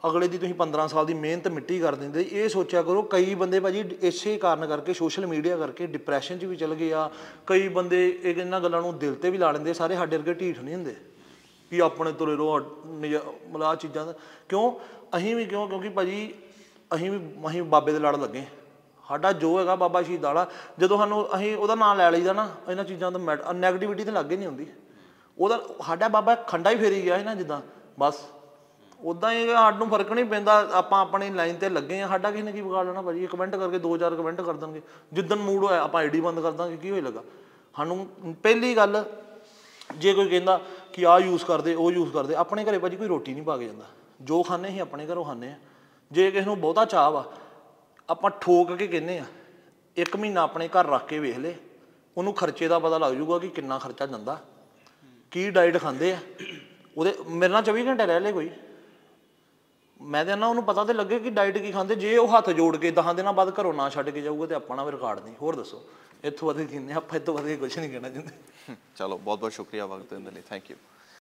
S2: ਅਗਲੇ ਦੀ ਤੁਸੀਂ 15 ਸਾਲ ਦੀ ਮਿਹਨਤ ਮਿੱਟੀ ਕਰ ਦਿੰਦੇ। ਇਹ ਸੋਚਿਆ ਕਰੋ, ਕਈ ਬੰਦੇ ਭਾਜੀ ਇਸੇ ਕਾਰਨ ਕਰਕੇ, ਸੋਸ਼ਲ ਮੀਡੀਆ ਕਰਕੇ ਡਿਪਰੈਸ਼ਨ 'ਚ ਵੀ ਚਲ ਗਏ ਆ। ਕਈ ਬੰਦੇ ਇਹਨਾਂ ਗੱਲਾਂ ਨੂੰ ਦਿਲ 'ਤੇ ਵੀ ਲਾ ਲੈਂਦੇ। ਸਾਰੇ ਸਾਡੇ ਵਰਗੇ ਢੀਠ ਨਹੀਂ ਹੁੰਦੇ ਕਿ ਆਪਣੇ ਤੁਰੇ ਰਹੋ ਮਤਲਬ ਆਹ ਚੀਜ਼ਾਂ ਦਾ। ਕਿਉਂ? ਅਸੀਂ ਵੀ ਕਿਉਂਕਿ ਭਾਜੀ ਅਸੀਂ ਬਾਬੇ ਦੇ ਲੜ ਲੱਗੇ। ਸਾਡਾ ਜੋ ਹੈਗਾ ਬਾਬਾ ਸ਼ਹੀਦ ਵਾਲਾ, ਜਦੋਂ ਸਾਨੂੰ ਅਸੀਂ ਉਹਦਾ ਨਾਂ ਲੈ ਲਈਦਾ ਨਾ, ਇਹਨਾਂ ਚੀਜ਼ਾਂ ਦਾ ਨੈਗੇਟਿਵਿਟੀ ਤਾਂ ਲੱਗੇ ਨਹੀਂ ਹੁੰਦੀ। ਉਹਦਾ ਸਾਡਾ ਬਾਬਾ ਖੰਡਾ ਹੀ ਫੇਰੀ ਗਿਆ ਸੀ ਨਾ ਜਿੱਦਾਂ, ਬਸ ਉੱਦਾਂ ਹੀ ਸਾਨੂੰ ਫਰਕ ਨਹੀਂ ਪੈਂਦਾ। ਆਪਾਂ ਆਪਣੀ ਲਾਈਨ 'ਤੇ ਲੱਗੇ ਹਾਂ, ਸਾਡਾ ਕਿਸੇ ਨੇ ਕੀ ਵਿਗਾੜ ਲੈਣਾ ਭਾਜੀ। ਕਮੈਂਟ ਕਰਕੇ 2-4 ਕਮੈਂਟ ਕਰ ਦੇਣਗੇ, ਜਿੱਦਣ ਮੂਡ ਹੋਇਆ ਆਪਾਂ ਆਈਡੀ ਬੰਦ ਕਰ ਦਾਂਗੇ। ਕੀ ਹੋਏ ਲੱਗਾ ਸਾਨੂੰ? ਪਹਿਲੀ ਗੱਲ, ਜੇ ਕੋਈ ਕਹਿੰਦਾ ਕਿ ਆਹ ਯੂਜ਼ ਕਰਦੇ, ਉਹ ਯੂਜ਼ ਕਰਦੇ, ਆਪਣੇ ਘਰੇ ਭਾਜੀ ਕੋਈ ਰੋਟੀ ਨਹੀਂ ਪਾ ਕੇ ਜਾਂਦਾ। ਜੋ ਖਾਂਦੇ ਅਸੀਂ ਆਪਣੇ ਘਰੋਂ ਖਾਂਦੇ ਹਾਂ। ਜੇ ਕਿਸੇ ਨੂੰ ਬਹੁਤਾ ਚਾਅ ਵਾ, ਆਪਾਂ ਠੋਕ ਕੇ ਕਹਿੰਦੇ ਆ 1 ਮਹੀਨਾ ਆਪਣੇ ਘਰ ਰੱਖ ਕੇ ਵੇਖ ਲੈ, ਉਹਨੂੰ ਖਰਚੇ ਦਾ ਪਤਾ ਲੱਗ ਜੂਗਾ ਕਿ ਕਿੰਨਾ ਖਰਚਾ ਜਾਂਦਾ, ਕੀ ਡਾਈਟ ਖਾਂਦੇ ਆ। ਉਹਦੇ ਮੇਰੇ ਨਾਲ 24 ਘੰਟੇ ਰਹਿ ਲੈ ਕੋਈ, ਮੈਂ ਤਾਂ ਨਾ ਉਹਨੂੰ ਪਤਾ ਤਾਂ ਲੱਗੇ ਕਿ ਡਾਈਟ ਕੀ ਖਾਂਦੇ। ਜੇ ਉਹ ਹੱਥ ਜੋੜ ਕੇ 10 ਦਿਨਾਂ ਬਾਅਦ ਘਰੋਂ ਨਾ ਛੱਡ ਕੇ ਜਾਊਗਾ ਤਾਂ ਆਪਣਾ ਵੀ ਰਿਕਾਰਡ ਨਹੀਂ। ਹੋਰ ਦੱਸੋ, ਇੱਥੋਂ ਵੱਧ ਜਿੰਨੇ ਆਪਾਂ ਇੱਥੋਂ ਵੱਧ ਕੁਛ ਨਹੀਂ ਕਹਿਣਾ ਚਾਹੁੰਦੇ।
S3: ਚਲੋ ਬਹੁਤ ਬਹੁਤ ਸ਼ੁਕਰੀਆ ਵਕਤ ਦੇਣ ਦੇ ਲਈ, ਥੈਂਕ ਯੂ।